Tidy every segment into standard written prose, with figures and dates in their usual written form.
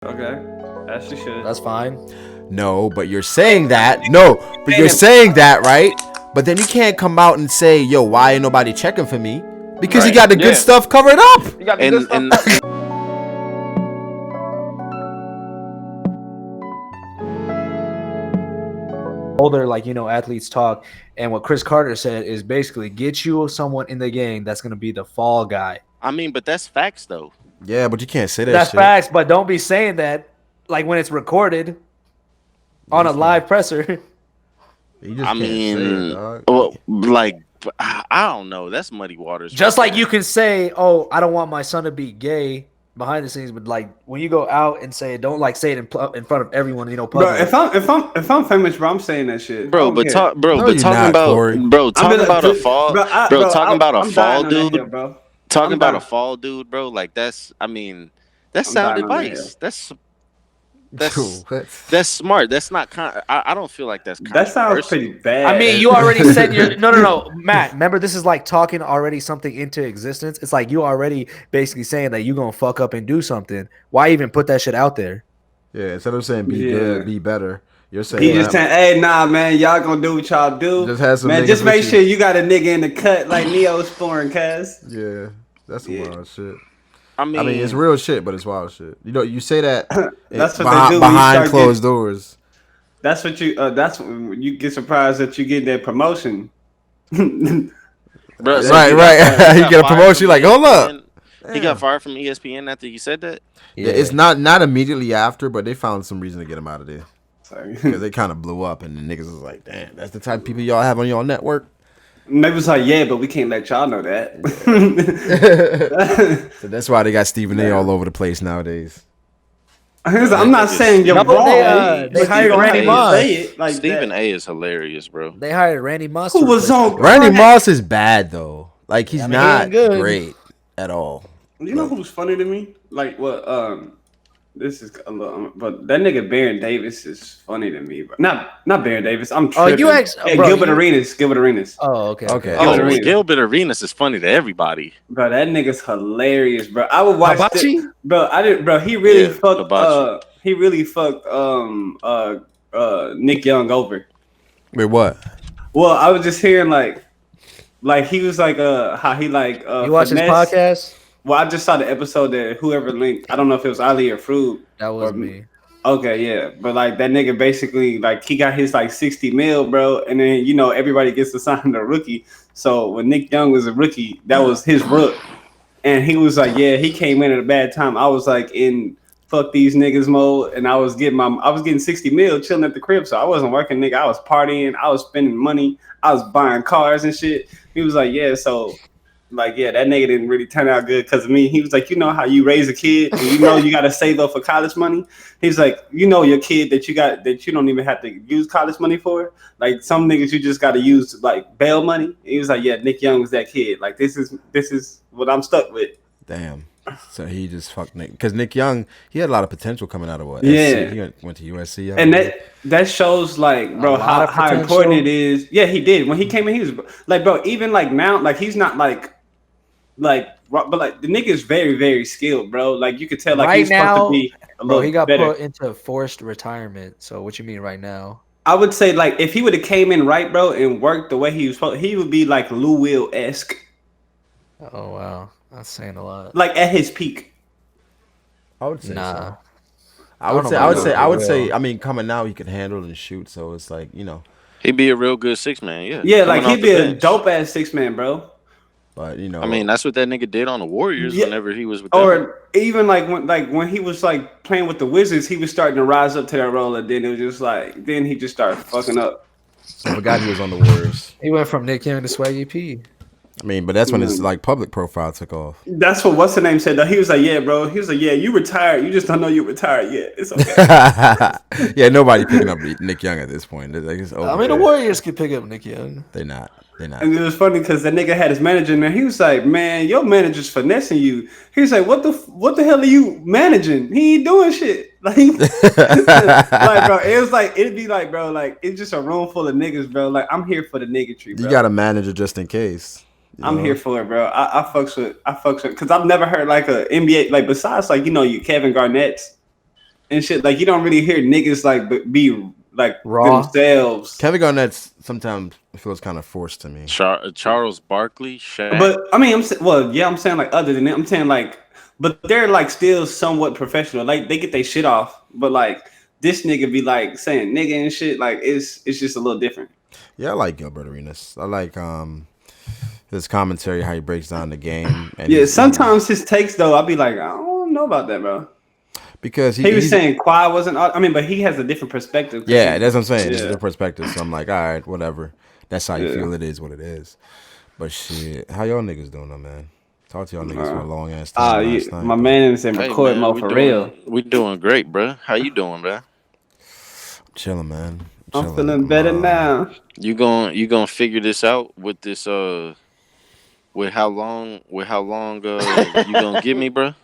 Okay, as she should. That's fine. No, but you're saying that. No, but you're saying that, right? But then you can't come out and say, "Yo, why ain't nobody checking for me?" Because you got the good stuff covered up. You got the good stuff. And Older, like, athletes talk, and what Chris Carter said is basically get you someone in the game that's gonna be the fall guy. I mean, but that's facts though. Yeah, but you can't say that. That's shit. facts, but don't be saying that like when it's recorded on a live presser. You just I can't say mean, it, dog. well, like I don't know. That's muddy waters. Just like you can say, "Oh, I don't want my son to be gay." Behind the scenes, but like when you go out and say it, don't like say it in front of everyone. Bro, Public. if I'm famous, bro, I'm saying that shit. Bro, but care. talking about a fall, talking about a fall dude, hill, bro. talking I'm about dying. a fall dude, bro. Like that's I'm sound dying on that advice. hill. That's smart. That's not I don't feel like that's That sounds pretty bad. I mean, you already said your no, Matt. Remember, this is like talking already something into existence. It's like you already basically saying that you gonna fuck up and do something. Why even put that shit out there? Yeah, instead of saying be good, be better. You're saying he just saying, "Hey, nah, man, y'all gonna do what y'all do. Just have some man, niggas just make with sure you got a nigga in the cut like Neosporin, cuz." Yeah, that's some wild shit. I mean, it's real shit, but it's wild shit. You say that That's what behind, they do when you behind start closed doors. That's what you. That's when you get surprised that you get that promotion. bro, right. You get a promotion. Like, hold up. He got fired from ESPN after you said that. Yeah, it's not immediately after, but they found some reason to get him out of there. Sorry, because they kind of blew up, and the niggas was like, "Damn, that's the type of people y'all have on your network." Maybe it's like, yeah, but we can't let y'all know that. So that's why they got Stephen A. all over the place nowadays. I'm not saying you're wrong. They hired Randy Moss. Like Stephen A. is hilarious, bro. They hired Randy Moss. Who was on? Randy Moss is bad though. Like he's not great at all. You know who's funny to me? Like what? This is a little, but that nigga Baron Davis is funny to me. But not Baron Davis. I'm tripping. Gilbert Arenas. Gilbert Arenas. Oh, okay. Gilbert Arenas is funny to everybody. Bro, that nigga's hilarious, bro. I would watch Hibachi? Bro, I didn't. Bro, he really fucked. He really fucked. Nick Young over. Wait, what? Well, I was just hearing like he was like how he like you watch his podcast. Well, I just saw the episode that whoever linked. I don't know if it was Alehh or Froob. That was me. Okay, yeah, but like that nigga basically like he got his like 60 mil, bro, and then everybody gets to sign a rookie. So when Nick Young was a rookie, that was his rook, and he was like, yeah, he came in at a bad time. I was like in fuck these niggas mode, and I was getting 60 mil chilling at the crib, so I wasn't working, nigga. I was partying, I was spending money, I was buying cars and shit. He was like, yeah, so. Like, yeah, that nigga didn't really turn out good because of me. He was like, you know how you raise a kid and you got to save up for college money? He's like, your kid that you don't even have to use college money for? Like, some niggas you just got to use, like, bail money. He was like, yeah, Nick Young was that kid. Like, this is what I'm stuck with. Damn. So he just fucked Nick. Because Nick Young, he had a lot of potential coming out of what? Yeah. SC. He went to USC. And that shows, like, bro, how important it is. Yeah, he did. When he came in, he was, like, bro, even, like, now, like, he's not, but like the nigga is very, very skilled, bro. Like you could tell, like he's supposed to be a little he got better. put into forced retirement. So what you mean right now? I would say like if he would have came in right, bro, and worked the way he was supposed, he would be like Lou Will-esque. Oh wow, that's saying a lot. Like at his peak. I would say nah. So. I would say. I mean, coming now, he can handle and shoot. So it's like he'd be a real good 6-man. Yeah. Yeah, like he'd be a dope ass 6-man, bro. But I mean, that's what that nigga did on the Warriors whenever he was with them. Or even when he was like playing with the Wizards, he was starting to rise up to that role, and then it was just like then he just started fucking up. I forgot he was on the Warriors. He went from Nick Young to Swaggy P. I mean, but that's when his like public profile took off. That's what what's the name said though. He was like, yeah, bro. He was like, yeah, you retired. You just don't know you retired yet. It's okay. Yeah, nobody picking up Nick Young at this point. Like, I mean, the Warriors could pick up Nick Young. They're not. And it was funny because the nigga had his manager in there. He was like, man, your manager's finessing you. He was like, what the hell are you managing? He ain't doing shit. Like, like, bro, it'd be like, bro, like, it's just a room full of niggas, bro. Like, I'm here for the niggatry, bro. You got a manager just in case. I'm here for it, bro. I fucks with, because I've never heard like a NBA, like, besides, like, you Kevin Garnett's. and shit. Like you don't really hear niggas like be like Raw themselves. Kevin Garnett sometimes feels kind of forced to me. Charles Barkley, Shaq. But I mean, I'm saying like other than that, I'm saying like, but they're like still somewhat professional. Like they get their shit off, but like this nigga be like saying nigga and shit. Like it's just a little different. Yeah, I like Gilbert Arenas. I like his commentary, how he breaks down the game. And yeah, sometimes his takes though, I'll be like, I don't know about that, bro. Because he was saying Kawhi wasn't. I mean, but he has a different perspective. Yeah, that's what I'm saying. It's a different perspective. So I'm like, all right, whatever. That's how you feel. It is what it is. But shit, how y'all niggas doing, though, man? Talk to y'all niggas for a long ass time. Last night, my man said record mode for real. We doing great, bro. How you doing, bro? I'm chilling, man. I'm feeling better now. You gonna figure this out with this with how long you gonna give me, bro?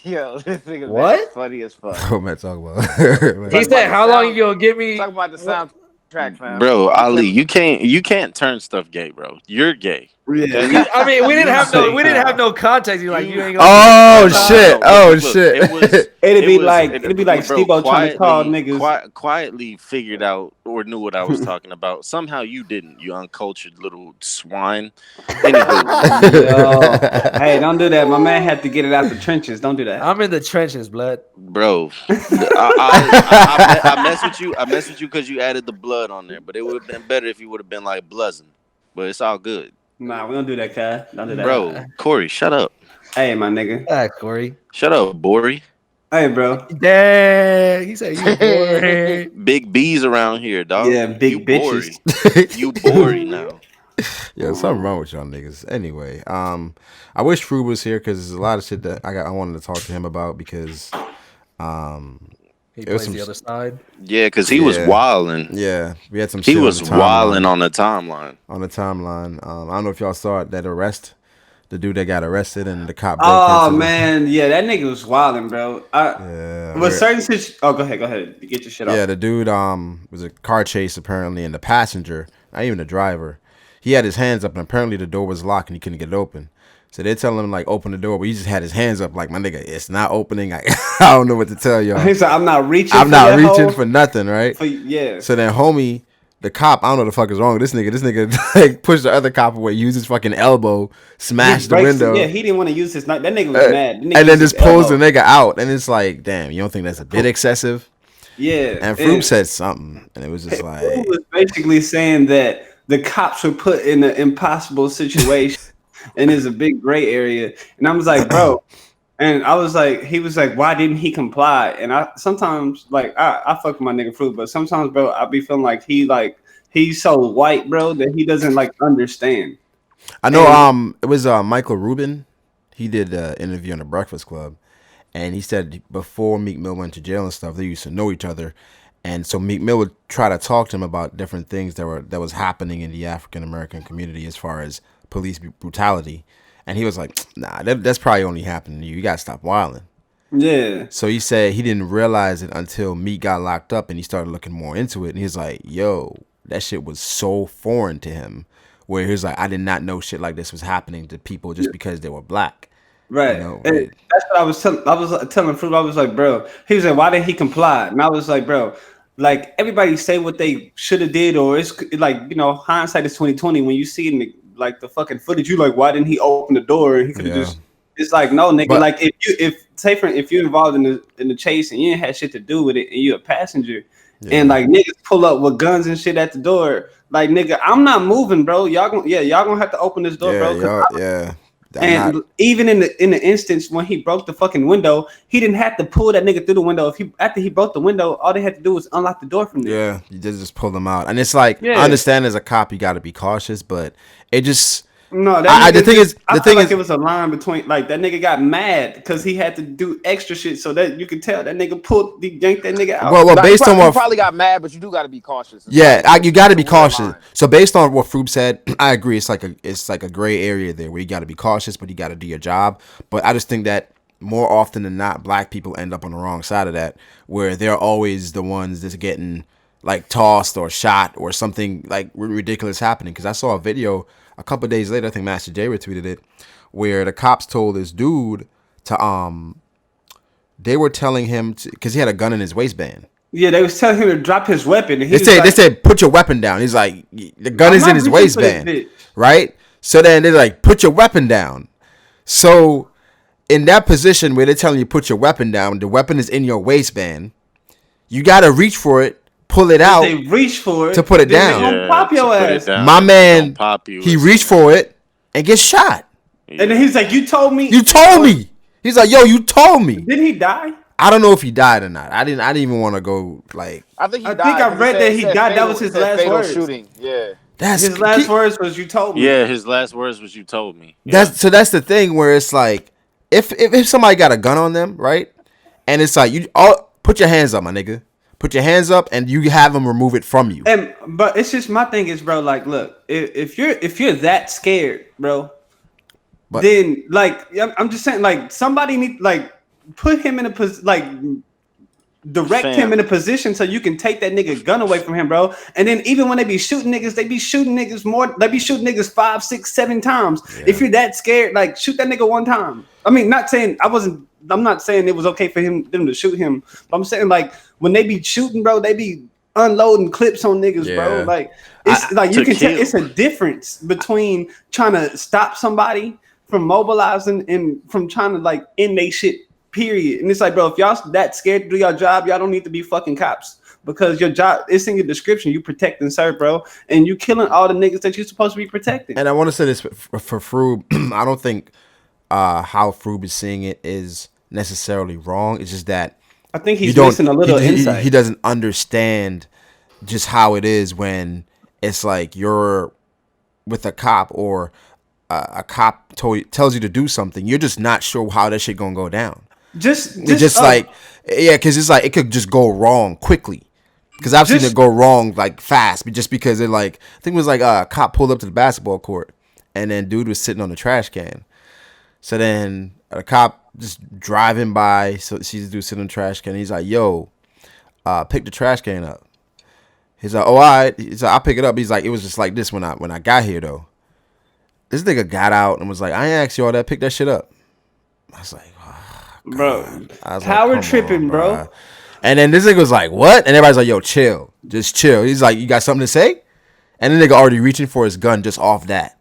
Yo, this nigga what? Funny as fuck. What man talk about? He said, "How long you gonna give me?" Talk about the soundtrack, fam. Bro, Ali, you can't turn stuff gay, bro. You're gay. Yeah. I mean, we didn't have no context. You like you ain't. Oh shit! Oh shit! It'd be like Steve-O trying to call niggas. Quietly figured out or knew what I was talking about. Somehow you didn't, you uncultured little swine. Anywho, hey, don't do that. My man had to get it out the trenches. Don't do that. I'm in the trenches, blood. Bro, I mess with you. I mess with you because you added the blood on there. But it would have been better if you would have been like Bluzin. But it's all good. Nah, we don't do that, Kai. Don't do that. Bro, Corey, shut up. Hey, my nigga. Corey. Shut up, Bori. Hey, bro. Dang, he said you boring. Big B's around here, dog. Yeah, big you bitches. You Bori now. Yeah, something wrong with y'all niggas. Anyway, I wish Froob was here because there's a lot of shit that I wanted to talk to him about because he plays the other side. Yeah, because he was wilding. Yeah, we had some. He was wilding on the timeline. On the timeline, I don't know if y'all saw it, that arrest. The dude that got arrested and the cop. Oh man, yeah, that nigga was wilding, bro. With certain situations. Oh, go ahead, get your shit off. Yeah, the dude was a car chase apparently, and the passenger, not even the driver, he had his hands up, and apparently the door was locked and he couldn't get it open. So they're telling him like open the door, but he just had his hands up like, my nigga, it's not opening. I don't know what to tell y'all. He said, I'm not reaching. For nothing, right? Yeah. So then, homie. The cop, I don't know what the fuck is wrong with this nigga. This nigga like pushed the other cop away, used his fucking elbow, smashed the window. Yeah, he didn't want to use his knife. That nigga was mad. And then just pulls the nigga out. And it's like, damn, you don't think that's a bit excessive? Yeah. And Froob said something. And it was just like. Froob was basically saying that the cops were put in an impossible situation and there's a big gray area. And I was like, bro. And I was like, he was like, why didn't he comply? And I sometimes like I fuck with my nigga Froob, but sometimes, bro, I be feeling like he's so white, bro, that he doesn't like understand. I know. It was Michael Rubin. He did an interview on the Breakfast Club, and he said before Meek Mill went to jail and stuff, they used to know each other, and so Meek Mill would try to talk to him about different things that was happening in the African American community as far as police brutality. And he was like, nah, that's probably only happening to you. You got to stop wilding. Yeah. So he said he didn't realize it until Meek got locked up and he started looking more into it. And he's like, yo, that shit was so foreign to him. Where he was like, I did not know shit like this was happening to people just because they were black. Right. You know, and that's what I was telling Froob. I was like, bro, he was like, why didn't he comply? And I was like, bro, like everybody say what they should have did, or it's like, you know, hindsight is 2020. When you see in the fucking footage, you like, why didn't he open the door? And he could have just. It's like, no, nigga. But, like if you're involved in the chase and you ain't had shit to do with it, and you're a passenger, and like niggas pull up with guns and shit at the door, like nigga, I'm not moving, bro. Y'all gonna have to open this door, bro. And even in the instance when he broke the fucking window, he didn't have to pull that nigga through the window. After he broke the window, all they had to do was unlock the door from there. Yeah, you just pull them out, and it's like I understand as a cop you got to be cautious, but it just. No, the thing is, it was a line between like that nigga got mad because he had to do extra shit so that you could tell that nigga yanked that nigga out. Well, based on what probably got mad, but you do got to be cautious. Yeah, you got to be cautious. So based on what Froob said, I agree. It's like a gray area there where you got to be cautious, but you got to do your job. But I just think that more often than not, black people end up on the wrong side of that, where they're always the ones that's getting like tossed or shot or something like ridiculous happening. Because I saw a video. A couple of days later, I think MattB retweeted it, where the cops told this dude to they were telling him because he had a gun in his waistband. Yeah, they was telling him to drop his weapon. And They said, put your weapon down. He's like, the gun is in his waistband, right? So then they're like, put your weapon down. So in that position where they're telling you put your weapon down, the weapon is in your waistband. You gotta reach for it, pull it out. They reach for it to put it down. They gonna pop your ass. My man, he reached for it and gets shot. Yeah. And then he's like, "You told me." You told me. He's like, "Yo, you told me." Didn't he die? I don't know if he died or not. I didn't even want to go like. I think I read that he died. That was his last words. Shooting. Yeah. His last words was "You told me." Yeah, his last words was "You told me." That's the thing where it's like, if somebody got a gun on them, right, and it's like put your hands up, my nigga. Put your hands up, and you have them remove it from you. But it's just my thing is, bro. Like, look, if you're that scared, bro, then like I'm just saying, like somebody need like put him in a position, like direct him in a position so you can take that nigga gun away from him, bro. And then even when they be shooting niggas more. They be shooting niggas 5, 6, 7 times. Yeah. If you're that scared, like shoot that nigga one time. I mean, I'm not saying it was okay for them to shoot him. But I'm saying like when they be shooting, bro, they be unloading clips on niggas, bro. Like it's like you can tell it's a difference between trying to stop somebody from mobilizing and from trying to like end they shit. Period. And it's like, bro, if y'all that scared to do your job, y'all don't need to be fucking cops because your job it's in your description. You protect and serve, bro, and you killing all the niggas that you're supposed to be protecting. And I want to say this for Froob. I don't think how Froob is seeing it is necessarily wrong. It's just that I think he's missing a little insight. He doesn't understand just how it is when it's like you're with a cop or a cop tells you to do something. You're just not sure how that shit gonna go down. Just like because it's like it could just go wrong quickly. Because I've seen it go wrong like fast, but just because it like I think it was like a cop pulled up to the basketball court and then dude was sitting on the trash can. So then a cop just driving by, so sees the dude sitting on the trash can. He's like, "Yo, pick the trash can up." He's like, "Oh, all right." He's like, "I'll pick it up." He's like, "It was just like this when I got here though." This nigga got out and was like, "I ain't asked you all that. Pick that shit up." I was like, bro, power tripping, bro. And then this nigga was like, "What?" And everybody's like, "Yo, chill, just chill." He's like, "You got something to say?" And the nigga already reaching for his gun just off that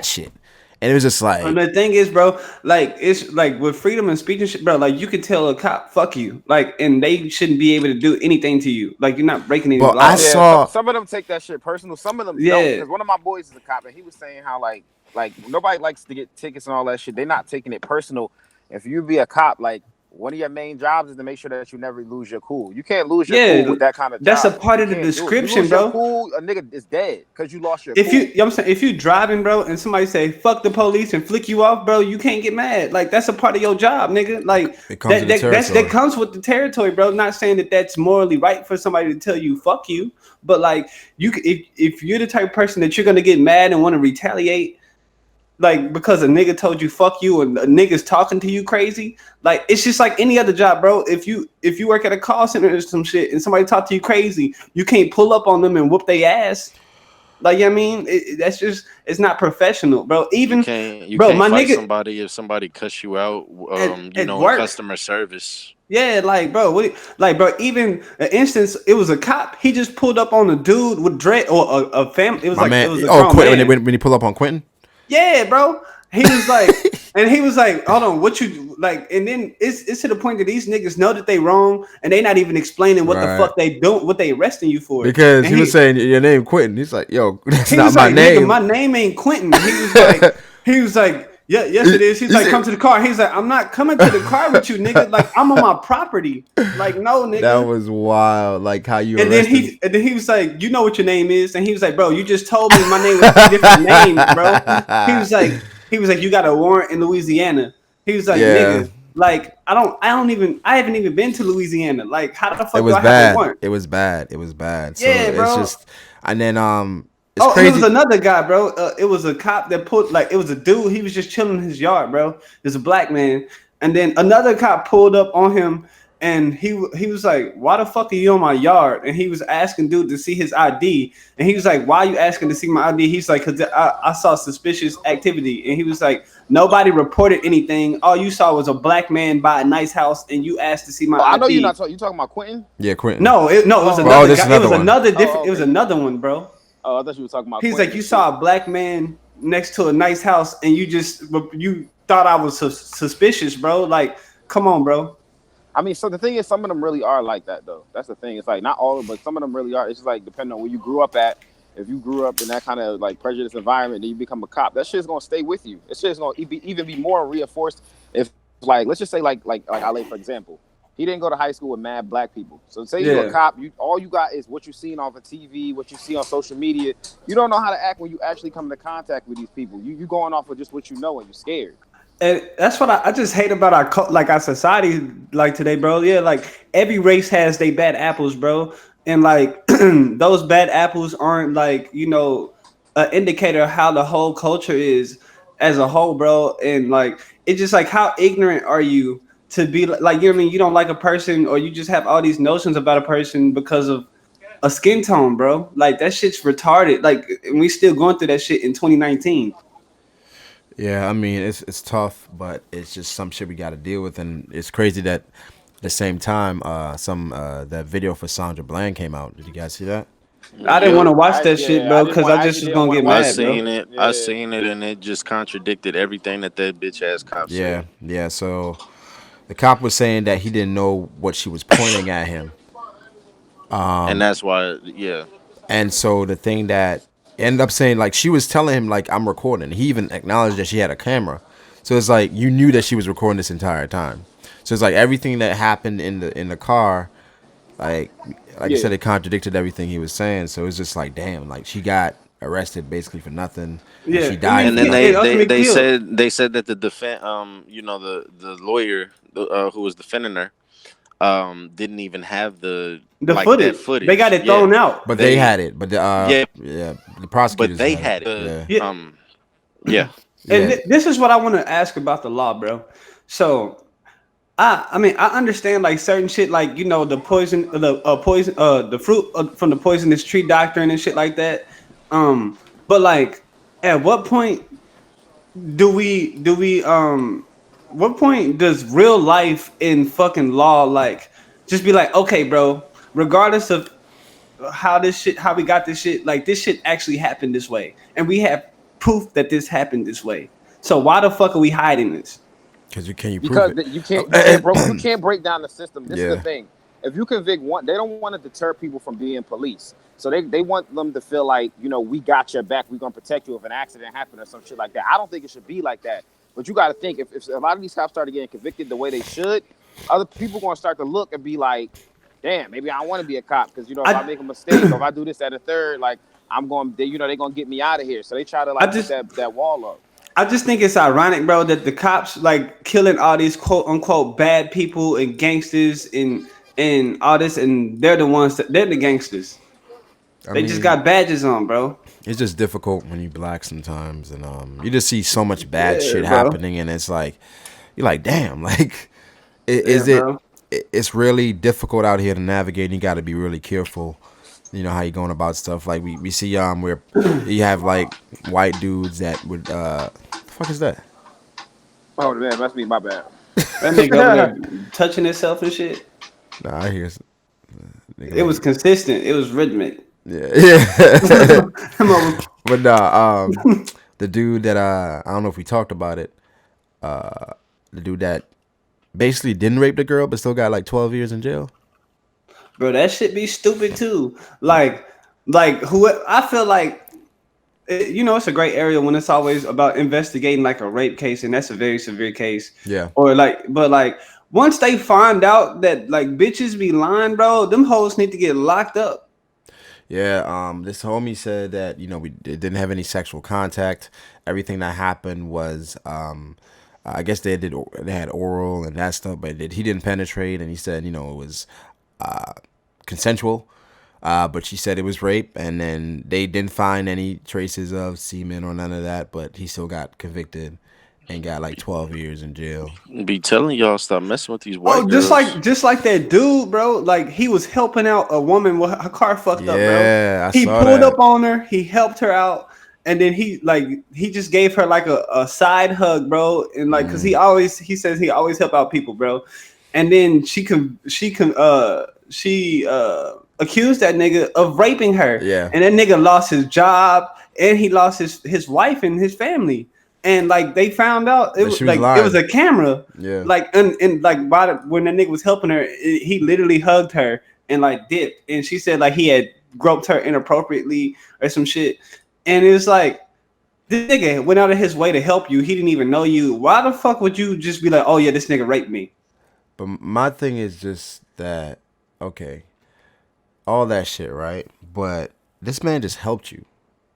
shit. And it was just like, and the thing is, bro, like it's like with freedom and speech and shit, bro. Like you can tell a cop, "Fuck you," like, and they shouldn't be able to do anything to you. Like you're not breaking any laws. I saw some of them take that shit personal. Some of them don't. Because one of my boys is a cop, and he was saying how like nobody likes to get tickets and all that shit. They're not taking it personal. If you be a cop, like one of your main jobs is to make sure that you never lose your cool. You can't lose your cool with that kind of job. That's a part of the description, bro. Your cool, a nigga is dead because you lost your cool. You know I'm saying, if you driving, bro, and somebody say "fuck the police" and flick you off, bro, you can't get mad. Like that's a part of your job, nigga. Like that comes with the territory, bro. Not saying that that's morally right for somebody to tell you "fuck you," but like if you're the type of person that you're gonna get mad and want to retaliate. Like because a nigga told you "fuck you" and a nigga's talking to you crazy, like it's just like any other job, bro. If you work at a call center or some shit and somebody talk to you crazy, you can't pull up on them and whoop their ass. Like, you know what I mean, it's not professional, bro. Even you can't fight somebody if somebody cuss you out. In customer service. Yeah, like bro, even an instance, it was a cop. He just pulled up on a dude with dread or a family. It was it was a grown man. When he pulled up on Quentin. Yeah, bro. He was like, and he was like, "Hold on, what you like?" And then it's to the point that these niggas know that they wrong, and they not even explaining what the fuck they don't, what they arresting you for. Because he was saying your name Quentin. He's like, "Yo, that's not my name. My name ain't Quentin." He was like, "Yeah, yes it is." He's like, "Come to the car." He's like, "I'm not coming to the car with you, nigga. Like I'm on my property." Like, no, nigga. That was wild. Like how you. And then he was like, "You know what your name is?" And he was like, "Bro, you just told me my name was a different name, bro." He was like, "You got a warrant in Louisiana." He was like, "Nigga, like I haven't even been to Louisiana. Like how the fuck do I have a warrant?" It was bad. So yeah, bro. It's just, and then it was another guy, bro. It was a cop that it was a dude. He was just chilling in his yard, bro. There's a black man, and then another cop pulled up on him And he was like, "Why the fuck are you on my yard?" And he was asking dude to see his ID. And he was like, "Why are you asking to see my ID?" He's like, "Cause I saw suspicious activity." And he was like, "Nobody reported anything. All you saw was a black man by a nice house, and you asked to see my I ID." know you're not talking. You talking about Quentin? Yeah, Quentin. No, it was Oh, another this guy. another It was one. another different. Oh, okay. It was another one, bro. Oh, I thought you were talking about. He's Quentin like, "You saw a black man next to a nice house, and you thought I was suspicious, bro. Like, come on, bro." I mean, so the thing is, some of them really are like that, though. That's the thing. It's like not all of them, but some of them really are. It's just like depending on where you grew up at. If you grew up in that kind of like prejudiced environment, then you become a cop. That shit's gonna stay with you. That shit's gonna even be more reinforced. If like, let's just say like Alehh, for example, he didn't go to high school with mad black people. So say you're a cop, all you got is what you seen off of TV, what you see on social media. You don't know how to act when you actually come into contact with these people. You going off of just what you know and you're scared. And that's what I just hate about our society like today, bro. Yeah, like every race has their bad apples, bro. And like those bad apples aren't like, an indicator of how the whole culture is as a whole, bro. And like it's just like how ignorant are you to be like, you know what I mean? You don't like a person or you just have all these notions about a person because of a skin tone, bro. Like that shit's retarded. Like and we still going through that shit in 2019. Yeah, I mean it's tough, but it's just some shit we got to deal with, and it's crazy that at the same time, that video for Sandra Bland came out. Did you guys see that? I didn't want to watch that shit, bro, because I just was gonna get mad, bro. I seen it, and it just contradicted everything that bitch ass cop said. Yeah. So the cop was saying that he didn't know what she was pointing at him, and that's why, yeah. And so the thing that ended up saying, like, she was telling him, like, I'm recording. He even acknowledged that she had a camera. So it's like you knew that she was recording this entire time. So it's like everything that happened in the car, like you said, it contradicted everything he was saying. So it's just like, damn, like she got arrested basically for nothing. Yeah, and she died. And then they said that the the lawyer who was defending her didn't even have the footage. That footage. They got it thrown out, but they had it. But the prosecutors. But they had it. Yeah. And this is what I want to ask about the law, bro. So I mean, I understand like certain shit, like the poison, the fruit from the poisonous tree doctrine and shit like that. But like, at what point do we what point does real life in fucking law like just be like, okay, bro, regardless of how we got this shit, like this shit actually happened this way, and we have proof that this happened this way. So why the fuck are we hiding this? Because you can't you can't break down the system. This is the thing. If you convict one, they don't want to deter people from being police. So they want them to feel like, we got your back. We're going to protect you if an accident happened or some shit like that. I don't think it should be like that. But you got to think, if a lot of these cops started getting convicted the way they should, other people going to start to look and be like, damn, maybe I don't want to be a cop. Because, if I make a mistake or if I do this at a third, like, they're going to get me out of here. So they try to, like, put that wall up. I just think it's ironic, bro, that the cops like killing all these quote unquote bad people and gangsters and all this, and they're the gangsters. They just got badges on, bro. It's just difficult when you black sometimes, and you just see so much bad shit happening, and it's like you're like, damn, like it's really difficult out here to navigate. And you got to be really careful. How you going about stuff. Like we see where you have like white dudes that would the fuck is that? Oh man, must be my bad. That nigga over there touching himself and shit. Nah, I hear it was consistent. It was rhythmic. Yeah. But the dude that I don't know if we talked about it. The dude that basically didn't rape the girl but still got like 12 years in jail. Bro, that shit be stupid too. Like who I feel like, it's a great area when it's always about investigating like a rape case, and that's a very severe case. Yeah. Or but once they find out that like bitches be lying, bro, them hoes need to get locked up. Yeah. This homie said that we didn't have any sexual contact. Everything that happened was I guess they had oral and that stuff, but he didn't penetrate, and he said it was consensual, but she said it was rape, and then they didn't find any traces of semen or none of that, but he still got convicted, and got like 12 years in jail. Be telling y'all stop messing with these white girls. just like that dude, bro. Like he was helping out a woman with her car fucked up, bro. Yeah, He pulled up on her. He helped her out, and then he just gave her like a side hug, bro. And like, cause he says he always help out people, bro. And then she accused that nigga of raping her. Yeah, and that nigga lost his job, and he lost his wife and his family. And like they found out it was like lying. It was a camera. Yeah. Like and like when that nigga was helping her, he literally hugged her and like dipped. And she said like he had groped her inappropriately or some shit. And it was like this nigga went out of his way to help you. He didn't even know you. Why the fuck would you just be like, oh yeah, this nigga raped me? But my thing is just that, okay, all that shit, right? But this man just helped you.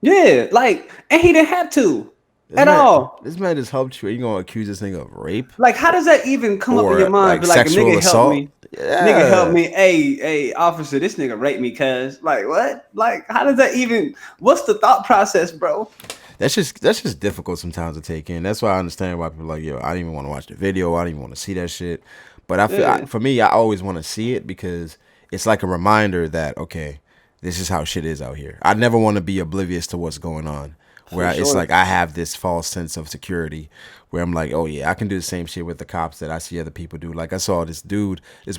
Yeah, like, and he didn't have to. All. This man just helped you. Are you gonna accuse this nigga of rape? Like, how does that even come up in your mind? Like, a nigga assault? Help me. Yeah. Nigga help me. Hey, officer, this nigga raped me, cuz. Like, what? Like, how does that even? What's the thought process, bro? That's just difficult sometimes to take in. That's why I understand why people are like, yo, I didn't even want to watch the video. I didn't even want to see that shit. But I feel for me, I always want to see it because it's like a reminder that okay, this is how shit is out here. I never want to be oblivious to what's going on. Where it's like I have this false sense of security where I'm like, oh yeah, I can do the same shit with the cops that I see other people do. Like I saw this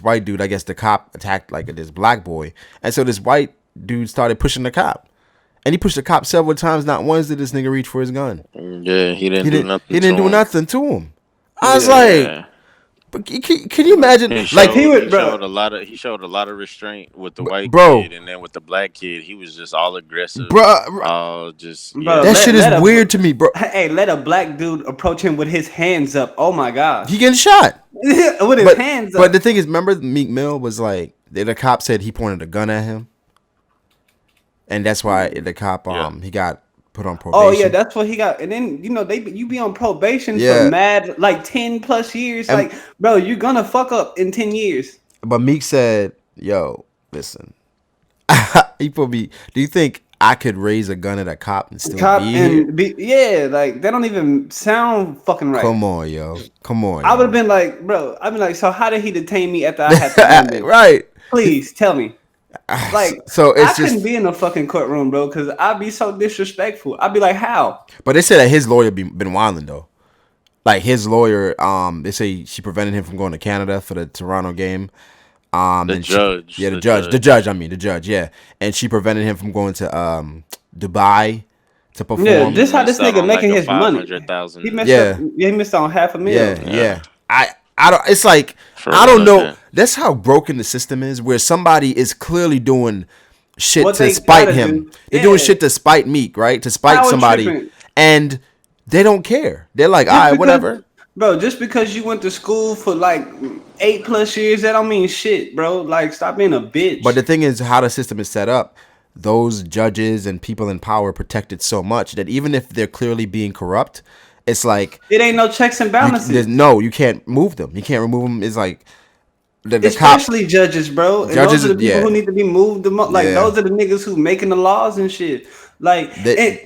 white dude, I guess the cop attacked like this black boy. And so this white dude started pushing the cop. And he pushed the cop several times. Not once did this nigga reach for his gun. Yeah, he didn't do nothing. He didn't do nothing to him. I was like, but can you imagine? He showed a lot of restraint with the white kid, and then with the black kid, he was just all aggressive. That shit is weird to me, bro. Hey, let a black dude approach him with his hands up. Oh my god, he getting shot with his hands up. But the thing is, remember Meek Mill was like the cop said he pointed a gun at him, and that's why the cop he got put on probation. Oh yeah, that's what he got. And then you be on probation for mad like 10 plus years. And, like, bro, you're gonna fuck up in 10 years. But Meek said, "Yo, listen, he put me. Do you think I could raise a gun at a cop and still be here? Like that don't even sound fucking right. Come on, yo. I would have been like, bro. I'd be like, so how did he detain me after I had to right? Please tell me. Like, so I couldn't be in the fucking courtroom, bro, because I'd be so disrespectful. I'd be like, how? But they said that his lawyer been Wylin though. Like his lawyer, they say she prevented him from going to Canada for the Toronto game. The judge, yeah, and she prevented him from going to Dubai to perform. Yeah, this how this nigga making his money. He missed on $500,000. Yeah. I don't. It's like I don't know. That's how broken the system is. Where somebody is clearly doing shit to spite him. They're doing shit to spite Meek, right? To spite somebody, and they don't care. They're like, all right, whatever. Bro, just because you went to school for like 8+ years, that don't mean shit, bro. Like, stop being a bitch. But the thing is, how the system is set up, those judges and people in power are protected so much that even if they're clearly being corrupt, it's like it ain't no checks and balances. You can't move them. You can't remove them. It's like especially judges, bro. And those are the people who need to be moved. Like those are the niggas who making the laws and shit. Like,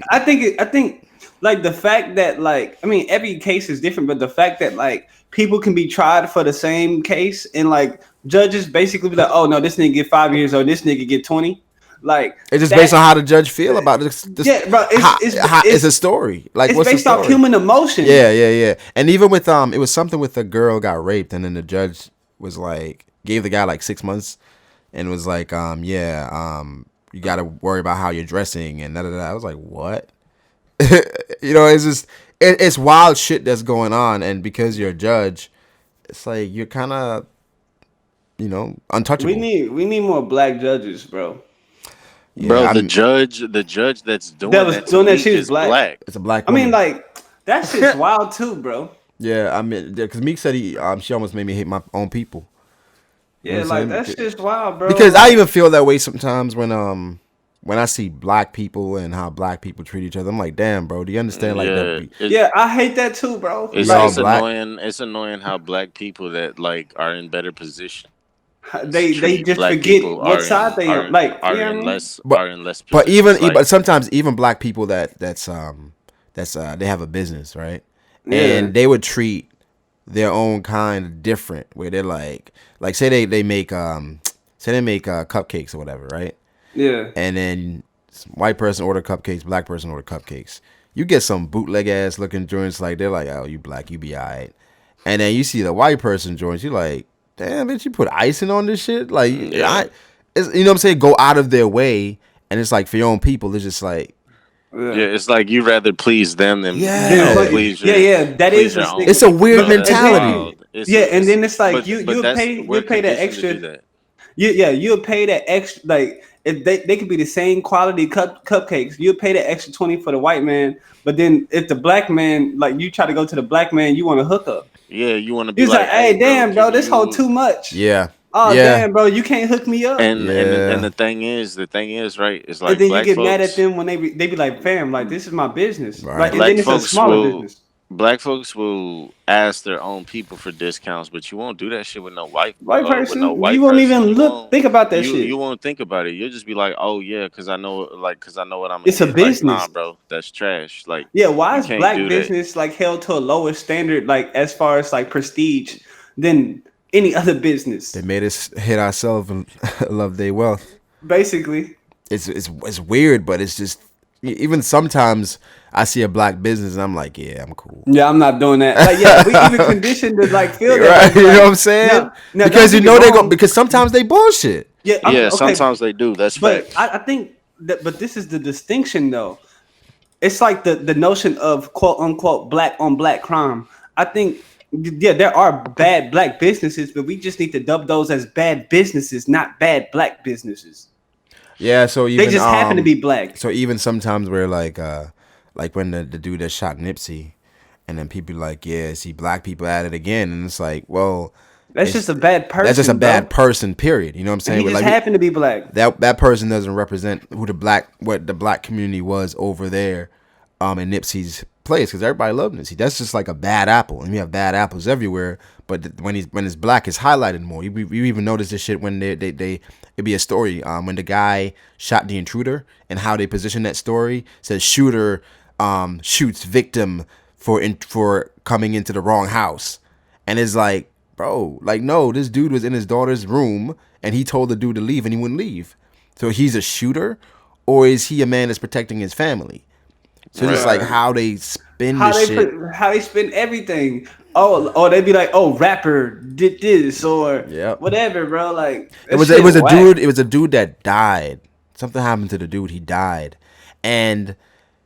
I think like the fact that like every case is different, but the fact that like people can be tried for the same case and like judges basically be like, oh no, this nigga get 5 years or this nigga get 20. Like it's just based on how the judge feel about this. Yeah, bro. It's a story. Like it's based off human emotion. Yeah. And even with it was something with a girl got raped, and then the judge was like gave the guy like 6 months, and was like, you got to worry about how you're dressing and da. I was like, what? It's just it's wild shit that's going on, and because you're a judge, it's like you're kind of untouchable. We need more black judges, bro. Yeah, bro, the judge that's doing that she was black. It's a black woman. Like that shit's wild too, bro. Yeah, because Meek said she almost made me hate my own people. Yeah, like that shit's wild, bro. Because I even feel that way sometimes when I see black people and how black people treat each other. I'm like, damn, bro, do you understand? Like that? I hate that too, bro. It's annoying. It's annoying how black people that like are in better position. They just forget what side they are. Like are in less. But sometimes even black people that's they have a business, right? and they would treat their own kind different. Where they're like say they make cupcakes or whatever, right? Yeah. And then white person order cupcakes, black person order cupcakes. You get some bootleg ass looking joints like they're like, oh, you black, you be alright. And then you see the white person joints, you like, damn, bitch, you put icing on this shit? Like, you know what I'm saying? Go out of their way, and it's like for your own people, it's just like, it's like you rather please them than please your, that is your own. It's a weird mentality. And then it's like you'll pay that extra. You'll pay that extra. Like if they could be the same quality cupcakes, you'll pay that extra 20 for the white man. But then if the black man, like you try to go to the black man, you want to hook up. Yeah, you want to be He's like, hey, damn, bro, this whole too much. Yeah. Oh damn, bro, you can't hook me up. And the thing is, right? It's like, and then you get mad at them when they be like, fam, like this is my business. Right. Like, and then it's a smaller business. Black folks will ask their own people for discounts, but you won't do that shit with no white person. With no white you won't person. even think about that shit. You won't think about it. You'll just be like, oh yeah, because I know what I'm. It's a business, nah, bro. That's trash. Like, why is black business like held to a lower standard, like as far as like prestige than any other business? They made us hate ourselves and love their wealth. Basically, it's weird, but it's just even sometimes I see a black business and I'm like, yeah, I'm cool. Yeah, I'm not doing that. Like, we even conditioned to like feel that. Right, you know what I'm saying? Now, because you know they go because sometimes they bullshit. Yeah, sometimes they do. That's but I think that. But this is the distinction, though. It's like the notion of quote unquote black on black crime. I think there are bad black businesses, but we just need to dub those as bad businesses, not bad black businesses. Yeah, so even they just happen to be black. So even sometimes we're like when the dude that shot Nipsey, and then people like, yeah, see black people at it again, and it's like, well, that's just a bad person. That's just a bad person. Period. You know what I'm saying? And he just happened to be black. That person doesn't represent what the black community was over there, in Nipsey's place, because everybody loved Nipsey. That's just like a bad apple, and we have bad apples everywhere. But when it's black, it's highlighted more. You even notice this shit when it'd be a story when the guy shot the intruder, and how they position that story says shooter shoots victim for coming into the wrong house, and it's like, bro, like, no, this dude was in his daughter's room and he told the dude to leave and he wouldn't leave. So he's a shooter, or is he a man that's protecting his family? So it's like how they spin how they spin everything. Oh, they'd be like, oh, rapper did this or whatever, bro. Like it was a dude that died. Something happened to the dude. He died, and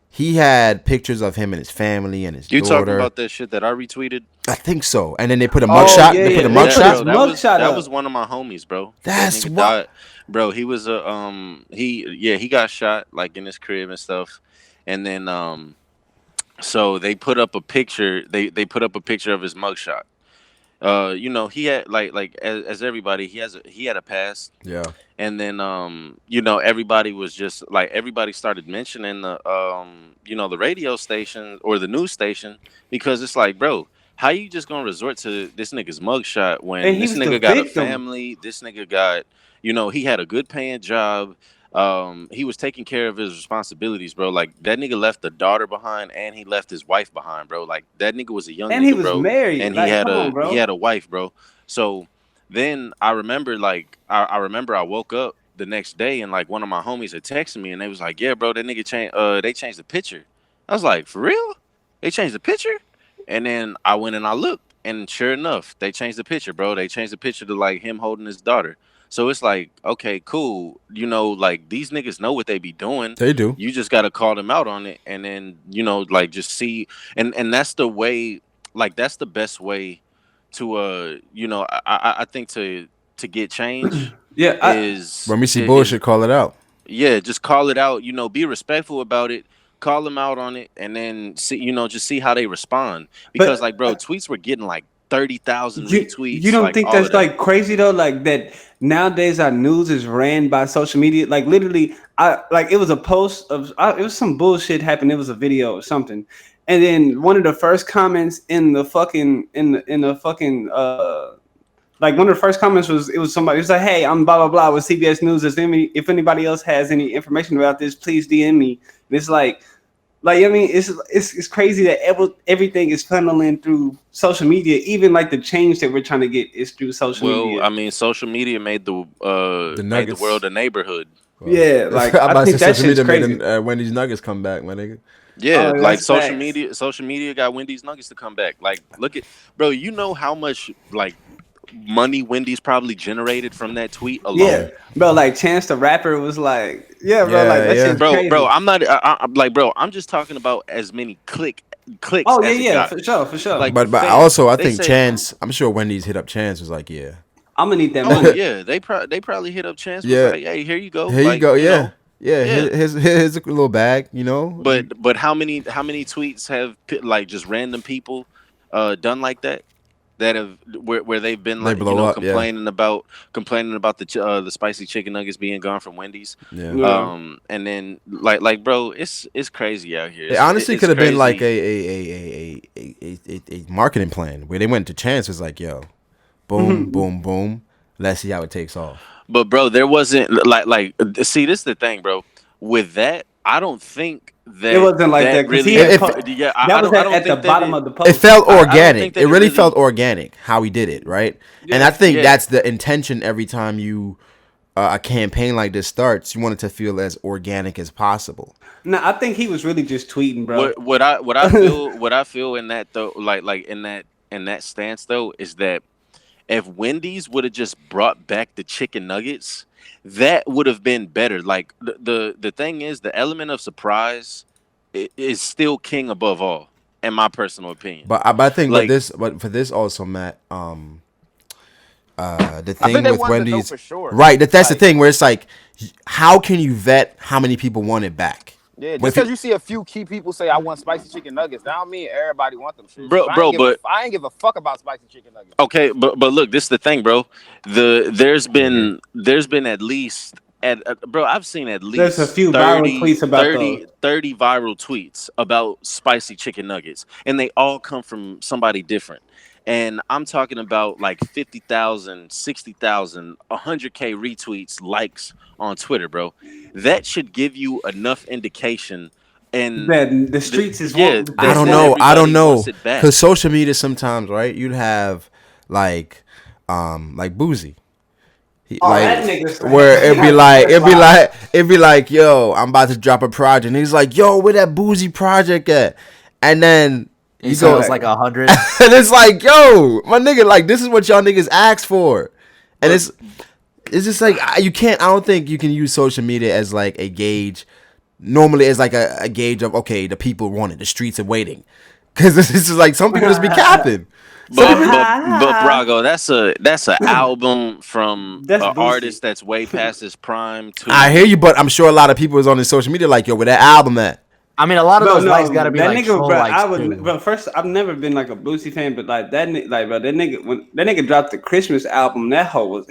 he had pictures of him and his family and his daughter. You talking about that shit that I retweeted? I think so. And then they put a mugshot. They put a mugshot. That was one of my homies, bro. That's what, bro. He was he got shot like in his crib and stuff, and then so they put up a picture. They put up a picture of his mugshot. You know, he had like as everybody, he had a past. Yeah. And then you know, everybody was just like, everybody started mentioning the you know, the radio station or the news station, because it's like, bro, how you just gonna resort to this nigga's mugshot when this nigga got a family, this nigga got, you know, he had a good paying job. He was taking care of his responsibilities, bro. Like, that nigga left a daughter behind and he left his wife behind, bro. Like, that nigga was a young and nigga, he was bro. Married. And like, he had a wife, bro. So then I remember, like, I remember I woke up the next day and like one of my homies had texted me and they was like, yeah, bro, that nigga they changed the picture. I was like, for real? They changed the picture? And then I went and I looked, and sure enough, they changed the picture, bro. They changed the picture to like him holding his daughter. So it's like, okay, cool. You know, like, these niggas know what they be doing. They do. You just got to call them out on it. And then, you know, like, just see. And that's the way, like, that's the best way to, you know, I think to get change. Is when we see bullshit, call it out. Yeah, just call it out. You know, be respectful about it. Call them out on it. And then, see, you know, just see how they respond. Because, like, bro, tweets were getting, like, 30,000 retweets. You don't think that's like crazy though? Like, that nowadays our news is ran by social media. Like, literally, it was a post of it was some bullshit happened. It was a video or something, and then one of the first comments in the fucking like one of the first comments was somebody. It was like, hey, I'm blah blah blah with CBS News. If anybody else has any information about this, please DM me. And it's like, Like I mean, it's crazy that everything is funneling through social media. Even like the change that we're trying to get is through social Well, media. I mean, social media made the Nuggets. world a neighborhood. Yeah, like I'm I about to think say that social shit's media made crazy. Wendy's Nuggets come back, my nigga. Yeah, Oh, like that's facts. social media got Wendy's Nuggets to come back. Like, look at, bro. You know how much like money Wendy's probably generated from that tweet Yeah, alone, bro. Like Chance the Rapper was like, yeah, bro. Like Yeah, that yeah. shit's bro. crazy. I'm not. I'm like, bro. I'm just talking about as many clicks Oh yeah, as it yeah, got. for sure, for sure. Like, But fam, I they think say, Chance. I'm sure Wendy's hit up Chance was like, yeah, I'm gonna need that oh money. yeah, they probably hit up Chance was yeah. like, hey, here you go, Here you like go. Yeah, yeah. yeah. Here's a little bag. You know. But how many tweets have like just random people done like that have where they've been They like blow up. Yeah, complaining about the spicy chicken nuggets being gone from Wendy's, yeah. Yeah. and then like bro, it's crazy out here. It honestly It's could have been like crazy. a marketing plan where they went to Chance was like, yo, boom, boom, boom. Let's see how it takes off. But bro, there wasn't see, this is the thing, bro. With that, I don't think It wasn't like that because he really. had Yeah, that was I don't at the think that bottom of the It post. felt I don't organic. think that It really really. felt organic how he did it, right? And Yeah. I think Yeah. that's the intention every time you a campaign like this starts. You want it to feel as organic as possible. No, I think he was really just tweeting, bro. What I feel in that though, like in that stance though, is that if Wendy's would have just brought back the chicken nuggets, that would have been better. Like the thing is, the element of surprise is still king above all, in my personal opinion. But I think Like, but for this also, Matt, the I think thing they with wanted to know Wendy's, for sure. right? That's the Like, thing where it's like, how can you vet how many people want it back? yeah, just When because you see a few key people say I want spicy chicken nuggets, that don't mean everybody want them shit. bro, I ain't give a fuck about spicy chicken nuggets. okay, but look, this is the thing, bro. There's been at least bro, I've seen at There's a least few viral tweets about those. 30 viral tweets about spicy chicken nuggets, and they all come from somebody different. And I'm talking about like 50,000, 60,000, 100K retweets, likes on Twitter, bro. That should give you enough indication. And That the streets is yeah, want- I don't that know. I don't everybody know. wants it back. Because social media sometimes, right? You'd have like Boozy. Oh, Like that nigga- where it'd be like, yo, I'm about to drop a project. And he's like, yo, where that Boozy project at? And then He said it was like 100. and it's like, yo, my nigga, like this is what y'all niggas asked for. And it's just like you can't. I don't think you can use social media as like a gauge. Normally, as like a gauge of okay, the people want it, the streets are waiting, because this is like some people just be capping. But Brago, that's a album from That's an Boosie. artist that's way past his prime. Too. I hear you, but I'm sure a lot of people is on his social media like, yo, where that album at? I mean, a lot of Bro, those no, likes gotta be that like nigga, troll bro. likes I would, too. bro. First, I've never been like a Boosie fan, but like that, like, bro, that nigga when that nigga dropped the Christmas album,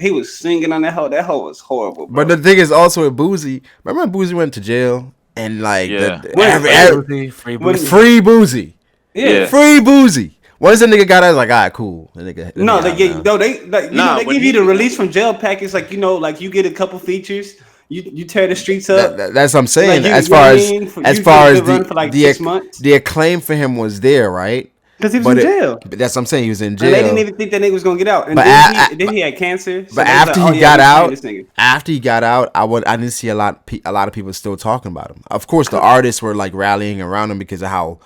he was singing on that hoe. That hoe was horrible, bro. But the thing is also with Boozy. Remember when Boozy went to jail and like Yeah. Free when- Boosie. free Boozy, yeah. free Boozy. Once the nigga got out, I was like, all right, cool. The nigga, No, they out get now. no, they like you Nah, know they when give you he- the release from jail package, like like you get a couple features, you tear the streets up. That's what I'm saying. Like, as you know far what I as mean? as You far get a as good run for like 6 months. the acclaim for him was there, right? Because he was But in jail. but that's what I'm saying. He was in And jail. they didn't even think that nigga was gonna get out. And But then he had cancer. So But they was after like, he oh, got yeah, we out, this nigga. I didn't see a lot of people still talking about him. Of course, the artists were like rallying around him because of how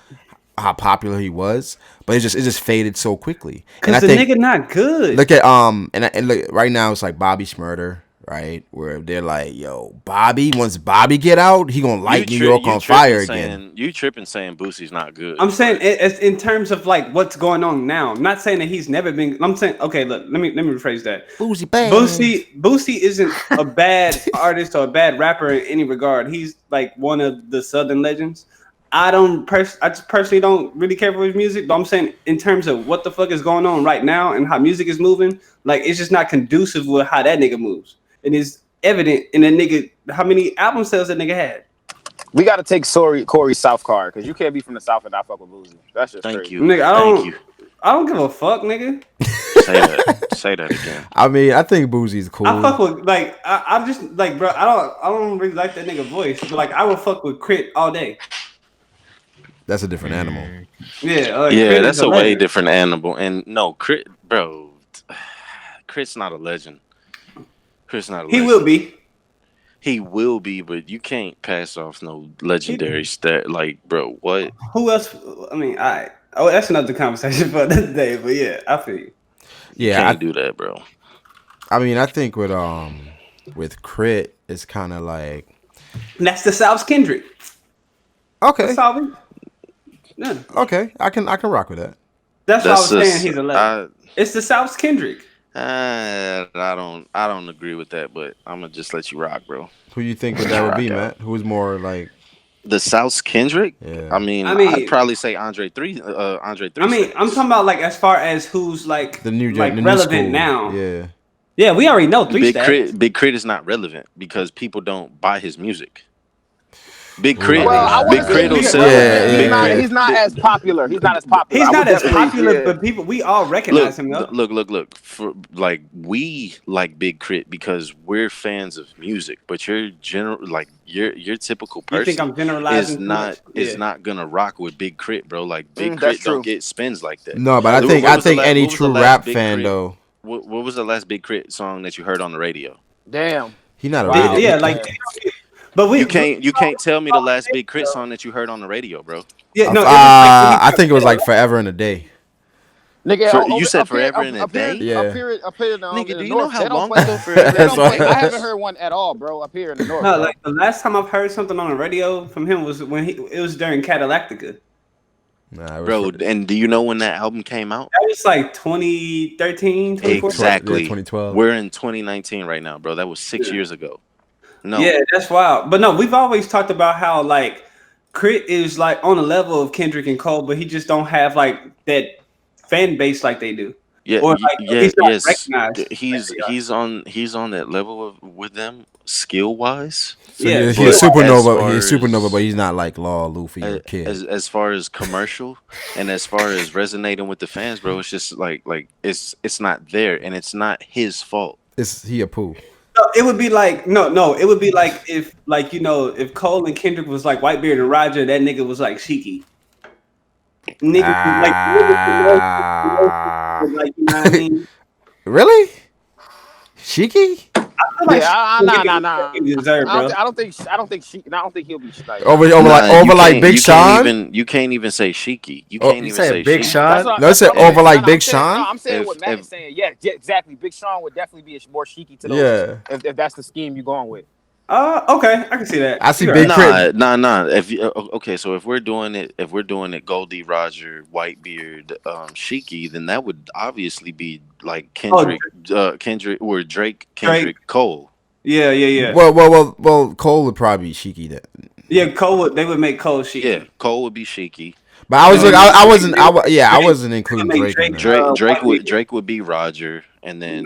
popular he was, but it just faded so quickly. And I Because the think nigga not good. look at and look right now it's like Bobby Shmurda, right? Where they're like, yo, once Bobby get out, he gonna light New York on fire again. You tripping saying Boosie's not good? I'm saying it's in terms of like what's going on now. I'm not saying that he's never been. I'm saying okay. Look, let me rephrase that. Boozy bang. Boosie isn't a bad artist or a bad rapper in any regard. He's like one of the Southern legends. I just personally don't really care for his music, but I'm saying in terms of what the fuck is going on right now and how music is moving, like it's just not conducive with how that nigga moves. And it's evident in that nigga how many album sales that nigga had. We got to take Corey's South card because you can't be from the South and not fuck with Boozy. That's just Thank crazy. you, Nigga, I don't give a fuck, nigga. Say that again. I mean, I think Boozy's cool. I fuck with like I'm just like bro. I don't really like that nigga voice, but like I would fuck with Crit all day. That's a different animal. Yeah, Yeah, Crit that's is a a way legend. different animal. And no, Crit, bro, Crit's not a legend. Crit's not a He legend. will be. He will be, but you can't pass off no He, legendary stat. Like, bro, what? who else? I mean, I. Oh, that's another conversation for another day. But yeah, I feel you. You Yeah, can't do that, bro. I mean, I think with Crit, it's kind of like And that's the South's Kendrick. okay, That's all we. Yeah. okay, I can rock with that. That's why I was saying just he's a legend. It's the South's Kendrick. I don't agree with that, but I'm gonna just let you rock, bro. Who you think that would be, Rock Matt? out. Who's more like? The South's Kendrick. Yeah. I mean, I mean, I'd probably say Andre three. Andre three. I mean, I'm talking about like as far as who's like The new like the new relevant school. now. Yeah. Yeah, we already know three Big stats. Crit. Big Crit is not relevant because people don't buy his music. Big Crit. Well, I Big wouldn't Crit will say sell. he's not as popular. He's not as popular. He's I would not as definitely- popular, yeah. but we all recognize him though. Look. For like we like Big Crit because we're fans of music, but your your typical You person think I'm generalizing? is not gonna rock with Big Crit, bro. Like Big that's Crit true. don't get spins like that. No, but What I was the think any what was the true last rap Big fan Crit- though, What was the last Big Crit song that you heard on the radio? Damn. he not a Wow. radio. Yeah, like, but You can't tell me the last Big Crit song that you heard on the radio, bro. Yeah, no. I think it was like Forever and a Day. Nigga, You said Forever and a Day? Yeah. Up here in Nigga, the do you know north, how they don't long play- ago Forever they don't and a play- Day I haven't was? heard one at all, bro. Up here in the north. No, bro. like the last time I've heard something on the radio from him was when it was during Cadillactica. Nah, it was Bro, and do you know when that album came out? That was like 2013, 2014. Exactly. Yeah, 2012. We're in 2019 right now, bro. That was 6 years ago. No. Yeah, that's wild. But no, we've always talked about how like Crit is like on the level of Kendrick and Cole, but he just don't have like that fan base like they do. Yeah, Or like he's not recognized. He's on that level with them skill wise. So Yeah, he's but a as supernova. far He's a supernova, as- but he's not like Law, Luffy, or Kid. As far as commercial and as far as resonating with the fans, bro, it's just like it's not there and it's not his fault. He a poo. No, it would be like it would be like if like if Cole and Kendrick was like Whitebeard and Roger, that nigga was like Shiki. Nigga, like you know what I mean? Really? Shiki? Nah. He deserve, bro. I don't think he'll be like Over Nah, like Big Sean? You can't even say Shiki. You Oh, can't You even say say Big Shiki. Sean? No, I said over like Big Sean? No, I'm saying If- what Matt if- is saying. Yeah, exactly. Big Sean would definitely be more cheeky to those. Yeah. If that's the scheme you're going with. Okay, I can see that. I see You're Big right. Crit. Nah. Okay, so if we're doing it, Goldie, Roger, Whitebeard, Shiki, then that would obviously be like Kendrick, or Drake, Kendrick, Cole. Yeah. Well, Cole would probably be Shiki then. Yeah, they would make Cole Shiki. Yeah, Cole would be Shiki. But I wasn't including Drake. in that. Drake would be Roger, and then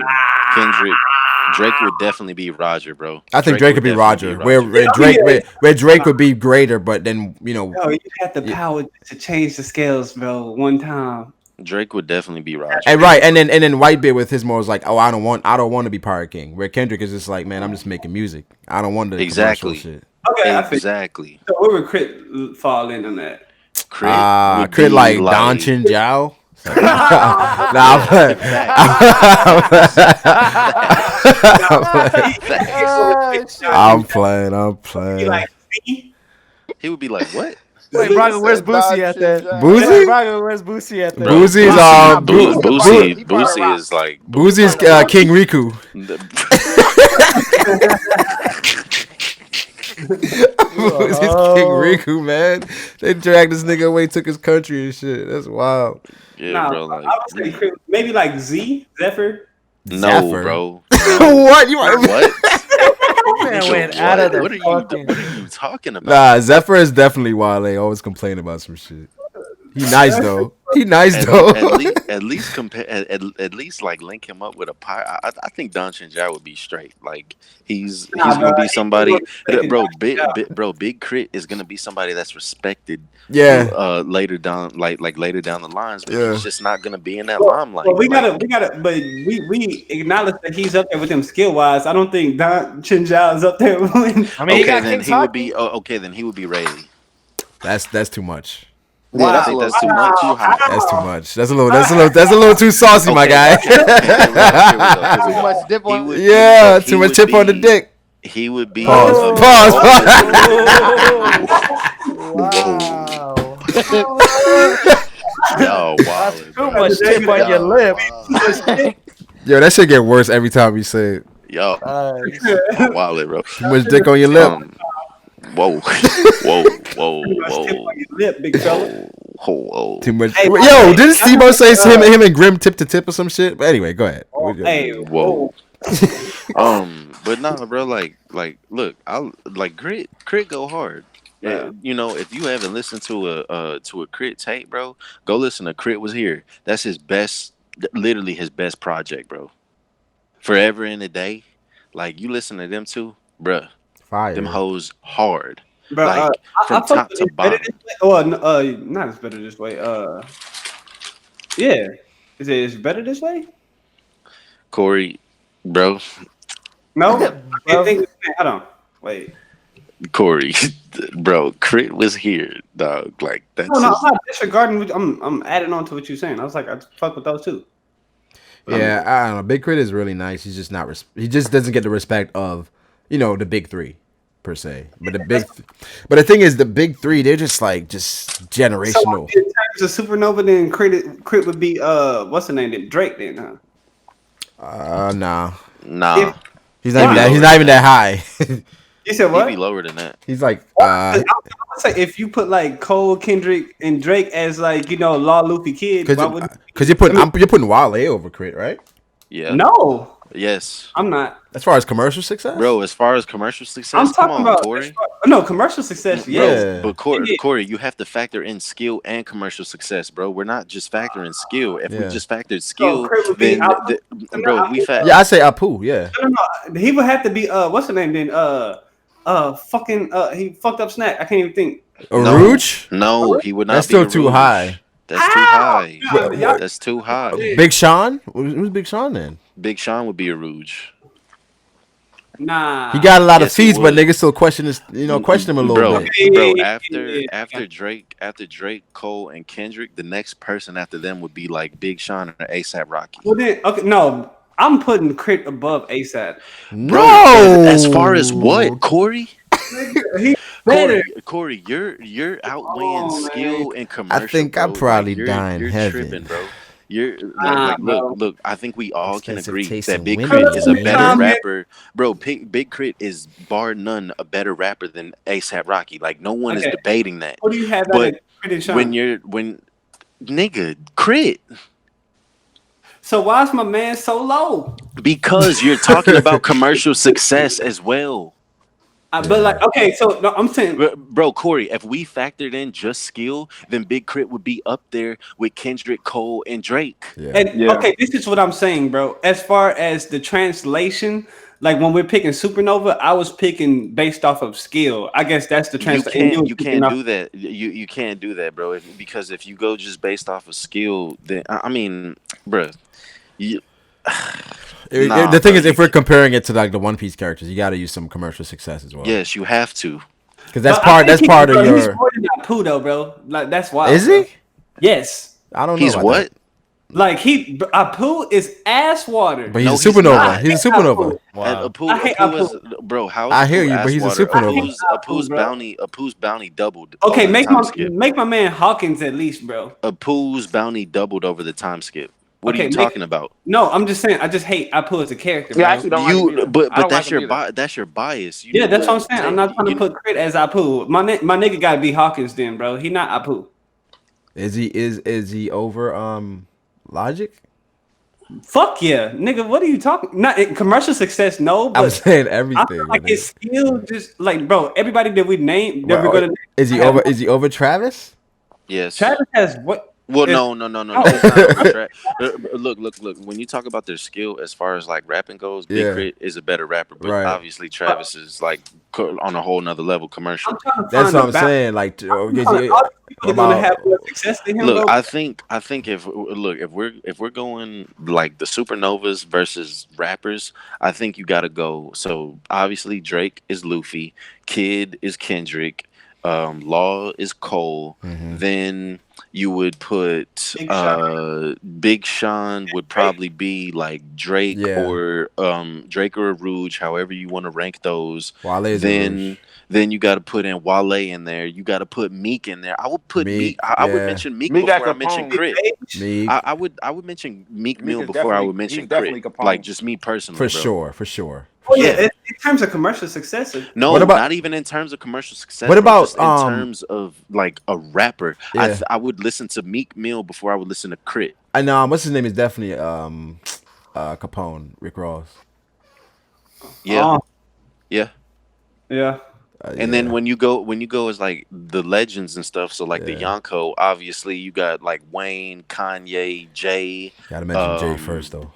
Drake would definitely be Roger, bro. I think Drake could be definitely Roger. Where Drake would be greater, but then Yo, you had the power to change the scales, bro. One time. Drake would definitely be Roger. and right, and then Whitebeard with his more was like, oh, I don't want to be Pirate King. Where Kendrick is just like, man, I'm just making music. I don't want the commercial shit. Okay, I think. Exactly. So where would Crit fall in on that? Crit like Don Chin Jiao. Nah, I'm playing. Like, see? He would be like, what? Wait, Brago, where's Boosie at that? Boosie? Brago, where's Boosie at that? Boosie's Boosie is like Boosie's King Riku. Boosie's King Riku, man. They dragged this nigga away, took his country and shit. That's wild. Yeah, bro. Like, I would say Crit, maybe like Zephyr. no, Zephyr. bro. What? You want? What? Man went out of the What are you talking about? Nah, Zephyr is definitely wild. They always complain about some shit. He nice though. At least like link him up with a pirate. I think Don Chinjar would be straight. Like he's gonna be somebody, bro. Big Crit is gonna be somebody that's respected. Yeah. Later down, like later down the lines, but Yeah. he's just not gonna be in that limelight. Well, we gotta, but we acknowledge that he's up there with him skill wise. I don't think Don Chinjao is up there. I mean, he got then King he would Taki. be. Then he would be Rayleigh. That's too much. Yeah, I think that's too much. Too hot. That's too much. That's a little too saucy, my guy. Here we go. Too much dip on. Yeah, too much tip on the dick. He would be. Pause. Wow. Yo, wow. Too much tip on your lip. Yo, that shit get worse every time you say it. Yo, wow, bro. Too much dick on your lip. Whoa. Lip, big fella. Whoa. Too much. Hey, Yo, didn't Steve-O say him and Grim tip to tip or some shit? But anyway, go ahead. Hey, Whoa. But nah, bro. Like, look, I like Crit go hard. Yeah. You know, if you haven't listened to a Crit tape, bro, go listen to Crit Was Here. That's his best, literally his best project, bro. Forever in a Day, like you listen to them two, bruh. Fire. Them hoes hard. bro. Like from top to bottom. Well, not as better this way. Yeah, is it better this way? Corey, bro. No, I think. Hold on, wait. Corey, bro, Crit Was Here, dog. Like that's. No, I'm not disregarding. I'm adding on to what you're saying. I was like, I fuck with those too. Yeah, I don't know. Big Crit is really nice. He's just not. He just doesn't get the respect of, the big three, per se. But but the thing is, the big three, they're just generational. So in terms of Supernova, then Crit would be what's the name? Then Drake, then, huh? Nah. He's not even that high. You said what? He'd be lower than that. He's like. I would say if you put like Cole, Kendrick, and Drake as Law Luffy Kid, because you're putting Wale over Crit, right? Yeah. No. Yes. I'm not. As far as commercial success, bro. As far as commercial success, I'm talking about Corey. No commercial success. Yeah. But Corey, you have to factor in skill and commercial success, bro. We're not just faccking skill. If we just factored skill, then bro, we factor. Yeah, I say Apu. Yeah. No. He would have to be what's the name then? He fucked up Snack. I can't even think. Aruj? No, he would not. That's be still too high. That's too high. God, That's too high. Big Sean? Who's Big Sean then? Big Sean would be a Rouge. Nah. He got a lot of feats, but niggas still question him a little bit. Bro, after Drake, Cole, and Kendrick, the next person after them would be like Big Sean or ASAP Rocky. Well then, okay, no, I'm putting Crit above ASAP. No. As far as what, Corey? He better. Corey, you're outweighing skill and commercial. I think I'm probably dying you're heavy. Tripping, bro. Look. I think we all can Expensive agree taste that in Big women, Crit is a man. better rapper, bro. Big Crit is bar none a better rapper than ASAP Rocky. Like no one is debating that. What do you have? But Crit and Sean? when nigga Crit. So why is my man so low? Because you're talking about commercial success as well. But like, okay, so no, I'm saying, bro, Corey, if we factored in just skill, then Big Crit would be up there with Kendrick, Cole, and Drake. Okay, this is what I'm saying, bro. As far as the translation, like when we're picking Supernova, I was picking based off of skill. I guess that's the translation. You can't do that. You can't do that, bro. Because if you go just based off of skill, then I mean, bro, the thing is, if we're comparing it to like the One Piece characters, you got to use some commercial success as well. Yes, you have to. Because that's part of your. He's more than Apu though, bro. Like that's why. Is he? Yes. I don't know. He's what? That. Like Apu is ass water. But he's a supernova. He's a supernova. Wow. I hate Apu. Bro, how? I hear you, but he's a supernova. Apu's bounty doubled. Okay, make my man Hawkins at least, bro. Apu's bounty doubled over the time skip. What are you talking about? No, I'm just saying. I just hate Apu as a character. Yeah, I actually don't. But that's your that's your bias. That's what I'm saying. I'm not trying to put Crit as Apu. My nigga gotta be Hawkins then, bro. He not Apu. Is he over Logic? Fuck yeah, nigga. What are you talking? Not commercial success, no. But I'm saying everything. I feel like his skill, just like bro. Everybody that we named, that we're gonna. Is he over? Is he over Travis? Yes. Travis has what? Well, no. Look. When you talk about their skill as far as like rapping goes, Big Crit is a better rapper, but obviously Travis is like on a whole nother level commercial. That's what I'm saying. Like, gonna have more success than him. Look, bro. I think if we're going like the Supernovas versus rappers, I think you got to go. So obviously Drake is Luffy, Kid is Kendrick. Law is Cole. Then you would put Big Sean would probably be like Drake or Rouge, however you want to rank those. Then you got to put in Wale in there. You got to put Meek in there. I would put Meek. I would mention Meek before I mention Crit. I would mention Meek Mill before I would mention Crit. Like just me personally, for sure. Oh yeah, in terms of commercial success. No, not even in terms of commercial success. What about just in terms of like a rapper? Yeah. I would listen to Meek Mill before I would listen to Crit. I know what's his name is definitely Capone, Rick Ross. Yeah, yeah. And then when you go as like the legends and stuff, so like the Yonko, obviously you got like Wayne, Kanye, Jay. Gotta mention Jay first though.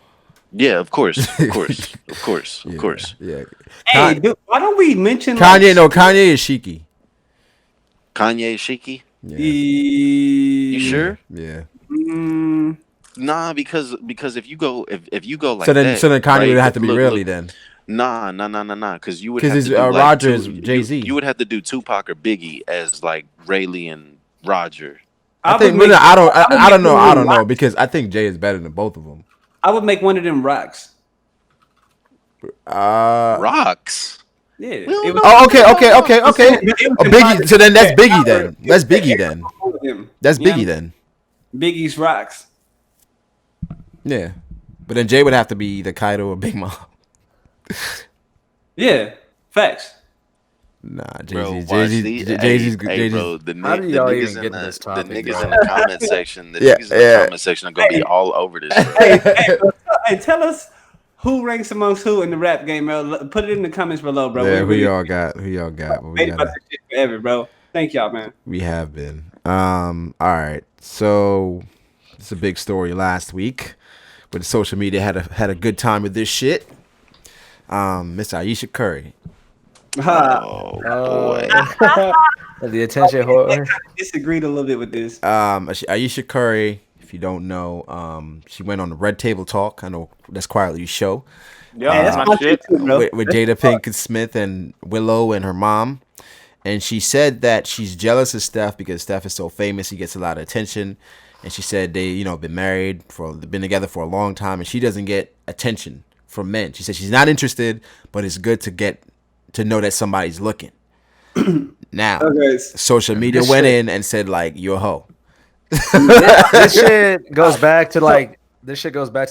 Yeah, of course. Yeah. Hey, dude, why don't we mention Kanye? No, Kanye is Shiki. Kanye is Shiki? Yeah. You sure? Yeah. Nah, because if you go like so then Kanye right, would have to be really then. Nah. Because you would have to do Roger is Jay-Z. You would have to do Tupac or Biggie as like Rayleigh and Roger. I don't know because I think Jay is better than both of them. I would make one of them rocks. Rocks. Yeah. Okay. Biggie. So then that's Biggie then. That's Biggie then. Biggie's rocks. Yeah, but then Jay would have to be the Kaido or Big Mom. Yeah, facts. Nah, Jay-Z's How do y'all even get to this topic? The niggas in the comment section, comment section are gonna be all over this. Bro. Hey, tell us who ranks amongst who in the rap game, bro. Put it in the comments below, bro. Yeah, who y'all got? We made about this shit forever, bro. Thank y'all, man. We have been. All right. So it's a big story last week, but social media had a good time with this shit. Miss Ayesha Curry. Oh boy. The attention whore. I disagreed a little bit with this. Ayesha Curry, if you don't know, she went on the Red Table Talk. I know that's Quietly Show. Yeah, that's my shit. With Jada Pinkett Smith and Willow and her mom. And she said that she's jealous of Steph because Steph is so famous. He gets a lot of attention. And she said they've been together for a long time, and she doesn't get attention from men. She said she's not interested, but it's good to know that somebody's looking. Now, social media went in and said like, "You're a hoe." This shit goes back to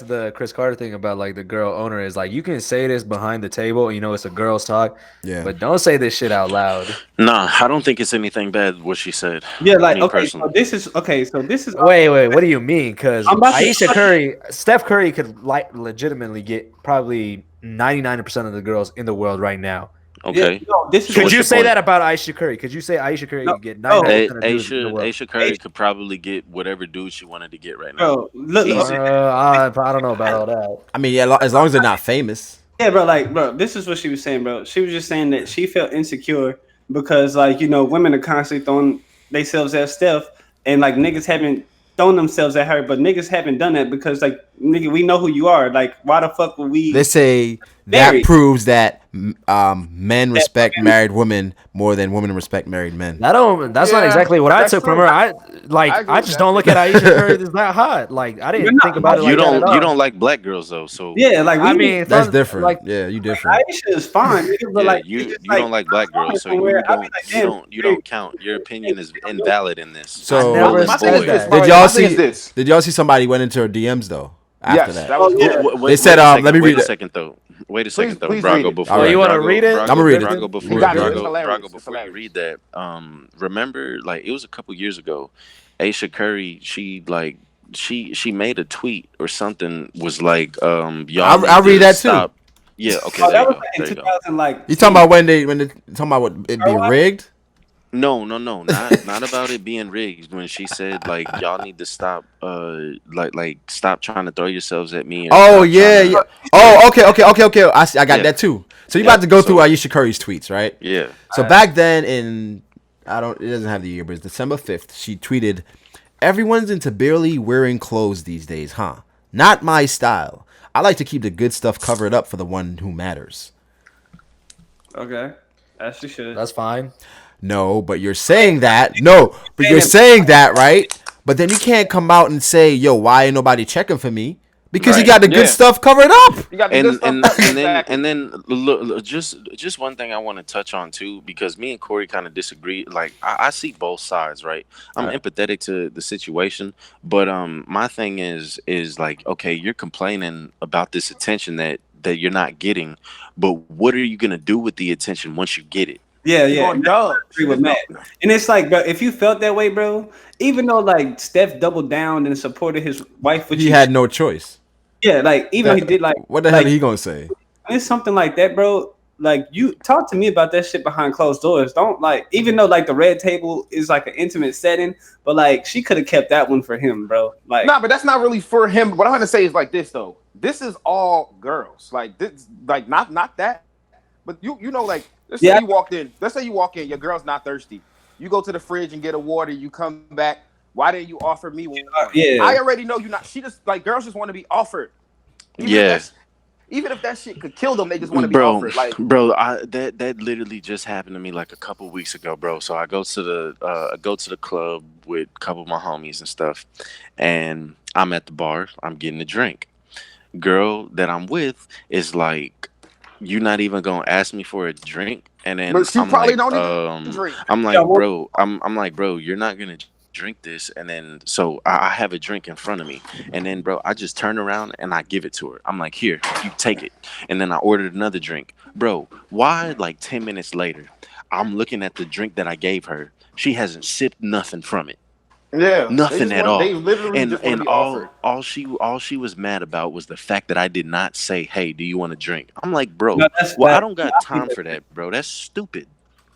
the Chris Carter thing about like the girl owner is like, you can say this behind the table, it's a girl's talk, but don't say this shit out loud. Nah, I don't think it's anything bad what she said. Yeah, like so this is wait, what do you mean? Because Steph Curry could like legitimately get probably 99% of the girls in the world right now. Okay. Yeah, could you say that about Ayesha Curry? Could you say Ayesha Curry could get 99% of dudes in the world? Ayesha Curry could probably get whatever dude she wanted to get right now. Bro, I don't know about all that. I mean, yeah, as long as they're not famous. Yeah, bro, this is what she was saying, bro. She was just saying that she felt insecure because, like, women are constantly throwing themselves at Steph, and like niggas haven't thrown themselves at her, but niggas haven't done that because, like, nigga, we know who you are. Like, why the fuck would we? They say that proves that men respect married women more than women respect married men. That's not exactly what I took from her. I just don't look at Ayesha Curry as that hot. Like, I didn't think about it like that at all. You don't like black girls though, so yeah, like that's different. Like, yeah, you different. Ayesha is fine, but like you don't like black girls, so you don't count. Your opinion is invalid in this. So did y'all see somebody went into her DMs though? After that, they said, "Let me read it." Wait a second, though, Brago. Before you want to read it, I'm gonna read it. Brago, before you read that, remember, like, it was a couple years ago. Ayesha Curry, she made a tweet or something. Was like, y'all. I'll read that too. Yeah. Okay. That was like in 2000. Like, you talking about when they talking about what it be rigged? No, not about it being rigged. When she said like y'all need to stop, stop trying to throw yourselves at me. Oh yeah. Oh, okay. I got that too. So you about to go through Ayesha Curry's tweets, right? Yeah. So back then it doesn't have the year, but it's December 5th. She tweeted, "Everyone's into barely wearing clothes these days, huh? Not my style. I like to keep the good stuff covered up for the one who matters." Okay, as she should. That's fine. No, but you're saying that. No, but you're saying that, right? But then you can't come out and say, "Yo, why ain't nobody checking for me?" Because you got the good stuff covered up. You got the good stuff covered. Exactly. And then look, just one thing I want to touch on too, because me and Corey kind of disagree. Like I see both sides, right? I'm empathetic to the situation, but my thing is like, okay, you're complaining about this attention that you're not getting, but what are you gonna do with the attention once you get it? Yeah. I agree with Matt. And it's like, bro, if you felt that way, bro, even though like Steph doubled down and supported his wife, which He had no choice. Yeah, like even though he did like what the hell are he gonna say? It's something like that, bro. Like you talk to me about that shit behind closed doors. Don't like, even though like the red table is like an intimate setting, but like she could have kept that one for him, bro. Like but that's not really for him. What I'm gonna say is like this though. This is all girls. Like this, like not that, but you know like let's say you walked in. Let's say you walk in. Your girl's not thirsty. You go to the fridge and get a water. You come back. Why didn't you offer me one? I already know you're not. She just like girls just want to be offered. Even if that shit could kill them, they just want to be offered. Like, bro, that literally just happened to me like a couple weeks ago, bro. So I go to the club with a couple of my homies and stuff, and I'm at the bar. I'm getting a drink. Girl that I'm with is like, "You're not even gonna ask me for a drink," and then but she I'm probably like, don't even drink. I'm like, bro, I'm like, bro, you're not gonna drink this. And then so I have a drink in front of me, and then bro, I just turn around and I give it to her. I'm like, here, you take it. And then I ordered another drink. Bro, why like 10 minutes later I'm looking at the drink that I gave her, she hasn't sipped nothing from it. Nothing at all. They literally and all she was mad about was the fact that I did not say, hey, do you want a drink? I'm like, bro, I don't got time for that, bro. That's stupid.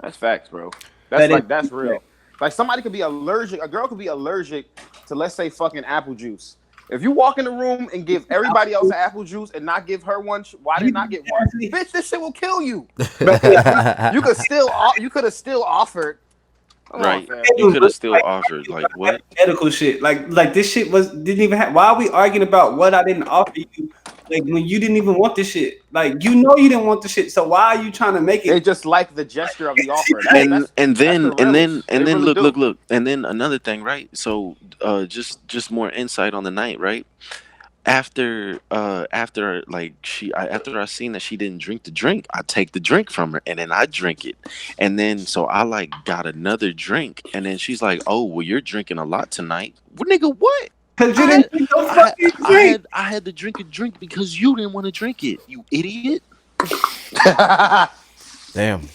That's facts, bro. That's real. Like somebody could be allergic. A girl could be allergic to, let's say, fucking apple juice. If you walk in the room and give everybody else an apple juice and not give her one, why did not get one? Bitch, this shit will kill you. You could have still offered. Right. You could have still offered. Like what? Medical shit. Like this shit didn't even have. Why are we arguing about what I didn't offer you? Like when you didn't even want this shit. Like you know you didn't want the shit. So why are you trying to make it? They just like the gesture of the offer. And then look. And then another thing, right? So just more insight on the night, right? After like after I seen that she didn't drink the drink, I take the drink from her and then I drink it. And then so I like got another drink, and then she's like, "Oh, well, you're drinking a lot tonight." Well, nigga, what? Because you didn't drink no fucking drink. I had to drink a drink because you didn't want to drink it, you idiot. Damn.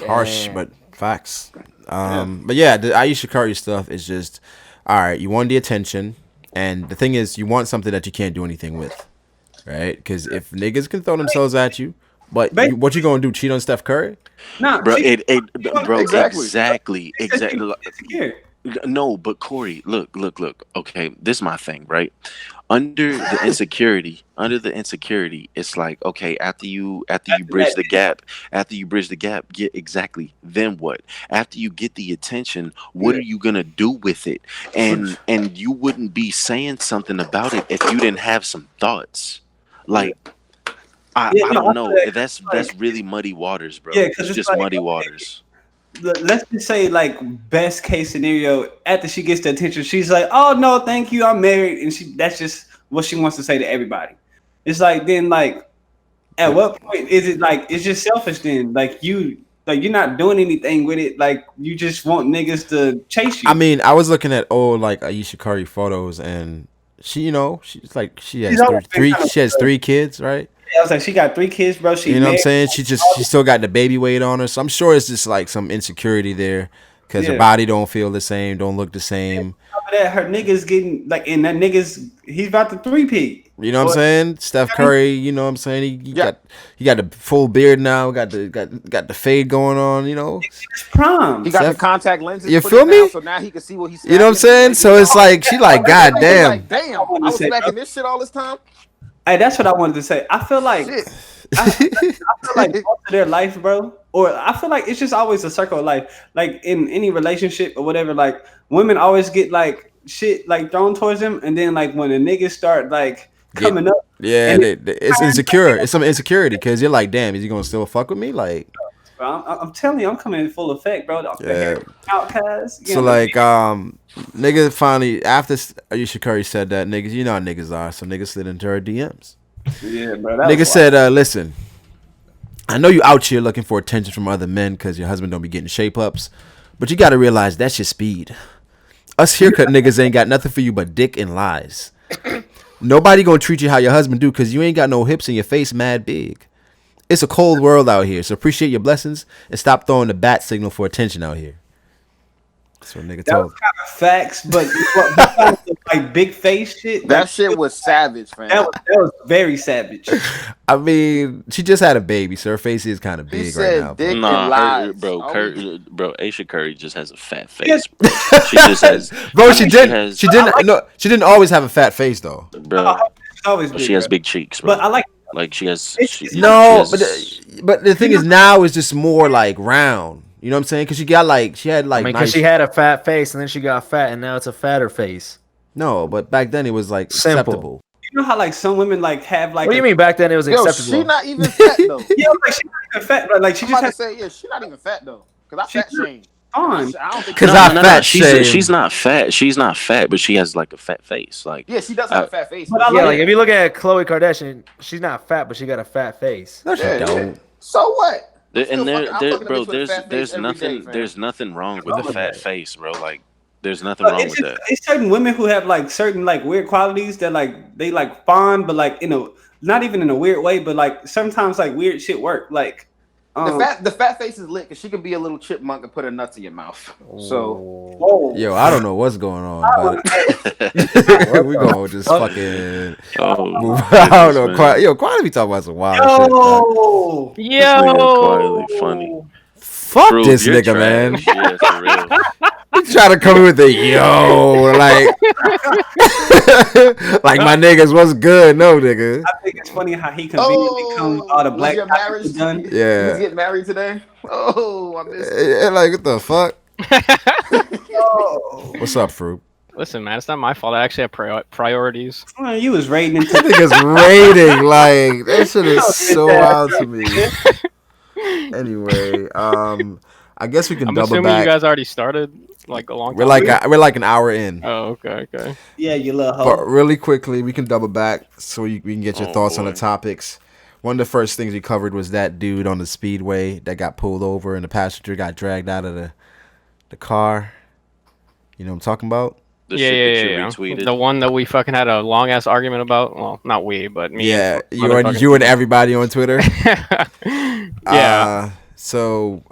Harsh, but facts. But yeah, the Ayesha Curry stuff is just, all right, you want the attention, and the thing is, you want something that you can't do anything with, right? Because if niggas can throw themselves at you, but what you gonna do, cheat on Steph Curry? Nah, bro, exactly. No, but Corey, look. Okay, this is my thing, right? Under the insecurity, it's like, okay, after you bridge the gap, get exactly. Then what? After you get the attention, what are you gonna do with it? And you wouldn't be saying something about it if you didn't have some thoughts. Like, I don't know. That's really muddy waters, bro. Yeah, it's just like, muddy waters. Let's just say, like, best case scenario, after she gets the attention, she's like, "Oh no, thank you, I'm married," and that's just what she wants to say to everybody. It's like, then, like, at what point is it like it's just selfish? Then, like, you're not doing anything with it. Like, you just want niggas to chase you. I mean, I was looking at old like Ayesha Curry photos, and she, she's like she has three kids, right? I was like, she got 3 kids, bro. You know what I'm saying? She still got the baby weight on her. So I'm sure it's just like some insecurity there because her body don't feel the same, don't look the same. That her niggas getting like, and that niggas, he's about to 3-peat. You know what I'm saying? Steph Curry, you know what I'm saying? He got the full beard now, got the fade going on, It's prom. He got the contact lenses. You feel me? So now he can see what he's. You know what I'm saying? So it's like she like, God damn. Like, damn, I was smacking this shit all this time. Hey, that's what I wanted to say. I feel like I feel like most of their life, bro, or I feel like it's just always a circle of life. Like in any relationship or whatever, like women always get like shit like thrown towards them, and then like when the niggas start like coming up, it's insecure. It's some insecurity because you're like, damn, is he gonna still fuck with me? Like, I'm telling you, I'm coming in full effect, bro. The hair outcast. So like, nigga finally after Ayesha Curry said that, niggas, you know how niggas are, so niggas slid into her DMs. Yeah, bro. Nigga said, listen, I know you out here looking for attention from other men because your husband don't be getting shape ups, but you got to realize that's your speed. Us haircut niggas ain't got nothing for you but dick and lies. Nobody gonna treat you how your husband do because you ain't got no hips and your face mad big. It's a cold world out here, so appreciate your blessings and stop throwing the bat signal for attention out here. That's what nigga told. That was kind of facts, but like big face shit. That shit was savage, man. That was very savage. I mean, she just had a baby, so her face is kind of big right now. Nah, bro, Ayesha Curry just has a fat face. Bro. She just has. Bro, she didn't always have a fat face though. Bro, she has big cheeks, bro. But I like. Like she has. But the thing is now is just more like round. You know what I'm saying? Because she had like. I mean, because she had a fat face and then she got fat and now it's a fatter face. No, but back then it was like acceptable. You know how like some women like have like. What do you mean back then it was acceptable? She not even fat though. Yeah, like she's not even fat, but like she just has. She's not even fat though. Because I fat shamed. Because she's not fat. She's not fat, but she has like a fat face. Like she does have a fat face. But like if you look at Khloe Kardashian, she's not fat, but she got a fat face. No, she don't. So what? And there's nothing wrong with the fat face, bro. Like there's nothing wrong with that. It's certain women who have like certain like weird qualities that like they like fond, but like not even in a weird way, but like sometimes like weird shit work. Like the fat face is lit because she can be a little chipmunk and put her nuts in your mouth. So, yo, I don't know what's going on, but we gonna just fucking move. I don't know. Yo, Quality be talking about some wild shit. Yo, funny. Fuck Froob, this nigga, man. Yeah, for real. He try to come in with the like my niggas, what's good? No, nigga. I think it's funny how he conveniently comes all the black marriage done. Yeah. He's getting married today. Oh, I missed it. Like, what the fuck? What's up, Froob? Listen, man, it's not my fault. I actually have priorities. You was rating into niggas rating. Like, that shit is so wild to me. Anyway, I guess we can double assuming back. You guys already started like a long time. We're like an hour in. Oh, okay. Yeah, you little hoe. But really quickly, we can double back so we can get your thoughts on the topics. One of the first things we covered was that dude on the speedway that got pulled over and the passenger got dragged out of the car. You know what I'm talking about? Yeah. The one that we fucking had a long ass argument about. Well, not we, but me. Yeah, you and everybody on Twitter. Yeah. So,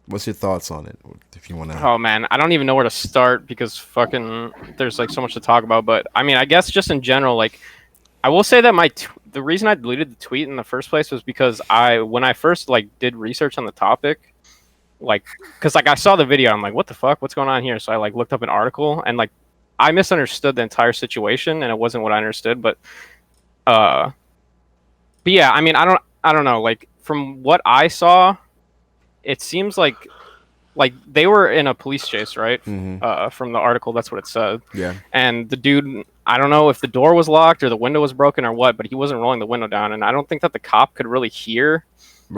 what's your thoughts on it? If you want to. Oh man, I don't even know where to start because fucking there's like so much to talk about. But I mean, I guess just in general, like, I will say that the reason I deleted the tweet in the first place was because when I first like did research on the topic, like, because like I saw the video, I'm like, what the fuck, what's going on here? So I like looked up an article and like I misunderstood the entire situation and it wasn't what I understood. But yeah, I mean, I don't know. Like from what I saw, it seems like they were in a police chase, right? Mm-hmm. From the article, that's what it said. Yeah. And the dude, I don't know if the door was locked or the window was broken or what, but he wasn't rolling the window down, and I don't think that the cop could really hear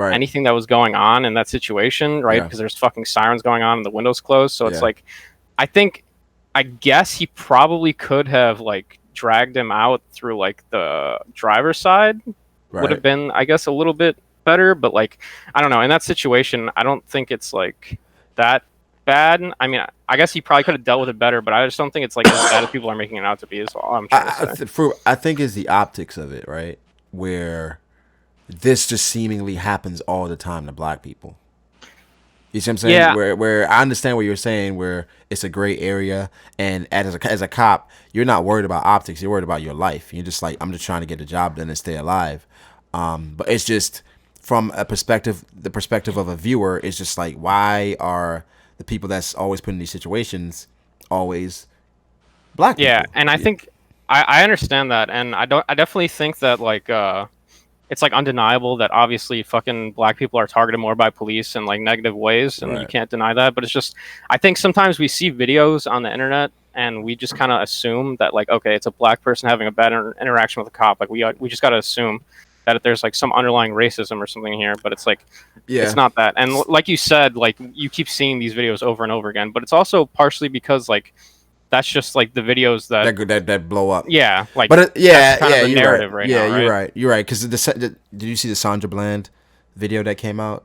anything that was going on in that situation, right? Because there's fucking sirens going on and the window's closed. So it's like, I guess he probably could have like dragged him out through like the driver's side. Would have been, I guess, a little bit better, but like, I don't know. In that situation, I don't think it's like that bad. I mean, I guess he probably could have dealt with it better, but I just don't think it's like as bad as people are making it out to be. Is all I'm trying to say. I think it's the optics of it, right? Where this just seemingly happens all the time to black people. You see what I'm saying? Yeah. Where I understand what you're saying, where it's a gray area, and as a cop, you're not worried about optics. You're worried about your life. You're just like, I'm just trying to get the job done and stay alive. But it's just from the perspective of a viewer, it's just like, why are the people that's always put in these situations always black people? Yeah, and I think I understand that, and I definitely think that like it's like undeniable that obviously fucking black people are targeted more by police in like negative ways, and you can't deny that. But it's just, I think sometimes we see videos on the internet and we just kind of assume that like, okay, it's a black person having a bad interaction with a cop. Like we just got to assume. that there's like some underlying racism or something here, but it's like, it's not that. And like you said, like you keep seeing these videos over and over again, but it's also partially because like that's just like the videos that blow up. Yeah, like, but that's kind of the narrative right now, right? You're right. Because did you see the Sandra Bland video that came out?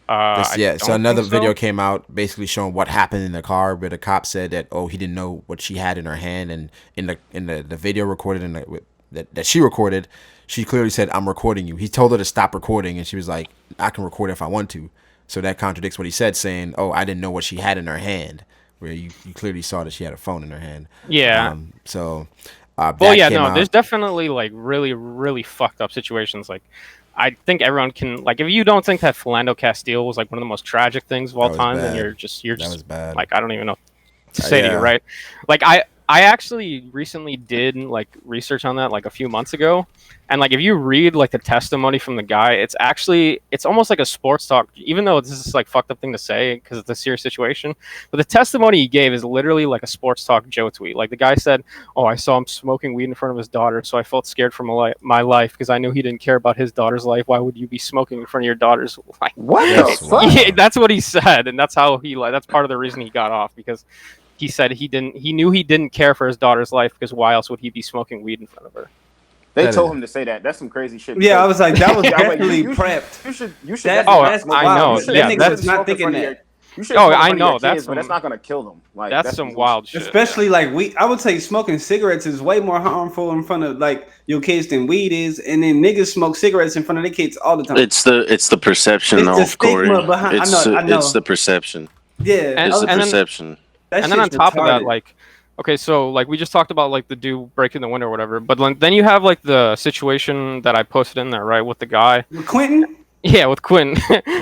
So another video came out basically showing what happened in the car, where the cop said that he didn't know what she had in her hand, and in the video recorded that she recorded, she clearly said, "I'm recording you." He told her to stop recording, and she was like, "I can record if I want to." So that contradicts what he said, saying, "Oh, I didn't know what she had in her hand," where you clearly saw that she had a phone in her hand. Yeah. There's definitely like really, really fucked up situations. Like, I think everyone can, like, if you don't think that Philando Castile was like one of the most tragic things of all time, then you're just bad. Like, I don't even know what to say to you, right? Like, I actually recently did like research on that like a few months ago, and like if you read like the testimony from the guy, it's almost like a sports talk, even though this is like fucked up thing to say because it's a serious situation. But the testimony he gave is literally like a sports talk Joe tweet. Like the guy said, "Oh, I saw him smoking weed in front of his daughter, so I felt scared for my life because I knew he didn't care about his daughter's life. Why would you be smoking in front of your daughter's life?" What the fuck? Yeah, that's what he said, and that's how that's part of the reason he got off, because he said he knew he didn't care for his daughter's life, because why else would he be smoking weed in front of her? They told him to say that. That's some crazy shit. Yeah, I was like, that was definitely prepped. You should. I know. Yeah, that's not thinking that. I know. But that's not gonna kill them. Like, that's some wild shit. Especially like I would say smoking cigarettes is way more harmful in front of like your kids than weed is, and then niggas smoke cigarettes in front of their kids all the time. It's the perception, though, Corey. I know. It's the perception. Yeah, it's the perception. And then on top of that, like, okay, so like we just talked about like the dude breaking the window or whatever, but then you have like the situation that I posted in there, right, with the guy. With Quentin? Yeah, with Quentin.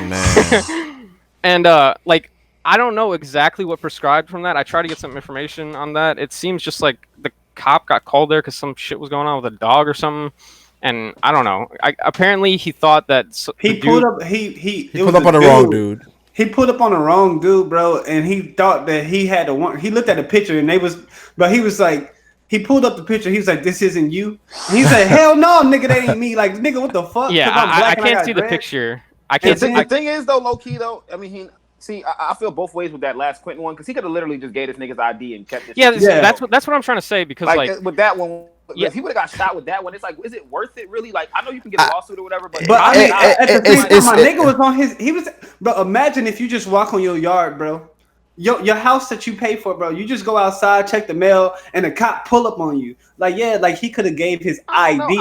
Man. And like, I don't know exactly what prescribed from that. I tried to get some information on that. It seems just like the cop got called there because some shit was going on with a dog or something. And I don't know. Apparently he thought that he pulled up on the wrong dude. He put up on the wrong dude, bro, and he thought that he had one. He looked at the picture and he was like, he pulled up the picture. He was like, "This isn't you." And he's like, "Hell no, nigga, that ain't me." Like, nigga, what the fuck? Yeah, I can't see the picture. I can't see. The thing is, though, low key though, I mean, I feel both ways with that last Quentin one, because he could have literally just gave this nigga's ID and kept it. Yeah, that's what I'm trying to say, because like with that one. Yeah. If he would have got shot with that one, it's like, is it worth it really? Like, I know you can get a lawsuit or whatever, but I mean, at the same time, my nigga was on he was. Bro, imagine if you just walk on your yard, bro, your house that you pay for, bro. You just go outside, check the mail, and a cop pull up on you. Like, yeah, like he could have gave his ID.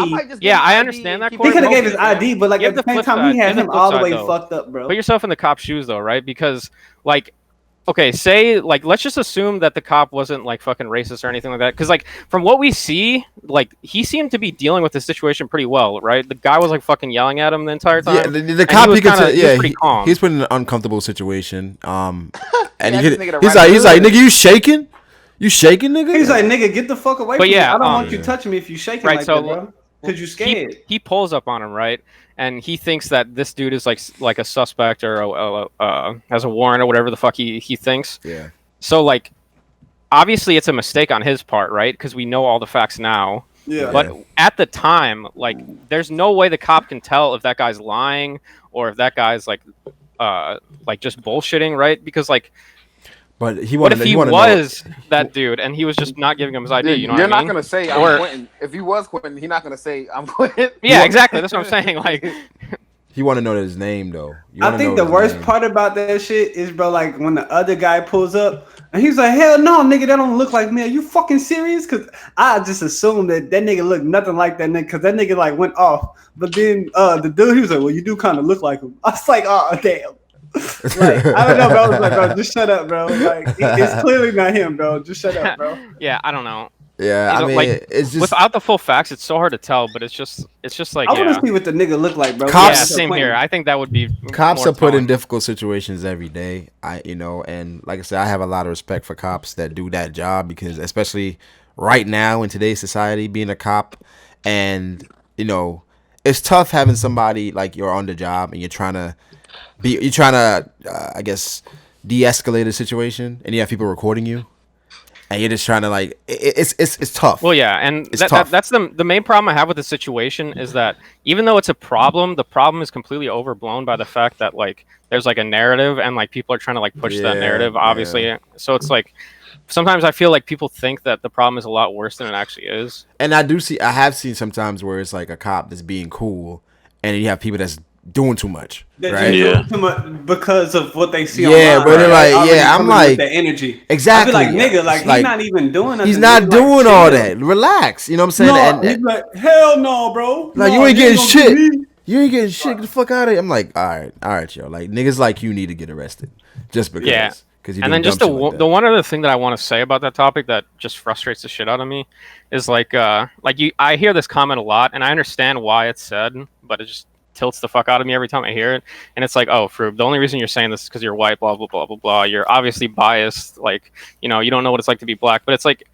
I understand that. He could have gave his ID, but like at the same time, he had him all the way fucked up, bro. Put yourself in the cop's shoes, though, right? Because like, okay, say, like, let's just assume that the cop wasn't, like, fucking racist or anything like that. Because, like, from what we see, like, he seemed to be dealing with the situation pretty well, right? The guy was, like, fucking yelling at him the entire time. Yeah, the cop, he was pretty calm. He's put in an uncomfortable situation. And he's like, nigga, you shaking? You shaking, nigga? He's like, nigga, get the fuck away from me. I don't want you touching me if you shaking like that, bro. Because you scared. He pulls up on him, right? And he thinks that this dude is like a suspect or has a warrant or whatever the fuck he thinks. Yeah. So like, obviously it's a mistake on his part, right? Because we know all the facts now. Yeah. But at the time, like, there's no way the cop can tell if that guy's lying or if that guy's like just bullshitting, right? Because like. But what if he was that dude and he was just not giving him his ID? You know, you're what I mean? Not gonna say I'm Quentin. If he was Quentin, he's not gonna say I'm Quentin. Yeah, exactly. That's what I'm saying. Like, he want to know his name though. I think the worst part about that shit is, bro, like when the other guy pulls up and he's like, "Hell no, nigga, that don't look like me. Are you fucking serious?" Because I just assumed that nigga looked nothing like that nigga, because that nigga like went off. But then the dude, he was like, "Well, you do kind of look like him." I was like, "Oh damn." Like, I don't know, bro. I was like, bro, just shut up, bro. Like, it's clearly not him, bro. Just shut up, bro. Yeah, I don't know. Yeah, I mean, like, it's just without the full facts, it's so hard to tell. But it's just like, I want to see what the nigga look like, bro. Same here. I think that would be. Cops are put in difficult situations every day. And like I said, I have a lot of respect for cops that do that job, because especially right now in today's society, being a cop, and it's tough having somebody like you're on the job and you're trying to, I guess, de-escalate a situation, and you have people recording you. and you're just trying to like it's tough. Well, yeah, and that's the main problem I have with the situation is that even though it's a problem, the problem is completely overblown by the fact that like there's like a narrative and like people are trying to like push that narrative, obviously. Yeah. So it's like sometimes I feel like people think that the problem is a lot worse than it actually is. And I have seen sometimes where it's like a cop that's being cool, and you have people that's doing too much, right? Yeah, too much because of what they see. Yeah, online, but they're right? like, yeah, I'm like the energy. exactly. I be like, nigga, like he's not even doing nothing. He's not doing all that. Relax, you know what I'm saying? No, he's like, hell no, bro. Like you ain't getting shit. You ain't getting shit. Get the fuck out of here. I'm like, all right, yo. Like niggas like you need to get arrested just because. Yeah. And then just the one other thing that I want to say about that topic that just frustrates the shit out of me is like I hear this comment a lot and I understand why it's said, but it just tilts the fuck out of me every time I hear it. And it's like, oh, Froob, the only reason you're saying this is because you're white, blah blah blah blah blah. You're obviously biased, like you don't know what it's like to be black. But it's like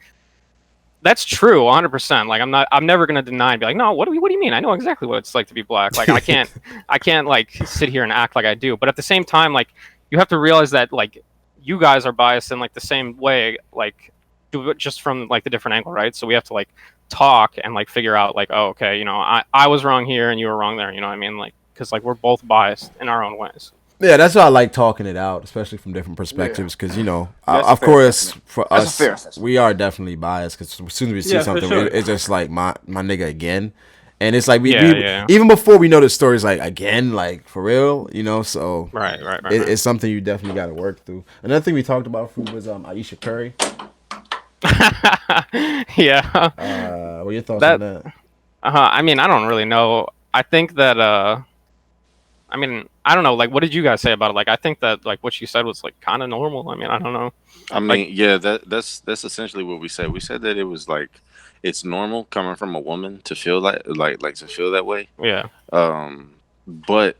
that's true, 100%. Like I'm never gonna deny and be like, no, what do you mean? I know exactly what it's like to be black. Like I can't like sit here and act like I do. But at the same time, like you have to realize that like you guys are biased in like the same way, like do it just from like the different angle, right? So we have to like talk and like figure out like, oh, okay, I was wrong here and you were wrong there, you know what I mean? Like because like we're both biased in our own ways. Yeah, that's why I like talking it out, especially from different perspectives, because of course for us we are definitely biased because as soon as we see something, it's just like my nigga again. And it's like we even before we know the stories, like again, like for real, So right. It's something you definitely got to work through. Another thing we talked about was Ayesha Curry. Yeah. What are your thoughts on that? I mean, I don't really know. I think that I mean, I don't know. Like, what did you guys say about it? Like, I think that like what she said was like kind of normal. I mean, I don't know. I mean, yeah, that's essentially what we said. We said that it was like. It's normal coming from a woman to feel like to feel that way. Yeah. But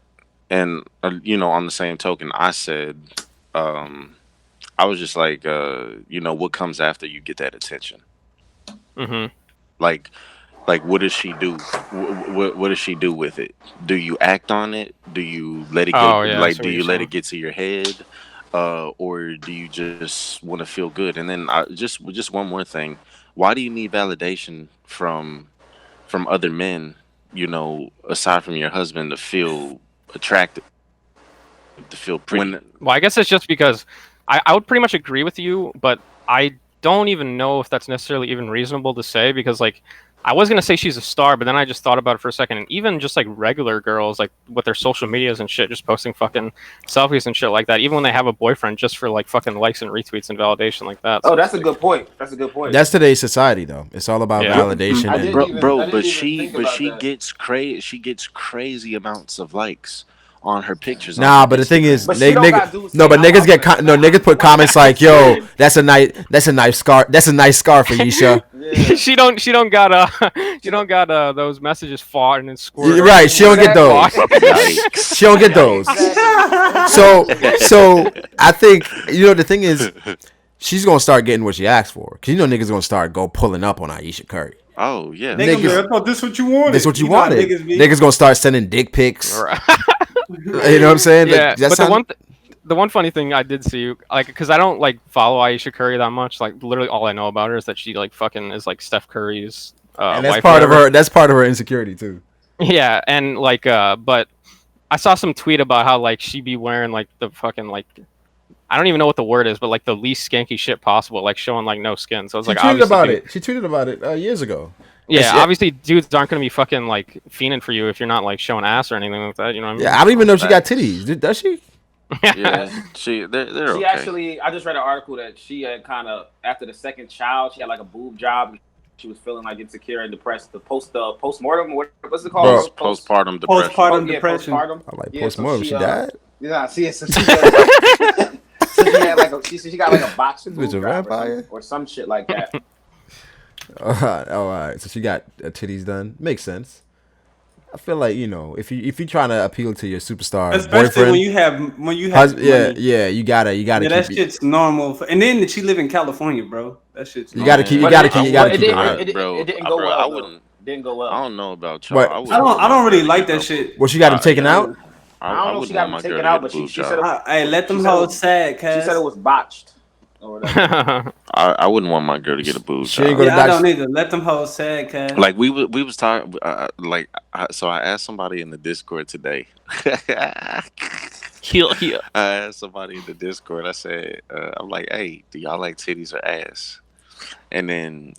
on the same token, I said, I was just like, what comes after you get that attention? Mm-hmm. Like, what does she do? What does she do with it? Do you act on it? Do you let it go? Do you let it get to your head? Or do you just want to feel good? And then just one more thing. Why do you need validation from other men, aside from your husband, to feel attractive, to feel pretty? Well, I guess it's just because I would pretty much agree with you, but I don't even know if that's necessarily even reasonable to say because, like, I was going to say she's a star, but then I just thought about it for a second. And even just like regular girls, like with their social medias and shit, just posting fucking selfies and shit like that, even when they have a boyfriend, just for like fucking likes and retweets and validation like that. So that's a good point. That's a good point. That's today's society, though. It's all about validation. But she gets crazy. She gets crazy amounts of likes on her pictures. Nah, but the thing is, niggas put comments like, "Yo, that's a nice scarf. That's a nice scarf, Ayesha." she don't got those messages fought and squirted. Right, she don't get those. She don't get those. So I think the thing is, she's gonna start getting what she asked for, because niggas gonna start pulling up on Ayesha Curry. Oh yeah, niggas, I thought this what you wanted. This what you wanted. Niggas gonna start sending dick pics. Right. You know what I'm saying? Yeah, but the one funny thing I did see, like, because I don't like follow Ayesha Curry that much. Like, literally all I know about her is that she like fucking is like Steph Curry's and that's wife. Part of her. That's part of her insecurity too. Yeah, and like, but I saw some tweet about how like she be wearing like the fucking like, I don't even know what the word is, but like the least skanky shit possible, like showing like no skin. So it's like obviously she tweeted about it years ago. Yeah, obviously dudes aren't gonna be fucking like fiending for you if you're not like showing ass or anything like that. You know what I mean? Yeah, I don't even know if she got titties. Does she? Yeah, they're okay. Actually, I just read an article that she had kind of after the second child, she had like a boob job. She was feeling like insecure and depressed. The postmortem, what's it called? Postpartum depression. Postpartum. I like postmortem. She died. Yeah, see, so she had like she got like a boxing boob job or some shit like that. All right. So she got titties done. Makes sense. I feel like if you're trying to appeal to your superstar especially boyfriend, when you have you gotta that shit's normal. And then she live in California, bro. That shit's you gotta keep it right. It didn't go well. I wouldn't. Didn't go well. I don't know about y'all. I don't really like that shit. Well, she got him taken out. I don't know if she got him taken out, but she said hey, let them hold sad, cuz. She said it was botched. I wouldn't want my girl to get a boob job. I don't either. Let them hoes say it, cuz. Like we was talking, so I asked somebody in the Discord today. I asked somebody in the Discord. I said, I'm like, hey, do y'all like titties or ass? And then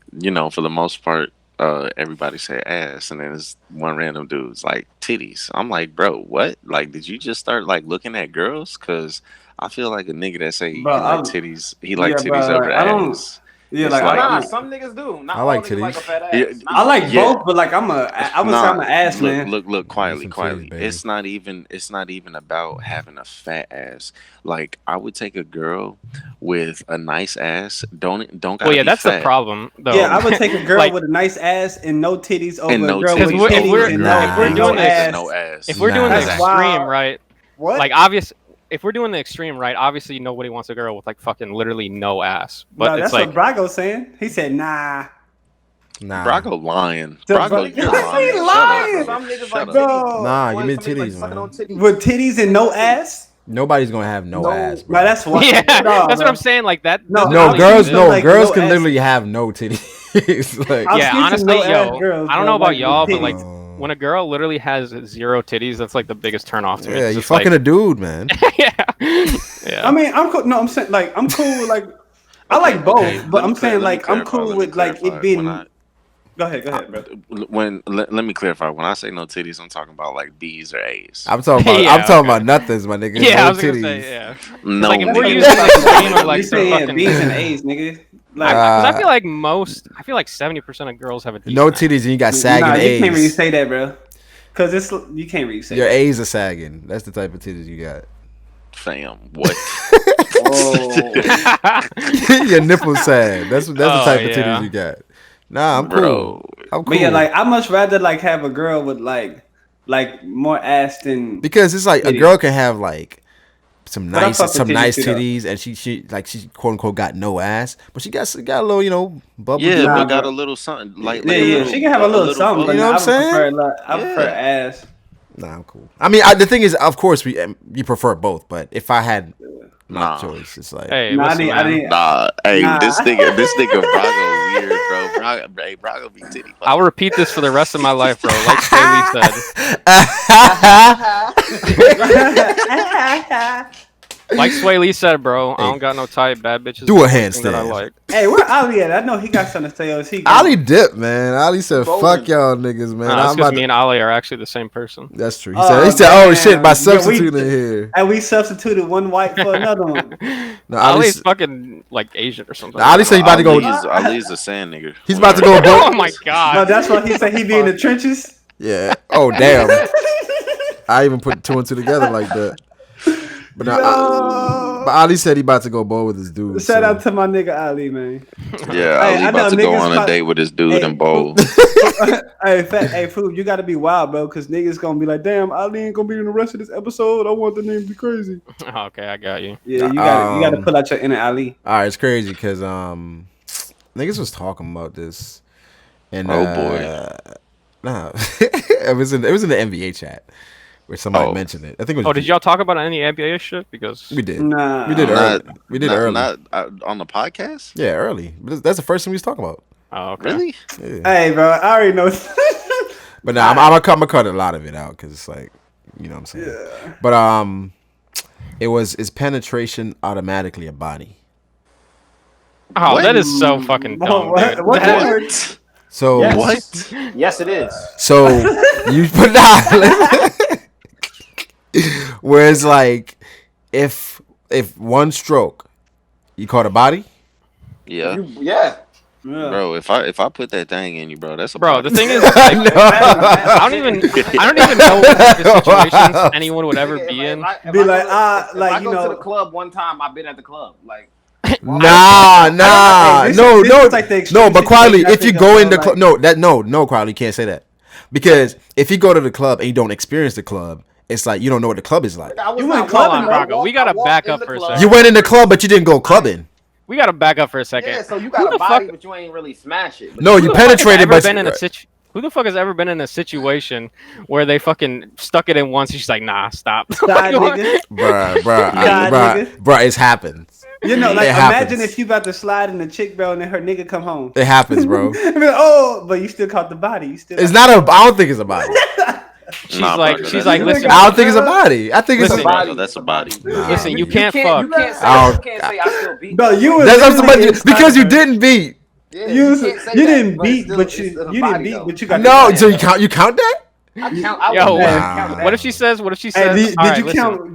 for the most part, everybody said ass, and then there's one random dude's like titties. I'm like, bro, what? Like, did you just start like looking at girls? Cause I feel like a nigga that say he like titties, he like titties over ass. Yeah, like some niggas do. Not I like titties. Like a fat ass. Yeah, I like both, but like I would say I'm an ass man. Look, quietly. Titties, It's not even about having a fat ass. Like I would take a girl with a nice ass. Don't. Well, yeah, that's fat. the problem. Though. Yeah, I would take a girl with a nice ass and no titties over and no a girl titties. with titties and no ass. If we're doing the extreme, right? What? Like if we're doing the extreme, right? Obviously, nobody wants a girl with like fucking literally no ass. But that's like, what Brago's saying. He said, nah. Brago lying. Brago, you're lying. Some niggas like titties. Nah, give me titties, man. With titties and no ass? Nobody's gonna have no ass, bro. Right, that's why. Yeah, that's what I'm saying. Like that. No, girls can literally have no titties. Like, yeah, honestly, girls, I don't know about y'all, but like when a girl literally has 0 titties, that's like the biggest turn off to me. Yeah, you're fucking a dude, man. Yeah. I mean, I'm cool. No, I'm saying like I'm cool with like I like both, but I'm saying like I'm cool with like it being. Go ahead, bro. Let me clarify. When I say no titties, I'm talking about like B's or A's. I'm talking about nothings, my nigga. Yeah, no I was titties. gonna say, yeah. No, like if we're using like extreme of like you saying B's and A's, nigga. Like, I feel like 70% of girls have a decent no titties, and you got sagging A's. You can't really say that, bro. Cause you can't really say your that. A's are sagging. That's the type of titties you got. Fam, what? Your nipples sag. That's the type of titties you got. Nah, I'm cool. I'm cool. But yeah, like I much rather like have a girl with like more ass than because it's like titties. A girl can have like some nice titties, and she quote unquote got no ass, but she got a little bubble. Yeah, but got a little something like yeah, she can have a little something. You know what I'm saying? I prefer ass. Nah, I'm cool. I mean, the thing is, of course, you prefer both, but if I had my choice, it's like, hey, this nigga Brago weird, bro. Brago be titty. I'll repeat this for the rest of my life, bro. Like Sway Lee said. Like Sway Lee said, bro. I don't got no type. Bad bitches. Do a handstand. I like. Hey, where Ali at? I know he got something to say. Ali dipped, man. Ali said, "Fuck y'all niggas, man." That's because me and Ali are actually the same person. That's true. He said, "Oh shit, by substituting here." And we substituted one white for another one. No, Ali's fucking like Asian or something. Ali said he about to go. Ali's a sand nigga. He's about to go. Oh my god. No, that's why he said he be in the trenches. Yeah. Oh damn. I even put 2 and 2 together like that. But but Ali said he about to go bowl with his dude. Shout out to my nigga Ali, man. Yeah, Ali about to go on a date with his dude and bowl. Hey, Froob, you gotta be wild, bro, because niggas gonna be like, damn, Ali ain't gonna be in the rest of this episode. I want the name to be crazy. Okay, I got you. Yeah, you gotta pull out your inner Ali. All right, it's crazy because niggas was talking about this, and oh boy, nah, it was in the NBA chat. Where somebody mentioned it. I think it was. Oh, did y'all talk about any NBA shit? Because we did. Nah, we did early. We did early. Not on the podcast. Yeah, early. But that's the first thing we was talking about. Oh, okay. Really? Yeah. Hey, bro, I already know. But nah, I'm gonna cut a lot of it out because it's like, you know what I'm saying. Yeah. But is penetration automatically a body? Oh, what? That is so fucking dumb. What? So yes. What? Yes, it is. So you put that. Whereas, like, if one stroke, you call it a body. Yeah. Yeah. Bro, if I put that thing in you, bro, that's a bro. body. The thing is, like, I don't even know what type of situations anyone would ever be in. If I go to the club one time, I've been at the club, like. Nah, no. But quietly, if you go in the club, no, quietly, you can't say that because if you go to the club and you don't experience the club, it's like you don't know what the club is like. You went clubbing, Brago. We gotta back up for a second. You went in the club, but you didn't go clubbing. We gotta back up for a second. Yeah, so you got a body, but you ain't really smash it. No, you penetrated, but who the fuck has ever been in a situation where they fucking stuck it in once and she's like, nah, stop. Bruh, it's happened. You know, like imagine if you about to slide in the chick, bro, and then her nigga come home. It happens, bro. Oh, but you still caught the body. You still. It's not a. I don't think it's a body. She's like, listen. I don't think it's a body. I think it's a body. That's a body. Listen, you can't fuck. You can't say I still beat. No, you. Because you didn't beat. Yeah, you didn't beat, but you didn't beat, but you got. No, so you count that? What if she says? Hey,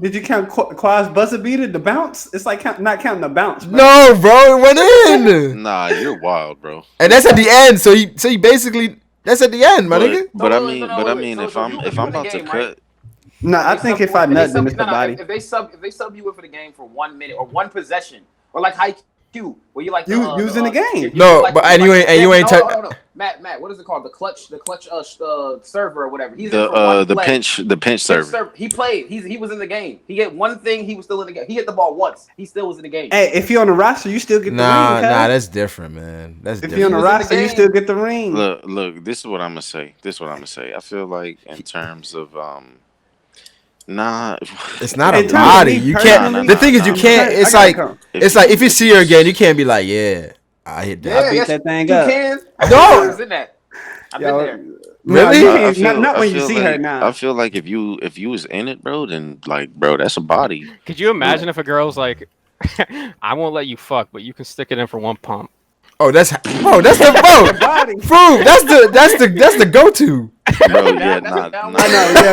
did you count Quad's buzzer beater? The bounce? It's like not counting the bounce. Bro. No, bro, it went in. Nah, you're wild, bro. And that's at the end. So you basically that's at the end, my nigga. But I mean, if I'm about to cut. No, I think if I nut, then it's the body. If they sub you in for the game for 1 minute or one possession or like high Q, where you like using the game. No, but and you ain't. No. Matt, what is it called? The clutch server or whatever. He's the pinch server. He played. He was in the game. He hit one thing. He was still in the game. He hit the ball once. He still was in the game. Hey, if you're on the roster, you still get the ring. Nah, that's different, man. That's if you're on the roster, you still get the ring. Look. This is what I'm gonna say. I feel like in terms of Nah, it's not a body. You can't. The thing is, you can't. It's like if you see her again, you can't be like, yeah, I hit that. I beat that thing up. You can. No, I was in that. I've been there. Really? Not when you see her now. I feel like if you was in it, bro, then like, bro, that's a body. Could you imagine if a girl's like, I won't let you fuck, but you can stick it in for one pump? Oh, that's the Froob. That's the go-to. Bro, yeah, nah. I know, yeah.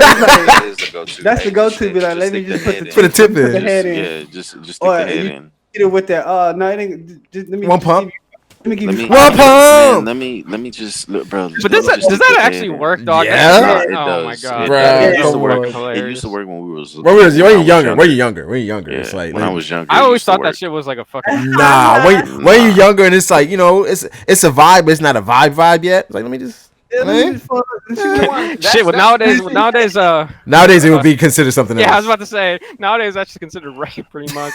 That's the go-to. Be like, let me just put the tip in. The head in. Yeah, just stick the head in. Hit it with that. No, it ain't. Just, let me one pump. Let me give you one pump. Let me just look, bro. But does that actually work, dog? Yeah. It oh does. my god, bro. It used to work when we was. Where were you younger? When you're younger. Yeah, it's like when I was younger. I always thought that shit was like a fucking. Nah, when you're younger and it's like it's a vibe, but it's not a vibe yet. Like let me just. Shit, but nowadays it would be considered something else. Yeah, I was about to say nowadays that's considered rape, pretty much.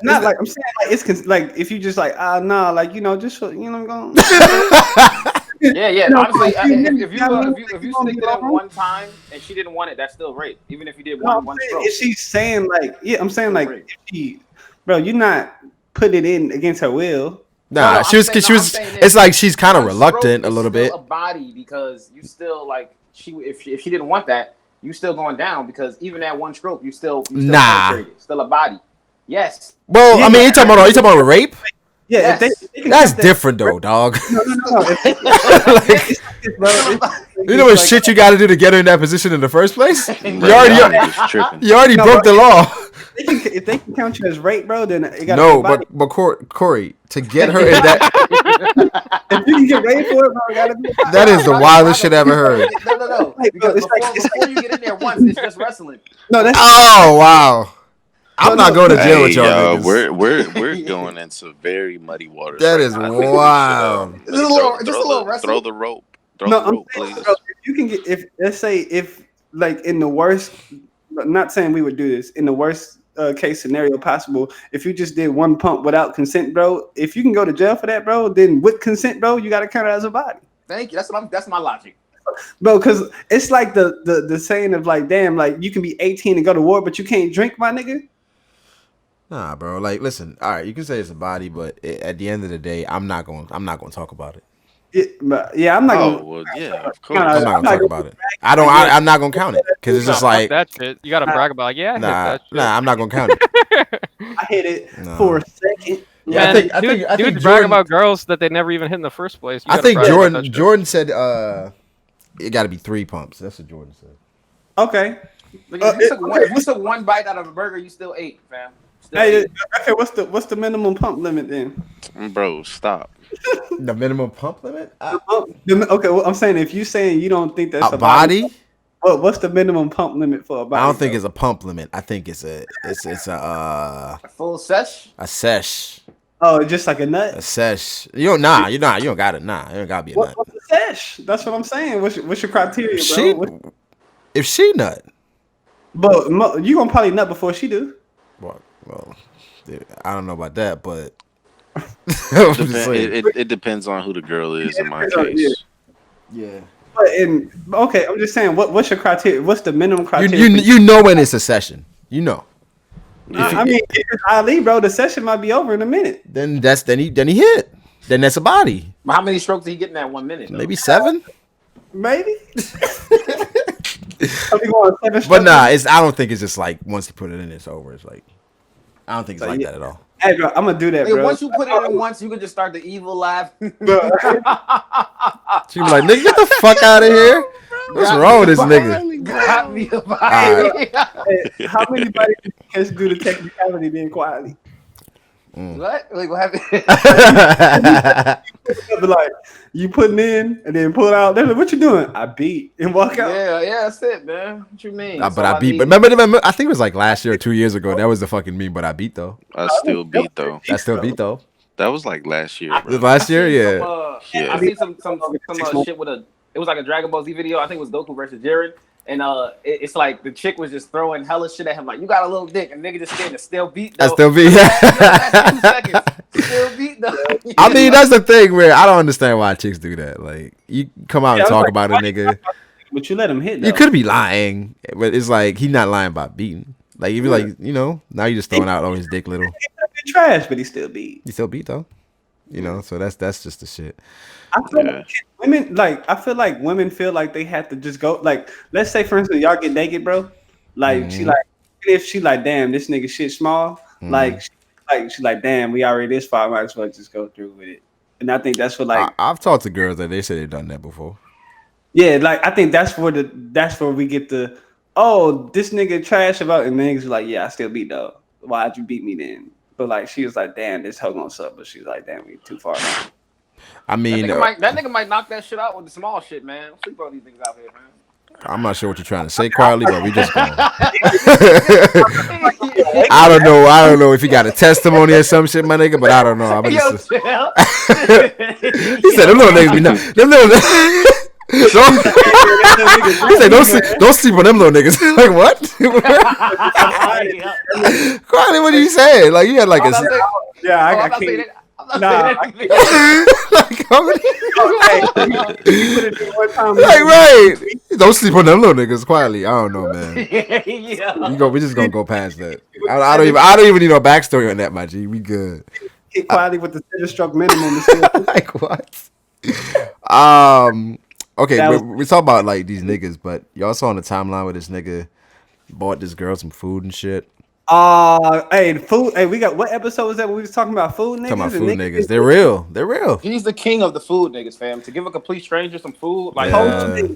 Not like I'm saying, like it's like if you just like like just I'm going. Yeah. Honestly, if you stick it in one time and she didn't want it, that's still rape. Even if you did one stroke. If she's saying like, I'm saying like, if she, bro, you're not putting it in against her will. Nah, she was. It's like she's kind of reluctant a little bit. A body because you still like if she didn't want that, you still going down because even that one stroke, you still still a body. Yes. Well, I mean, you talking about rape? Yeah, yes. That's different though, dog. No. You know what shit you got to do to get her in that position in the first place? You already broke the law. If they can count you as rape, bro, then it got no. But Corey, to get her in that, if you can get raped for it, bro, it gotta be. That is the wildest shit I ever heard. No. Because before you get in there once, it's just wrestling. No, that's. Oh wow. I'm not going to jail with y'all. We're going into very muddy waters. That is wild. Just a little wrestling. Throw the rope. Please. Bro, you can get if like in the worst. Not saying we would do this in the worst case scenario possible. If you just did one pump without consent, bro, if you can go to jail for that, bro, then with consent, bro, you got to count it as a body. Thank you. That's my logic. Bro, because it's like the saying of like, damn, like you can be 18 and go to war, but you can't drink, my nigga. Nah, bro. Like, listen. All right, you can say it's a body, but at the end of the day, I'm not going to talk about it. I'm not going. Well, yeah, of course. I'm not going to talk about it. I'm not going to count it because it's just like that shit. You got to brag about. Like, yeah, nah. I'm not going to count it. I hit it for a second. Yeah, I think brag about girls that they never even hit in the first place. I think Jordan said it got to be 3 pumps. That's what Jordan said. Okay. If you took one bite out of a burger, you still ate, fam. Okay, what's the minimum pump limit then? Bro, stop. The minimum pump limit? Okay, well, I'm saying if you saying you don't think that's a body? What's the minimum pump limit for a body? I don't think it's a pump limit. I think it's a full sesh. A sesh. Oh, just like a nut. A sesh. You don't got it. You don't got to be a nut. What's a sesh? That's what I'm saying. What's your criteria, bro? If she nut, but you gonna probably nut before she do. Well, I don't know about that, but it depends on who the girl is in my case. Yeah. Okay, I'm just saying, what's your criteria? What's the minimum criteria? You know when it's a session. You know. I mean, if it's Ali, bro, the session might be over in a minute. Then he hit. Then that's a body. But how many strokes did he get in that 1 minute? Maybe 7. Maybe. But nah, I don't think it's just like once you put it in, it's over. It's like I don't think it's like that at all. Hey, bro, I'm gonna do that, bro. Once you put it in once, you can just start the evil laugh. She be like, "Nigga, get the fuck out of here! What's wrong with this nigga?" Got me a Hey, how many bodies can do the technicality being quietly? What? Like what happened? Like you putting in and then pull out. They're like, "What you doing?" I beat and walk out. Yeah, that's it, man. What you mean? But I beat. But remember, I think it was like last year or 2 years ago. That was the fucking meme. But I beat though. I still beat though. That was like last year. Last year, yeah. I seen some shit with it was like a Dragon Ball Z video. I think it was Goku versus Jiren. And it's like the chick was just throwing hella shit at him, like you got a little dick, and nigga just standing still beat. Though. I still beat. Still beat though. I mean, that's the thing where I don't understand why chicks do that. Like you come out and talk about a nigga, but you let him hit. Though. You could be lying, but it's like he's not lying about beating. Like you be like, now you're just throwing out his dick little. He's trash, but he still beat. He still beat though. So that's just the shit. I feel like women women feel like they have to just go. Like, let's say for instance, y'all get naked, bro. Like she like if she like, damn, this nigga shit small. Like she like, damn, we already this far. I might as well just go through with it. And I think that's what like I've talked to girls that they say they've done that before. Yeah, like I think that's where we get the this nigga trash about, and niggas like, yeah, I still beat though. Why'd you beat me then? But like she was like, damn, this hoe gonna suck. But she's like, damn, we too far now. I mean, that nigga might knock that shit out with the small shit, man. Don't sleep on these niggas out here, man. I'm not sure what you're trying to say, quietly, but we just going. I don't know if you got a testimony or some shit, my nigga, but I don't know. I'm just. He said, "Them little niggas be not. Them little." He said, "Don't sleep on them little niggas." Like what? Quietly, what did you say? Like you had like a. Yeah, I can't. Like how many? Like right. Don't sleep on them little niggas. Quietly, I don't know, man. We just gonna go past that. I don't even need no backstory on that, my G. We good. Hit quietly with the 7-stroke minimum. Like what? Okay, we talk about like these niggas, but y'all saw on the timeline where this nigga bought this girl some food and shit. Hey, food. Hey, we got what episode was that? When we was talking about food niggas. Talking about food niggas. They're real. They're real. He's the king of the food niggas, fam. To give a complete stranger some food, like but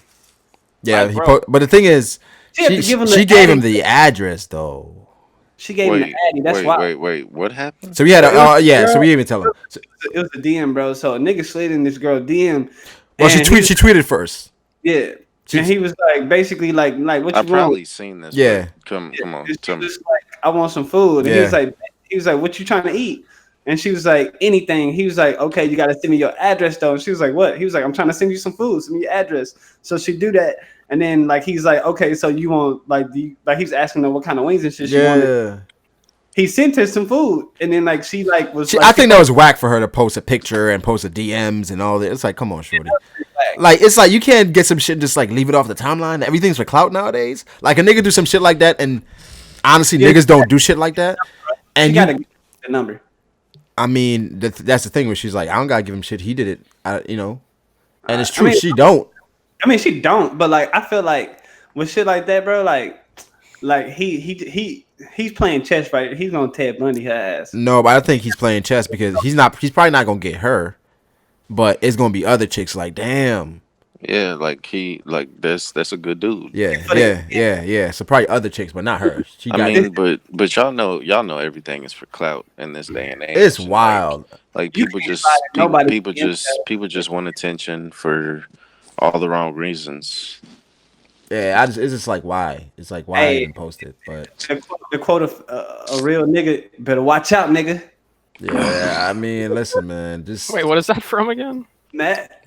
the thing is, she gave him the address though. She gave him the addy. That's why. Wait. What happened? So we had so we didn't even tell him. It was a DM, bro. So a nigga slid in this girl DM. Well, she tweeted first. Yeah. And he was like, basically, like, what you want? I've probably seen this. Yeah. Come on. Tell me. Like, I want some food. And he was like, what you trying to eat? And she was like, anything. He was like, okay, you got to send me your address, though. And she was like, what? He was like, I'm trying to send you some food. Send me your address. So she do that. And then, like, he's like, okay, so you want, like, he's asking her what kind of wings and shit she wanted. He sent her some food. And then, like, she, like, was I think that was whack for her to post a picture and post a DMs and all that. It's like, come on, shorty. Like, it's like you can't get some shit and just, like, leave it off the timeline. Everything's for clout nowadays. Like, a nigga do some shit like that, and honestly, niggas don't do shit like that. And you gotta get the number. I mean, that's the thing where she's like, I don't gotta give him shit. He did it, And it's true, she don't. I mean, she don't. But like, I feel like with shit like that, bro, like he's playing chess, right? He's gonna Ted Bundy her ass. No, but I think he's playing chess because he's probably not gonna get her, but it's gonna be other chicks like, damn. Yeah, that's a good dude. Yeah. So probably other chicks, but not her. But y'all know everything is for clout in this day and age. It's wild. Like people just want attention for all the wrong reasons. Yeah, it's just like why? It's like why I didn't post it. But the quote of a real nigga better watch out, nigga. Yeah, I mean, listen, man. Just wait, what is that from again? Matt.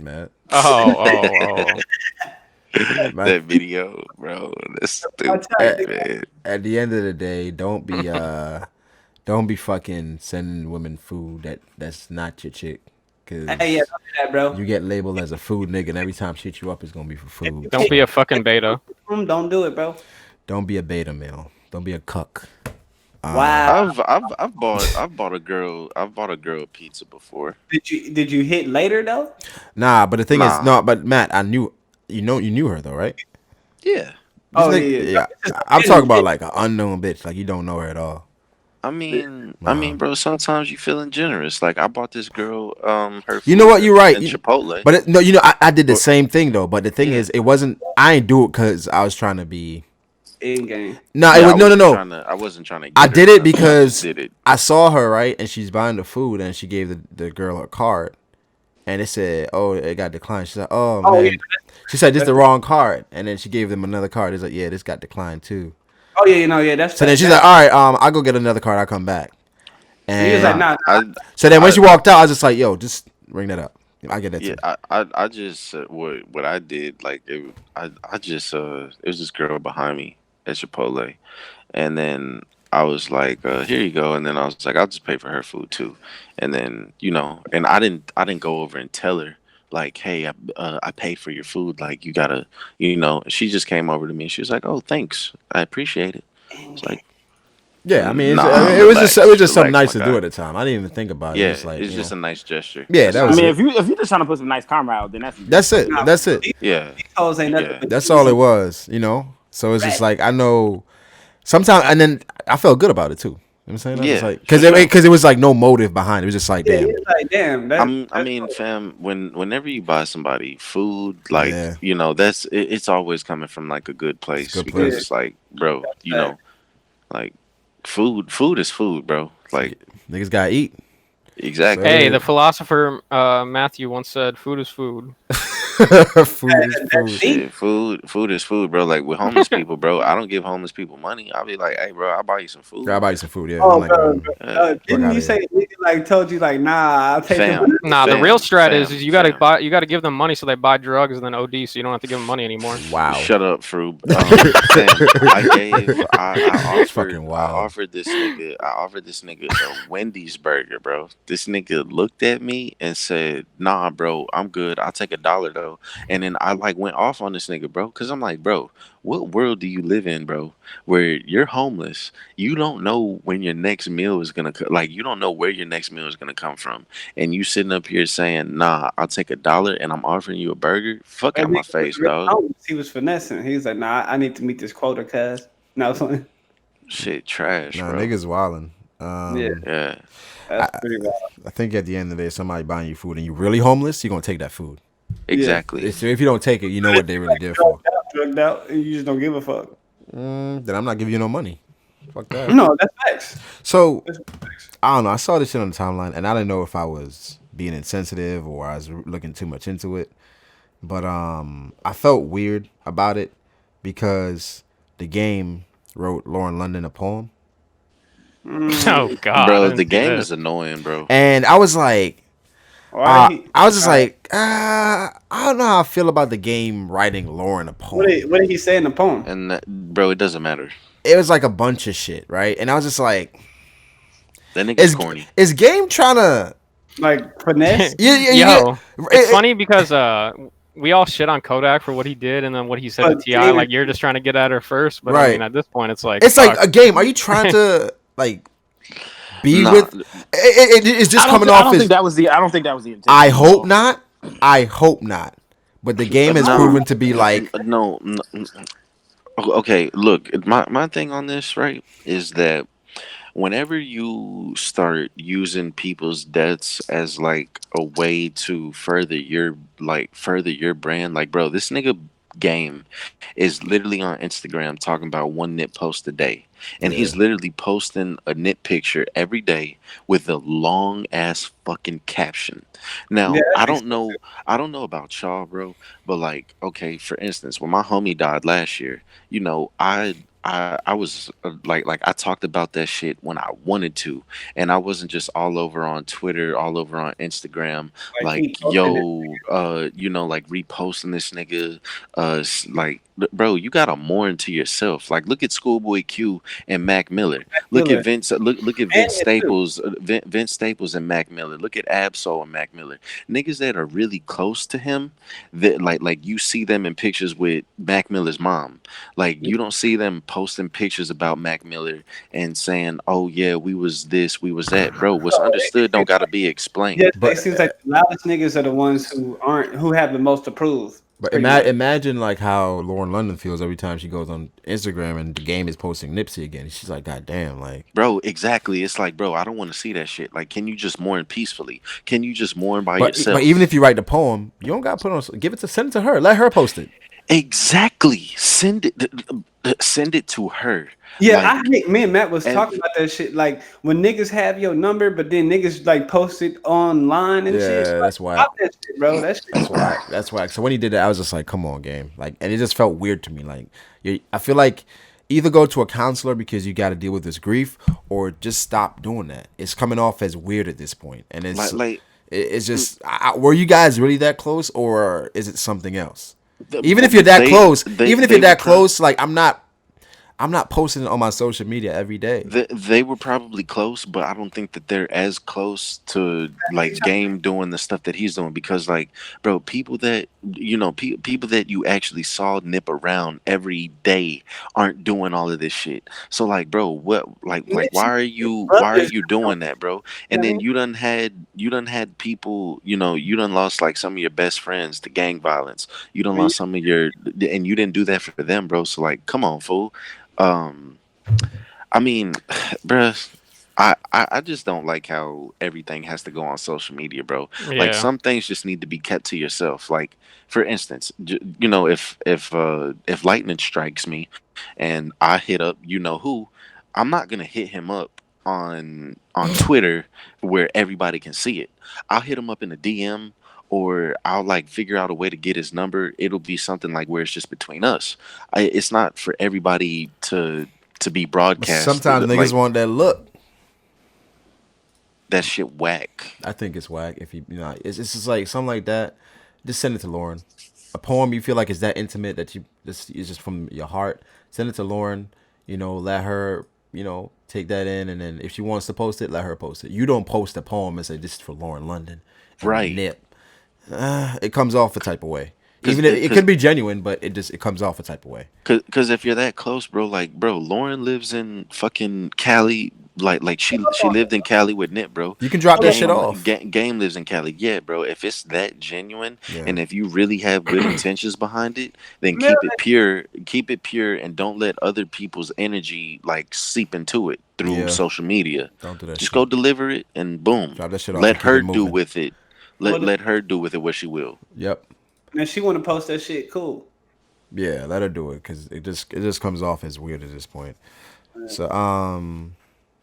Oh. That video, bro. That's stupid, man. At the end of the day, don't be fucking sending women food that's not your chick. Cause don't do that, bro. You get labeled as a food nigga, and every time she hit you up, it's gonna be for food. Don't be a fucking beta. Don't do it, bro. Don't be a beta male. Don't be a cuck. Wow. I've bought a girl pizza before. Did you hit later though? Nah, but the thing is, Nah. no, but Matt, I knew, you knew her though, right? Yeah. This Oh nigga, yeah, yeah. yeah. I'm talking about like an unknown bitch, like you don't know her at all. Bro, sometimes you feeling generous. Like I bought this girl her You know food what? You're right. in Chipotle. But no, I did the Or- same thing though. But the thing yeah. is, it wasn't. I ain't do it because I was trying to be. In game. No, it Yeah, was no. I wasn't trying to I get her did or it nothing. I just because did it. I saw her right, and she's buying the food, and she gave the girl her card, and it said, "Oh, it got declined." She's like, "Oh Oh yeah. man," she said, "This is the wrong card," and then she gave them another card. It's like, "Yeah, this got declined too." Oh yeah, yeah. That's So then she's like, "All right, I'll go get another card. I'll come back." he was like, And nah. so then when she walked out, I was just like, "Yo, just ring that up." I get that Yeah, too. I just what I did like I just it was this girl behind me at Chipotle, and then I was like, here you go, and then I was like, I'll just pay for her food too, and then and I didn't go over and tell her like, hey, I paid for your food, like you gotta, she just came over to me and she was like, oh, thanks, I appreciate it. It's like, Yeah, I mean, nah, it was just something relax, nice my to do guy. at the time. I didn't even think about it. It Yeah, was just like, it's just a nice gesture. Yeah, That's that I was mean, it. if you're just trying to put some nice karma out, then That's it. Nah, That's it. Yeah, these hoes ain't nothing yeah. but That's all it was, So it's just like I know sometimes, and then I felt good about it too. You know what I'm saying? I was just Yeah, like, for sure. because it was like no motive behind it. It was just like, Yeah, damn, it's like damn. I mean, fam, whenever you buy somebody food, like yeah, it's always coming from like a good it's a place good because place. it's like, bro, Fact. like food is food, bro. Like Niggas gotta eat. exactly. Hey, the philosopher Matthew once said, "Food is food." Food is food. Shit, food is food, bro. Like with homeless people, bro, I don't give homeless people money. I'll be like, hey, bro, I'll buy you some I'll food. buy you some food. Yeah, I'm Oh, like, bro, Uh, fuck didn't outta you say nigga like told you like nah? I'll take the fam, money. Nah, the fam, real strat is fam, you gotta fam. buy, you gotta give them money so they buy drugs and then OD, so you don't have to give them money anymore. wow. Shut up, Froob. Fam, I That's offered, fucking I wild. offered this nigga a Wendy's burger, bro. This nigga looked at me and said, "Nah, bro, I'm good. I'll take $1 though." And then I like went off on this nigga, bro, because I'm like, bro, what world do you live in, bro, where you're homeless? You don't know when your next meal is gonna like you don't know where your next meal is gonna come from, and you sitting up here saying, "Nah, I'll take $1 and I'm offering you a burger." Fuck That out my nigga was face, really dog. homeless. He was finessing. He was like, nah, I need to meet this quota, cuz. No, Shit, trash, Nah, bro. niggas wildin'. yeah, Yeah. that's pretty wild. I think at the end of the day, somebody buying you food and you really homeless, you're gonna take that food. Yeah, Exactly. So if you don't take it, you know what they really there for. drugged out, and you just don't give a fuck. Then I'm not giving you no money. Fuck that. No, that's facts. So That's facts. I don't know. I saw this shit on the timeline, and I didn't know if I was being insensitive or I was looking too much into it. But I felt weird about it because the game wrote Lauren London a poem, Oh God, I Bro, didn't the see game this. is annoying, bro. and I was like, Why he? I was just Alright. like, I don't know how I feel about the game writing Lauren a poem. What did he say in the poem? And bro, it doesn't matter. It was like a bunch of shit, right? And I was just like, That nigga's corny. is game trying to? Like finesse? Yo, it's it- funny because we all shit on Kodak for what he did and then what he said to But Ti. Taylor- Like you're just trying to get at her first, but I Right. mean at this point it's like It's like fuck. a game. Are you trying to like be Nah. with? It's just coming I off don't as. think that was the. I don't think that was the intention. I hope not. I hope not. But the game has No. proven to be like. No. Okay, look, my thing on this, right, is that whenever you start using people's deaths as like a way to further your brand, like bro, this nigga game is literally on Instagram talking about one knit post a day. And he's literally posting a knit picture every day with a long ass fucking caption. Now, Yeah, I don't know about y'all, bro, but like, okay, for instance, when my homie died last year, I was like I talked about that shit when I wanted to, and I wasn't just all over on Twitter, all over on Instagram, like he like posted it. like reposting this nigga, bro, you gotta mourn to yourself. Like, look at Schoolboy Q and Mac Miller. Look Miller. at Vince. Look at And Vince it too. Staples. Vince Staples and Mac Miller. Look at Absol and Mac Miller. Niggas that are really close to him, that like you see them in pictures with Mac Miller's mom. Like you don't see them posting pictures about Mac Miller and saying, "Oh yeah, we was this, we was that." Bro, what's understood don't gotta be explained. Yeah, it seems like the loudest niggas are the ones who have the most to prove. But imagine like how Lauren London feels every time she goes on Instagram and the game is posting Nipsey again. She's like, God damn, like, bro, exactly. It's like, bro, I don't want to see that shit. Like, can you just mourn peacefully? Can you just mourn by yourself? But even if you write the poem, you don't got to send it to her. Let her post it. Exactly. Send it to her. Yeah, I hate. Me and Matt was talking about that shit. Like when niggas have your number, but then niggas like post it online and shit. Yeah, that's why. Stop that shit, bro. That's why. That's why. So when he did that, I was just like, come on, game. Like, and it just felt weird to me. Like, I feel like either go to a counselor because you got to deal with this grief, or just stop doing that. It's coming off as weird at this point, and it's it's just. Were you guys really that close, or is it something else? Even if you're that close, like I'm not posting it on my social media every day. They were probably close, but I don't think that they're as close to like Game doing the stuff that he's doing, because like, bro, people that people that you actually saw nip around every day aren't doing all of this shit. So like, bro, why are you doing that, bro? And then you done had people, you done lost like some of your best friends to gang violence. You done lost some of and you didn't do that for them, bro. So like, come on, fool. I mean, bruh, I just don't like how everything has to go on social media, bro. Yeah. Like some things just need to be kept to yourself. Like for instance, if lightning strikes me and I hit up who, I'm not gonna hit him up on Twitter where everybody can see it. I'll hit him up in a DM, or I'll like figure out a way to get his number. It'll be something like where it's just between us. It's not for everybody to be broadcast. Sometimes niggas want that look. That shit whack. I think it's whack. If it's just like something like that. Just send it to Lauren. A poem you feel like is that intimate that is just from your heart. Send it to Lauren. Let her take that in, and then if she wants to post it, let her post it. You don't post a poem and say this is for Lauren London. Right. Nip. It comes off a type of way. Even if it could be genuine, but it comes off a type of way. Because if you're that close, bro, like, bro, Lauren lives in fucking Cali. Like she lived in Cali with Nip, bro. You can drop that shit off. Game lives in Cali, yeah, bro. If it's that genuine, and if you really have good intentions behind it, then keep it pure, and don't let other people's energy like seep into it through social media. Don't do that. Just go deliver it, and boom. Drop that shit off. Let her do with it. Let her do with it what she will. Yep. And if she want to post that shit, cool. Yeah, let her do it, because it just comes off as weird at this point. So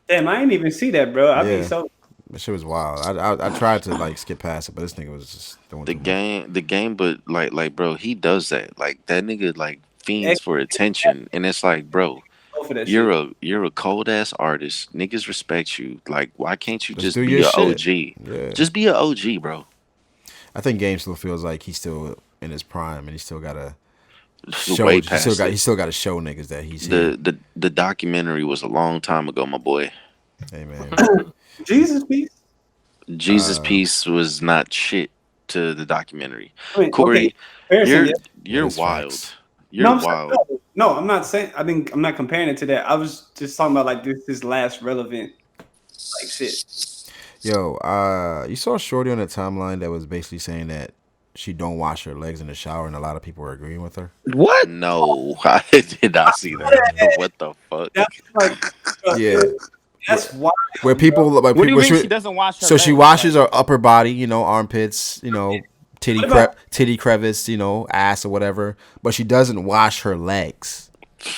damn, I didn't even see that, bro. That shit was wild. I tried to like skip past it, but this nigga was just doing the game. But like, bro, he does that. Like that nigga like fiends for attention, and it's like, bro, you're a cold ass artist. Niggas respect you. Like, why can't you just be an OG? Yeah. Just be an OG, bro. I think Game still feels like he's still in his prime, and he still gotta show. He still got to show niggas that he's the documentary was a long time ago, my boy. Hey man, Jesus Piece was not shit to the documentary. I mean, Corey, you're wild. Facts. You're wild. No, I'm not saying. I think I'm not comparing it to that. I was just talking about like this last relevant like shit. Yo, you saw Shorty on the timeline that was basically saying that she don't wash her legs in the shower, and a lot of people were agreeing with her. What? No, I did not see that. What the fuck? That's like, yeah. That's why. Where people like, what do you mean she doesn't wash her? So she washes her upper body, armpits, titty crevice, ass or whatever, but she doesn't wash her legs.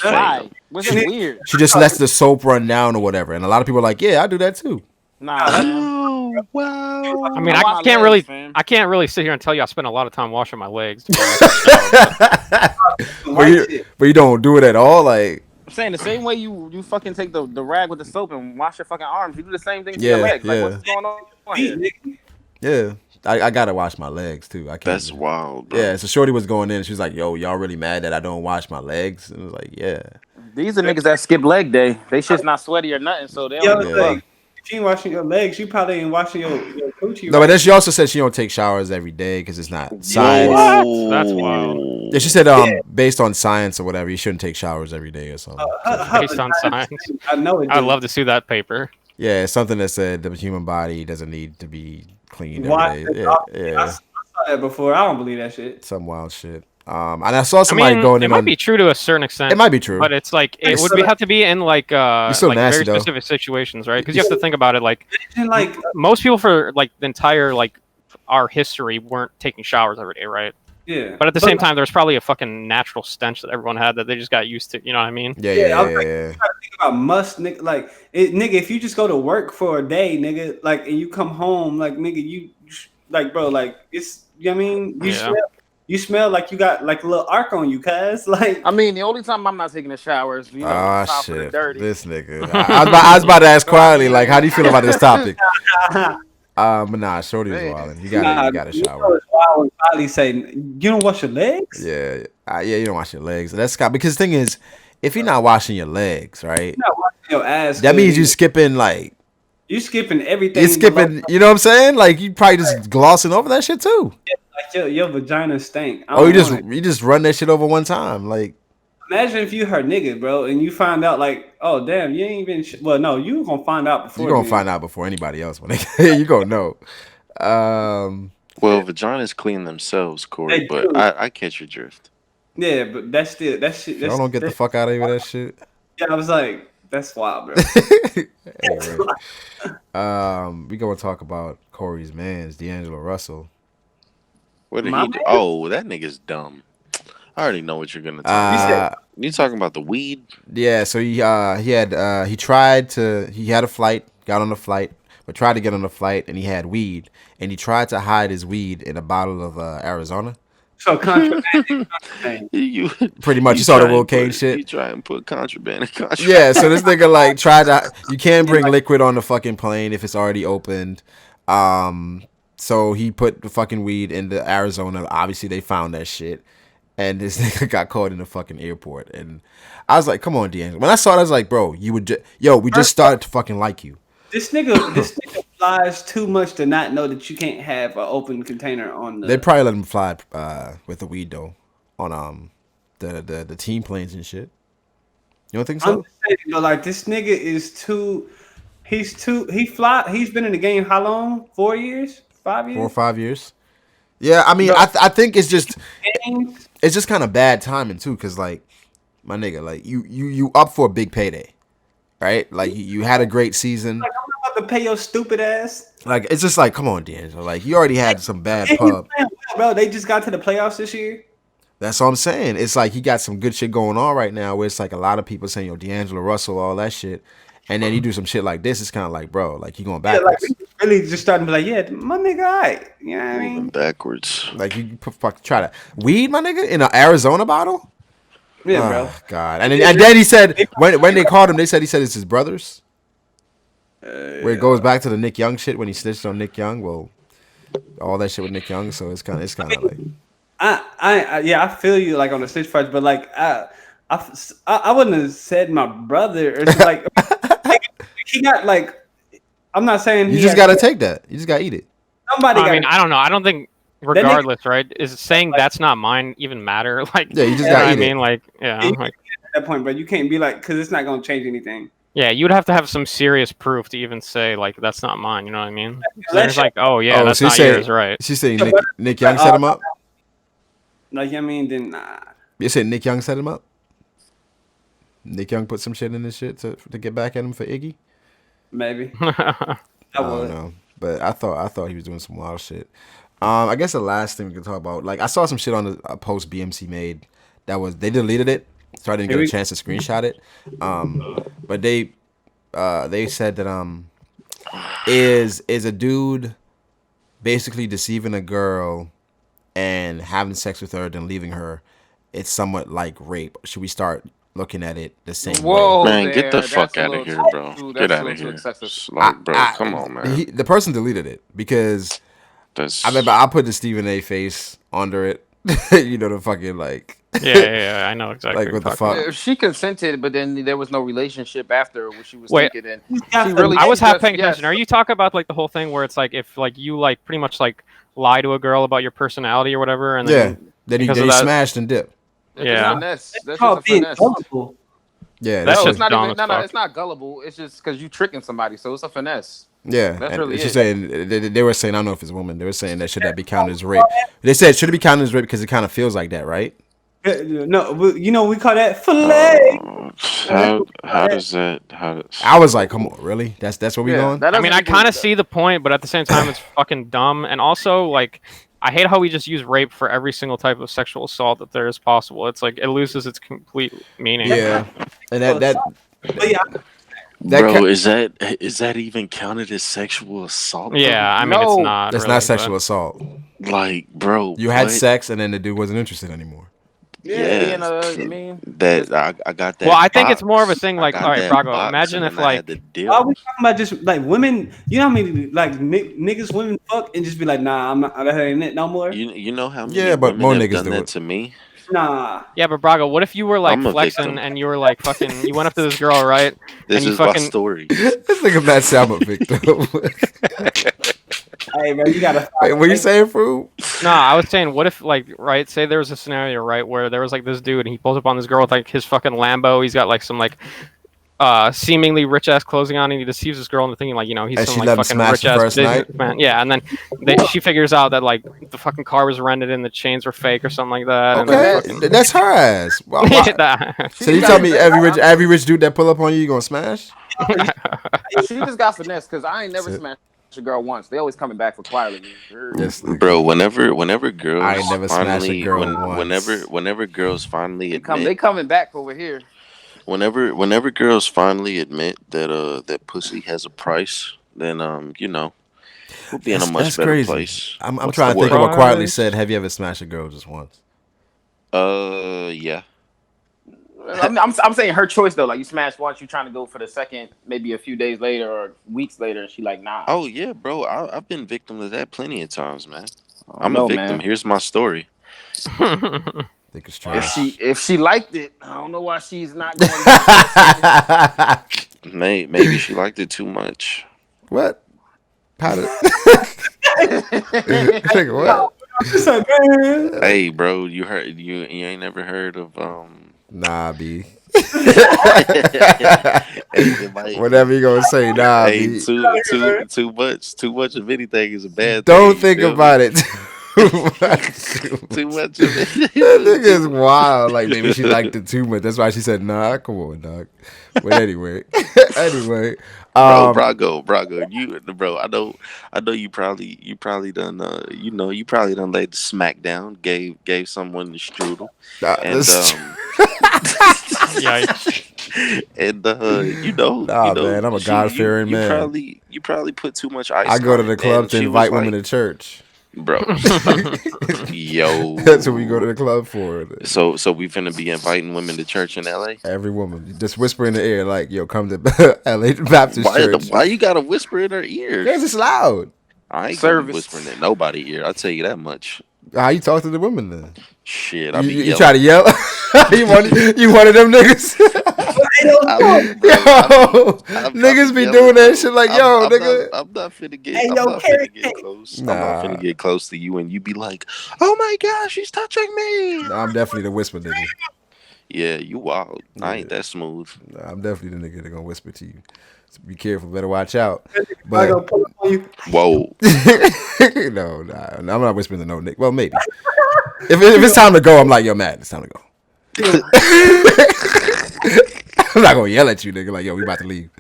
Why? What's it weird? She just lets the soap run down or whatever, and a lot of people are like, "Yeah, I do that too." Nah. Wow. I mean, I can't really sit here and tell you I spend a lot of time washing my legs. But you don't do it at all, like. I'm saying the same way you fucking take the rag with the soap and wash your fucking arms. You do the same thing to your legs. Like, what's going on here? Yeah. I gotta wash my legs too. I can't. That's wild, bro. Yeah, so Shorty was going in and she was like, "Yo, y'all really mad that I don't wash my legs?" And I was like, "Yeah." These are niggas that skip leg day. They shit's not sweaty or nothing, so they don't. She ain't washing your legs. You probably ain't washing your coochie. No, but then she also said she don't take showers every day because it's not science. What? That's wild. Yeah, she said based on science or whatever, you shouldn't take showers every day or something. Based on science. I know it. I'd love to see that paper. Yeah, it's something that said the human body doesn't need to be cleaned every day. Yeah. I saw that before. I don't believe that shit. Some wild shit. And I saw somebody going in. It might be true to a certain extent. It might be true, but it's like it would have to be in like nasty, very specific situations, right? Because you have to think about it. Like most people for like the entire like our history weren't taking showers every day, right? Yeah. But at the same time, there's probably a fucking natural stench that everyone had that they just got used to. You know what I mean? Yeah. You gotta think about nigga. Like, nigga, if you just go to work for a day, nigga, like, and you come home, like, nigga, you like, bro, like, it's, you know what I mean? You smell like you got like a little arc on you, cuz. Like, I mean, the only time I'm not taking a shower is shit, dirty. this nigga. I was about to ask quietly, like, how do you feel about this topic? But nah, Shorty was wilding. You gotta shower. When Kylie say, "You don't wash your legs?" Yeah, you don't wash your legs. That's Scott. Because the thing is, if you're not washing your legs, right? You're not washing your ass. That means you skipping like. You skipping everything. You skipping. You know what I'm saying? Like you probably just glossing over that shit too. Yeah, like your vagina stink. You just run that shit over one time, like. Imagine if you her nigga, bro, and you find out like, oh damn, you ain't even. Well, no, you gonna find out before. You gonna find out before anybody else when you gonna know. Well, vaginas clean themselves, Corey, but I catch your drift. Yeah, but that shit. Y'all don't get the fuck out of here with that shit. Yeah, I was like, that's wild, bro. Anyway, we gonna talk about Corey's man's D'Angelo Russell. What did he do? Oh, that nigga's dumb. I already know what you're gonna talk about. You talking about the weed? Yeah, so he had a flight, got on the flight, but tried to get on the flight, and he had weed, and he tried to hide his weed in a bottle of Arizona. So contraband. Pretty much, you saw the Will Kane shit. You try and put contraband in contraband. Yeah, so this nigga like tried to. You can't bring liquid on the fucking plane if it's already opened. So he put the fucking weed into Arizona. Obviously, they found that shit. And this nigga got caught in the fucking airport. And I was like, come on, D'Angelo. When I saw it, I was like, bro, we just started to fucking like you. This nigga flies too much to not know that you can't have an open container on the... They'd probably let him fly with the weed, though, on the team planes and shit. You don't think so? I'm just saying, like, this nigga is too... He's been in the game how long? 4 years? 5 years? 4 or 5 years. Yeah, I mean, I think it's just kind of bad timing too, cause like, my nigga, like you up for a big payday, right? Like you had a great season. Like, I'm not about to pay your stupid ass. Like it's just like, come on, D'Angelo. Like you already had some bad pub. Bro, they just got to the playoffs this year. That's what I'm saying. It's like he got some good shit going on right now, where it's like a lot of people saying, yo, D'Angelo Russell, all that shit. And then you do some shit like this, it's kind of like, bro, like you going backwards. Yeah, like really just starting to be like, yeah, my nigga, all right. You know what I mean? Moving backwards. Like you try to weed, my nigga, in an Arizona bottle. Yeah, bro. God. And then he said when they called him, he said it's his brothers. Where it goes back to the Nick Young shit when he snitched on Nick Young. Well, all that shit with Nick Young, so it's kind of like. I feel you like on the snitch part, but like I wouldn't have said my brother or like he got like. I'm not saying you just gotta take that. You just gotta eat it. I don't know. I don't think regardless, right? Is saying that's not mine even matter? Like, yeah, you just gotta eat it. I mean, like, yeah, like at that point, but you can't be like, because it's not gonna change anything. Yeah, you'd have to have some serious proof to even say like that's not mine. You know what I mean? There's like, that's not yours, right? She's saying Nick Young set him up. Like, I mean, then you said Nick Young set him up. Nick Young put some shit in this shit to get back at him for Iggy. Maybe. I don't know, but I thought he was doing some wild shit. I guess the last thing we can talk about, like I saw some shit on a post BMC made they deleted it, so I didn't get a chance to screenshot it. But they said that is a dude basically deceiving a girl and having sex with her, then leaving her. It's somewhat like rape. Should we start looking at it the same way? Man, get the fuck out of here, bro. Get out of here. Like, bro, come on, man. The person deleted it because I remember I put the Stephen A face under it. You know, the fucking like Yeah, I know exactly. Like what the fuck? If she consented, but then there was no relationship after what she was Wait, thinking, then she really. I was half paying yes. attention. Are you talking about like the whole thing where it's like if like you like pretty much like lie to a girl about your personality or whatever, and then then because he smashed and dipped. Yeah, that's just a finesse. Yeah, that's no, just it's not dumb even. No, it's not gullible. It's just because you tricking somebody, so it's a finesse. Yeah, that's and really she's it. saying they were saying I don't know if it's a woman. They were saying that should that be counted as rape? They said should it be counted as rape because it kind of feels like that, right? No, you know we call that fillet. How does that? I was like, come on, really? That's where we going? I mean, I kind of see the point, but at the same time, it's fucking dumb. And also, like, I hate how we just use rape for every single type of sexual assault that there is possible. It's like it loses its complete meaning. Yeah, and that Bro, is that even counted as sexual assault? Bro? Yeah, I mean it's not. That's really, not sexual assault. Like, bro, you had sex and then the dude wasn't interested anymore. Yeah, I mean, that I got that. Well, I think it's more of a thing like, all right, Brago, imagine if like, why are we talking about just like women? You know how many like niggas women fuck and just be like, nah, I'm not. That ain't it no more. You know how many but women more have niggas done do that it. to me? Nah. Yeah, but Brago, what if you were like I'm a flexing victim. and you were like fucking, you went up to this girl, right? This and you is fucking... my story. This nigga Matt sound a victim. Hey man, you gotta. Wait, what you saying, Froob? No, I was saying, what if like, right? Say there was a scenario, right, where there was like this dude and he pulls up on this girl with like his fucking Lambo. He's got like some like seemingly rich ass clothing on, and he deceives this girl into thinking like, you know, he's And some she like let him fucking smash rich the ass first night? businessman. Yeah, and then she figures out that like the fucking car was rented and the chains were fake or something like that. Okay, and then that's her ass. fucking... So you tell me every rich dude that pull up on you gonna smash? She just got finesse because I ain't never smashed a girl once. They always coming back for quietly. Yes, bro. Whenever girls I ain't never smashed a finally, girl once. whenever girls finally admit, they coming back over here. Whenever girls finally admit that that pussy has a price, then you know, we'll be in a much better place. I'm trying to think of what quietly said. Have you ever smashed a girl just once? Yeah. I'm saying her choice though. Like you smash once, you trying to go for the second, maybe a few days later or weeks later, and she like nah. Oh yeah, bro. I've been victim of that plenty of times, man. I'm a victim. Man. Here's my story. Think it's trash. If she liked it, I don't know why she's not going. Maybe she liked it too much. What? Powder. What? Hey, bro, you ain't never heard of Nah, B. Whatever you gonna say, nah, hey, B. Too much of anything is a bad Don't thing. think about it. Too much of it. That nigga is wild. Like maybe she liked it too much. That's why she said, "Nah, come on, dog." But anyway, Brago, I know you probably done you probably done laid the smack down, gave someone the strudel, man, I'm a God-fearing man. You probably put too much ice. I go to the club to invite women to church. Bro, yo, that's what we go to the club for. So we finna be inviting women to church in LA. Every woman, just whisper in the ear, like, "Yo, come to LA Baptist Church." Why you gotta whisper in her ear? Because it's loud. I ain't gonna be whispering in nobody's ear. I'll tell you that much. How you talk to the women then? Shit, you try to yell. you one of them niggas. Niggas be doing that shit like, yo, nigga. I'm not finna get close. I'm not finna get close to you and you be like, oh my gosh, she's touching me. Nah, I'm definitely the whisper nigga. Yeah, you wild. Yeah. I ain't that smooth. Nah, I'm definitely the nigga that gonna whisper to you. So be careful, better watch out. But whoa. No, nah, I'm not whispering to no nigga. Well, maybe. If it's time to go, I'm like, yo, Matt, it's time to go. I'm not gonna yell at you, nigga. Like, yo, we about to leave.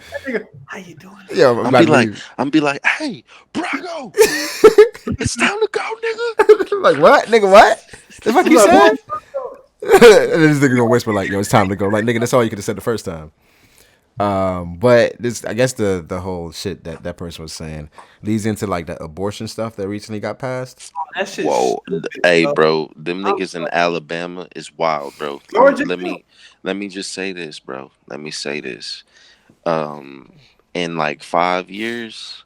How you doing? Yo, I'm be like, hey, Brago, it's time to go, nigga. Like what, nigga? What? The fuck you said? And this nigga gonna whisper like, yo, it's time to go. Like, nigga, that's all you could have said the first time. But this, I guess the whole shit that person was saying leads into like the abortion stuff that recently got passed. That shit. Whoa, hey, bro, them niggas in Alabama is wild, bro. Let me just say this, bro. Let me say this. In like 5 years,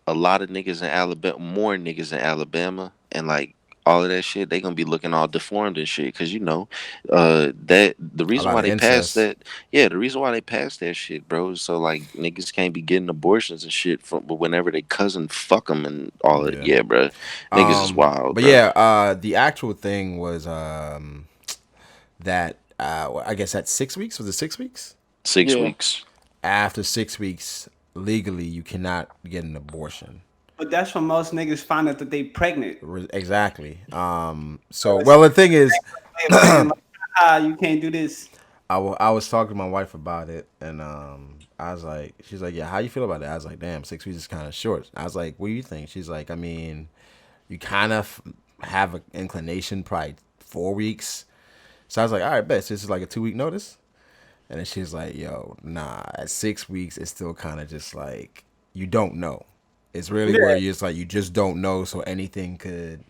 a lot of niggas in Alabama, more niggas in Alabama, and like all of that shit, they gonna be looking all deformed and shit. Cause that the A reason lot why of they passed incest. that, yeah, the reason why they passed that shit, bro, is so like niggas can't be getting abortions and shit from whenever they cousin fuck them and all of it. Yeah. Yeah, bro, niggas is wild, But bro. yeah, the actual thing was that I guess at 6 weeks, was it 6 weeks? 6 weeks. After 6 weeks, legally you cannot get an abortion. But that's when most niggas find out that they pregnant. Exactly. So So it's well, the thing is, way of saying like, you can't do this. I was talking to my wife about it, and I was like, she's like, yeah, how you feel about it? I was like, damn, 6 weeks is kind of short. I was like, what do you think? She's like, I mean, you kind of have an inclination, probably 4 weeks. So I was like, all right, bet. So this is like a 2 week notice. And then she's like, yo, nah, at 6 weeks, it's still kind of just like, you don't know. It's really where you just like, you just don't know. So anything could,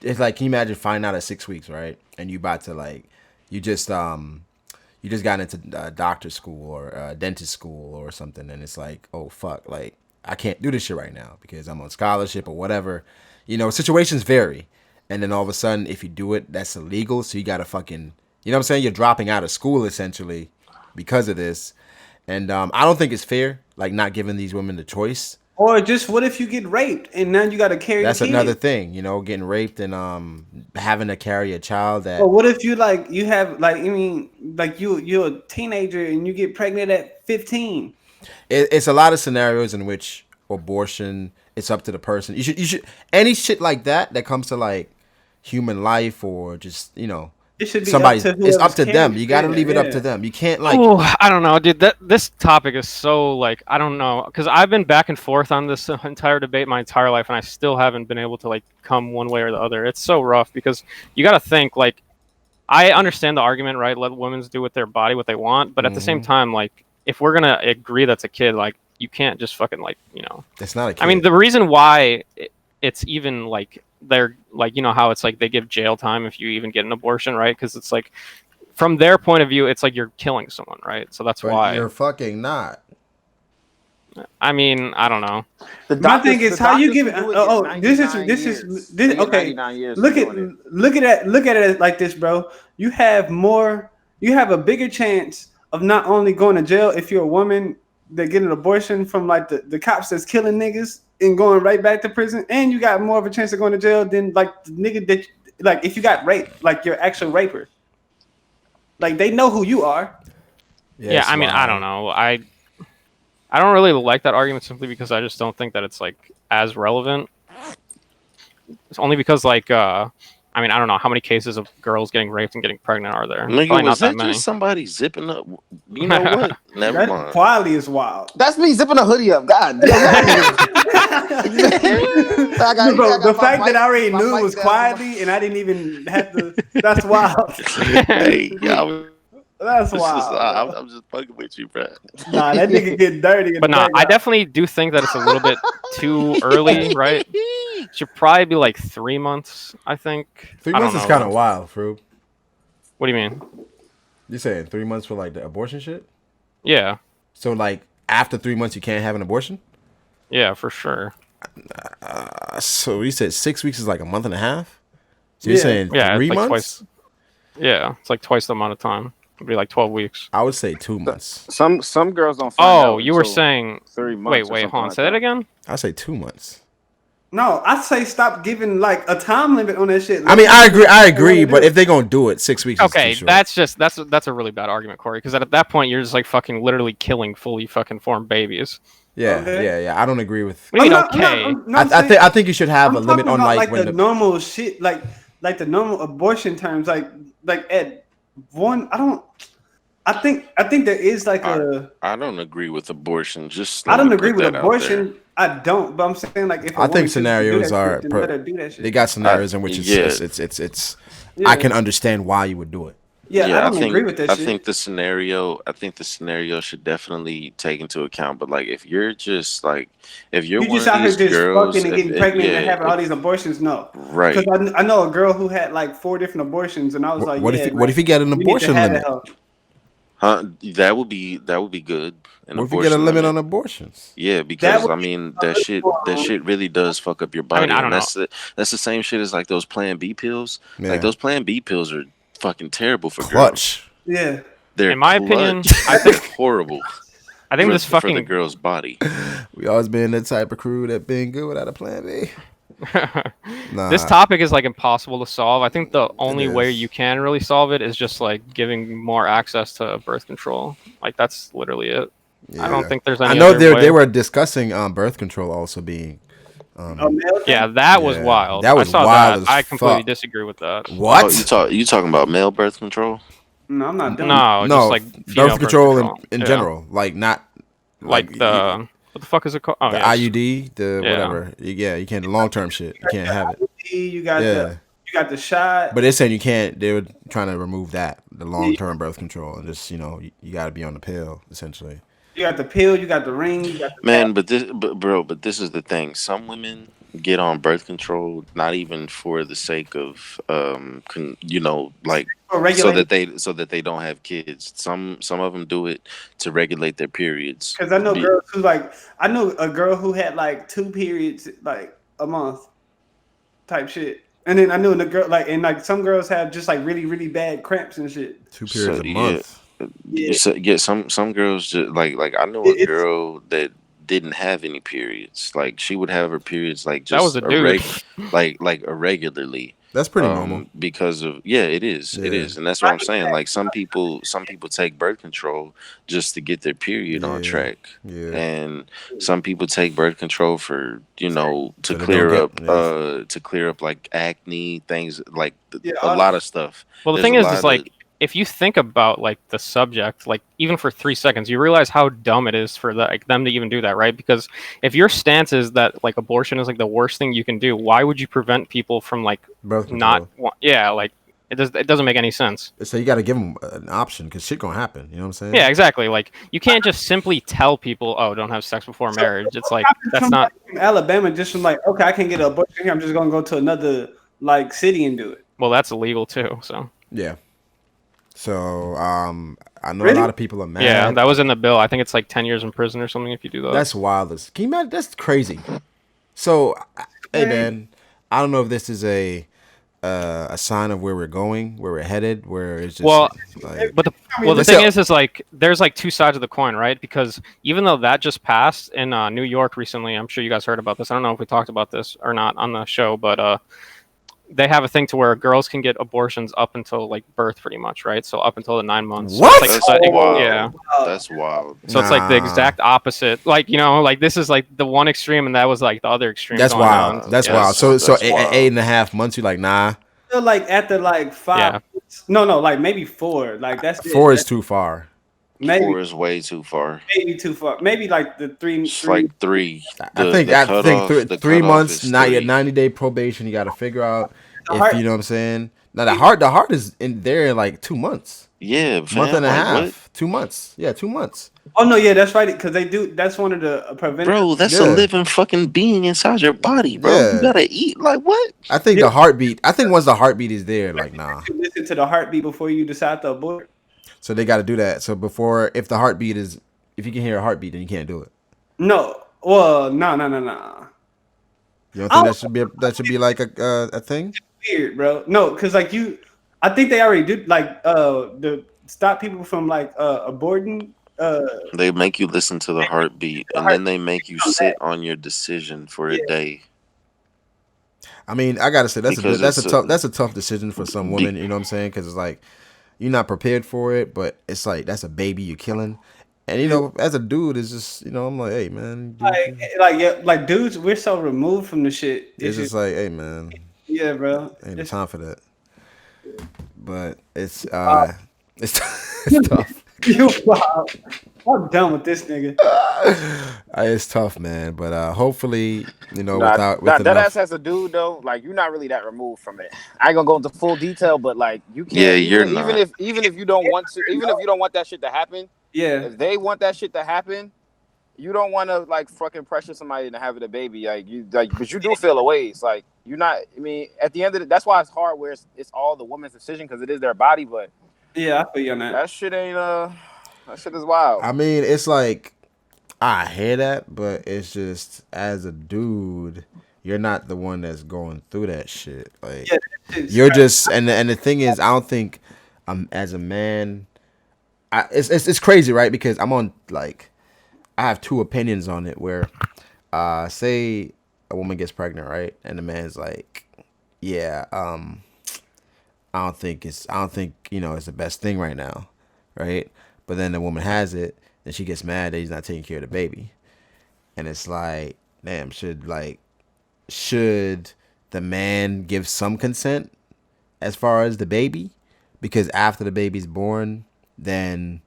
it's like, can you imagine finding out at 6 weeks, right? And you about to like, you just, you just got into doctor school or dentist school or something. And it's like, oh, fuck, like, I can't do this shit right now because I'm on scholarship or whatever. Situations vary. And then all of a sudden, if you do it, that's illegal. So you got to fucking, you know what I'm saying? You're dropping out of school essentially because of this. And I don't think it's fair, like not giving these women the choice. Or just what if you get raped and now you got to carry That's the kid? another thing, getting raped and having to carry a child that. Or what if you you have you're a teenager and you get pregnant at 15? It's a lot of scenarios in which abortion, it's up to the person. You should any shit like that comes to like human life or just It should be somebody. up to It's up whoever's to them. carrying You got to it. leave it up to Yeah. them. You can't like. Oh, I don't know, dude. This topic is so like I don't know because I've been back and forth on this entire debate my entire life, and I still haven't been able to like come one way or the other. It's so rough because you got to think like I understand the argument, right? Let women do with their body what they want, but at the same time, like if we're gonna agree that's a kid, like you can't just fucking It's not a kid. I mean, the reason why it's even like they're like how it's like they give jail time if you even get an abortion, right? Because it's like from their point of view, it's like you're killing someone, right? So that's but why. you're fucking not. I mean, I don't know. My thing is how you give it. This is okay. Look at it like this, bro. You have a bigger chance of not only going to jail if you're a woman that get an abortion from like the cops that's killing niggas and going right back to prison, and you got more of a chance of going to jail than like the nigga that like if you got raped, like your actual raper. Like they know who you are. Yeah, I mean, I don't know. I don't really like that argument simply because I just don't think that it's like as relevant. It's only because like I mean, I don't know how many cases of girls getting raped and getting pregnant are there. Nigga, Probably was not that many. just somebody zipping up? You know what? Never That mind. quality is wild. That's me zipping a hoodie up. God damn. Bro, the fact that I already knew it was quietly and I didn't even have to. That's wild. Hey, That's wild. I'm just fucking with you, bro. Nah, that nigga get dirty. But no, I definitely do think that it's a little bit too early, right? Should probably be like 3 months, I think. 3 I don't months is know. kind of wild, Froob. What do you mean? You saying 3 months for like the abortion shit? Yeah. So like after 3 months you can't have an abortion? Yeah, for sure. So you said 6 weeks is like a month and a half? So you're saying 3 it's like months? Yeah, it's like twice the amount of time. It'd be like 12 weeks. I would say 2 months. Some girls don't find out. You were saying 3 months. Wait, hold on. Say that again? I'd say 2 months. No, I say stop giving like a time limit on that shit. I mean, I agree, but if they're gonna do it, 6 weeks. Okay, is too short. that's a really bad argument, Corey. Because at that point, you're just like fucking literally killing fully fucking formed babies. Yeah. I don't agree with. What do you mean, okay? I think you should have a limit on like when the normal shit, like the normal abortion terms, like at one. I think there is like I don't agree with abortion. I don't agree with abortion. I don't, but I'm saying like if I think scenarios are let her do that shit. They got scenarios in which it's I can understand why you would do it. Yeah, I don't agree with that shit. I think the scenario should definitely take into account. But like, if you're just like, if you're you one just of out here these just girls, fucking and getting pregnant and having all these abortions, no, right? Because I know a girl who had like 4 different abortions, and I was like, what if you get an abortion limit? That would be good. What if you get a limit on abortions? Yeah, because I mean that shit really does fuck up your body. I mean, I don't know. That's the same shit as like those Plan B pills. Yeah. Like those Plan B pills are fucking terrible for clutch. Girls. Yeah. They're in my opinion, I think horrible. I think this fucking for the girl's body. We always been the type of crew that been good without a plan B. This topic is like impossible to solve. I think the only way you can really solve it is just like giving more access to birth control. Like that's literally it. Yeah. I don't think there's any. I know they were discussing birth control also being. That was wild. That was wild. I completely disagree with that. What? You talking about male birth control? No, I'm not done. No, just like birth control in general, like not like the. What the fuck is it called? Oh, the IUD, whatever. Yeah, you can't. The long term shit, you can't have it. You got you got the shot. But they're saying you can't. They were trying to remove that, the long term birth control, and just you got to be on the pill essentially. You got the pill. You got the ring. You got the but this is the thing. Some women get on birth control not even for the sake of like so that they don't have kids. Some of them do it to regulate their periods. Because I know girls who I know a girl who had like 2 periods like a month type shit. And then I knew a girl and some girls have just like really, really bad cramps and shit. 2 periods a month. Some girls just like I know a girl that didn't have any periods. Like she would have her periods like just that was a dude. like irregularly. That's pretty normal because of it is, and that's what I'm saying. Like some people take birth control just to get their period on track, and some people take birth control for to clear up like acne things, like a lot of stuff. Well, the thing is like if you think about like the subject, like even for 3 seconds, you realize how dumb it is for them to even do that, right? Because if your stance is that like abortion is like the worst thing you can do, why would you prevent people from like like it doesn't make any sense. So you got to give them an option because shit gonna happen. You know what I'm saying? Yeah, exactly. Like you can't just simply tell people, oh, don't have sex before marriage. It's like that's not Alabama. Just from like, okay, I can get an abortion here. I'm just gonna go to another like city and do it. Well, that's illegal too. So yeah. So I know a lot of people are mad. Yeah, that was in the bill. I think it's like 10 years in prison or something if you do that. That's wild. Can you imagine? That's crazy. So, hey man, I don't know if this is a sign of where we're going, where we're headed, where it's just the thing is like there's like 2 sides of the coin, right? Because even though that just passed in New York recently, I'm sure you guys heard about this. I don't know if we talked about this or not on the show, but they have a thing to where girls can get abortions up until like birth, pretty much, right? So up until the 9 months. What? That's wild. Yeah, that's wild. So it's like the exact opposite. Like like this is like the one extreme, and that was like the other extreme. That's wild. That's wild. So at 8.5 months, you're like, nah. Still like after like 5. No, like maybe 4. Like that's 4 is too far. Maybe 4 is way too far. Maybe too far. Maybe like the 3. It's like 3. I think 3 months. Not yet. 90-day probation. You got to figure out if you know what I'm saying. Now the heart is in there in like 2 months. Yeah, month and a half. What? 2 months. Yeah, 2 months. Oh no, yeah, that's right. Because they do. That's one of the preventative. Bro, that's a living fucking being inside your body, bro. Yeah. You gotta eat. Like what? I think the heartbeat. I think once the heartbeat is there, like nah. You listen to the heartbeat before you decide to abort. So they got to do that. So before, if the heartbeat is, if you can hear a heartbeat, then you can't do it. No. Well, no. You don't think that should be like a thing? It's weird, bro. No, because like I think they already do like to stop people from like aborting. They make you listen to the heartbeat, and then they make you sit on your decision for a day. I mean, I gotta say that's a tough decision for some women. You know what I'm saying? Because it's like you're not prepared for it, but it's like that's a baby you're killing. And as a dude, it's just I'm like, hey man, like dudes, we're so removed from the shit. It's just like, hey man, yeah, bro, ain't time for that. But it's tough. You wow. I'm done with this nigga. It's tough, man. But hopefully, that ass as a dude though, like you're not really that removed from it. I ain't gonna go into full detail, but like you can't. Yeah, you're not. Even if you don't want to, even if you don't want that shit to happen. Yeah. If they want that shit to happen, you don't want to like fucking pressure somebody to have a baby. But you do feel a ways. Like you're not. I mean, at the end of that's why it's hard. Where it's all the woman's decision because it is their body. But yeah, I feel you on that. That shit ain't That shit is wild. I mean, it's like I hear that, but it's just as a dude, you're not the one that's going through that shit. Like you're just, and the thing is, I don't think as a man, it's crazy, right? Because I'm on like I have two opinions on it. Where say a woman gets pregnant, right, and the man's like, yeah, I don't think it's the best thing right now, right? But then the woman has it, and she gets mad that he's not taking care of the baby. And it's like, damn, should the man give some consent as far as the baby? Because after the baby's born, then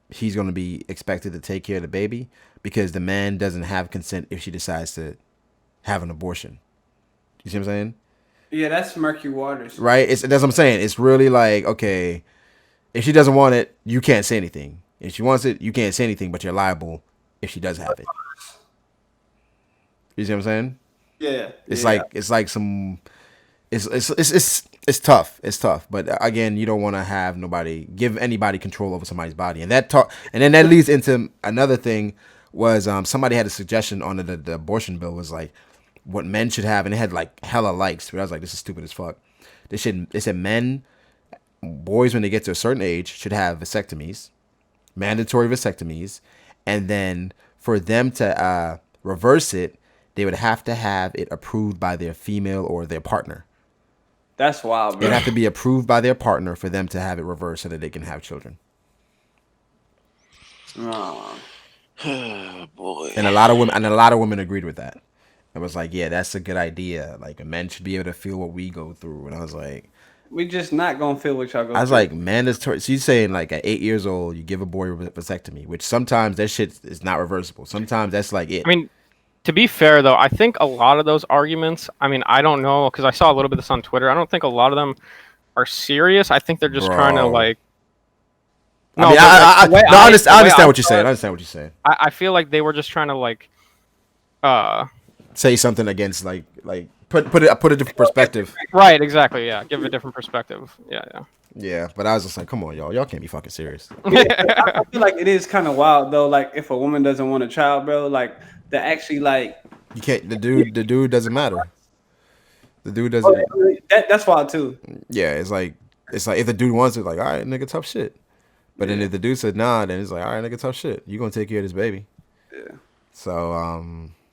he's going to be expected to take care of the baby, because the man doesn't have consent if she decides to have an abortion. You see what I'm saying? Yeah, that's murky waters. Right? That's what I'm saying. It's really like, okay, if she doesn't want it, you can't say anything. If she wants it, you can't say anything, but you're liable if she does have it. You see what I'm saying? Yeah. It's like some. It's tough. It's tough. But again, you don't want to give anybody control over somebody's body, and then that leads into another thing. Was somebody had a suggestion on the abortion bill was like what men should have, and it had like hella likes. But I was like, this is stupid as fuck. They said boys when they get to a certain age should have vasectomies, mandatory vasectomies, and then for them to reverse it, they would have to have it approved by their female or their partner. That's wild, bro. It'd have to be approved by their partner for them to have it reversed so that they can have children. Oh. Boy. And a lot of women agreed with that. It was like, yeah, that's a good idea. Like, a man should be able to feel what we go through. And I was like, we just not gonna feel what y'all go through. I was like, mandatory. She's saying like at 8 years old, you give a boy a vasectomy, which sometimes that shit is not reversible. Sometimes that's like it. I mean, to be fair though, I think a lot of those arguments, I mean, I don't know, because I saw a little bit of this on Twitter. I don't think a lot of them are serious. I think they're just trying to like. No, I understand what you're saying. I understand what you're saying. I feel like they were just trying to like say something against like put a different perspective. Right, exactly. Yeah, give a different perspective. Yeah, but I was just like, come on, y'all can't be fucking serious. I feel like it is kind of wild though. Like if a woman doesn't want a child, bro, like to actually like you can't. The dude doesn't matter. The dude doesn't. That's wild too. Yeah, it's like if the dude wants it, like, all right, nigga, tough shit. But then if the dude said nah, then it's like, all right, nigga, tough shit. You gonna take care of this baby. Yeah. So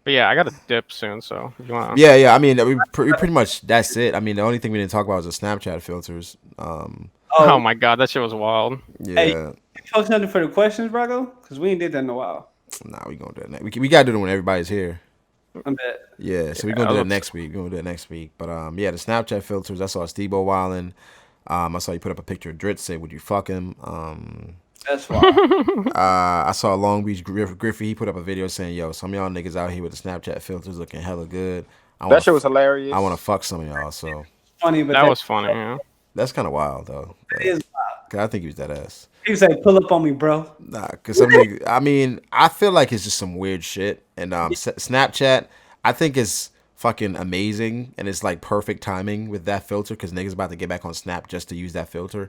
But yeah, I got to dip soon. So if you want. Yeah. I mean, we pretty much that's it. I mean, the only thing we didn't talk about was the Snapchat filters. Oh my god, that shit was wild. Yeah. Hey, you post nothing for the questions, Brago? Because we ain't did that in a while. Nah, we gonna do that. We gotta do it when everybody's here. I bet. Yeah, so we're gonna do it next week. We're gonna do it next week. But the Snapchat filters. I saw Steve Wylin. I saw you put up a picture of Dritz. Say, would you fuck him? That's wild. I saw Long Beach Griffey. He put up a video saying, "Yo, some of y'all niggas out here with the Snapchat filters looking hella good." That shit was hilarious. I want to fuck some of y'all. So funny, but that was funny. Yeah. That's kind of wild though. It is wild. Cause I think he was that ass. He was like, "Pull up on me, bro." Nah, cause some niggas, I mean, I feel like it's just some weird shit. And Snapchat, I think is fucking amazing, and it's like perfect timing with that filter because niggas about to get back on Snap just to use that filter.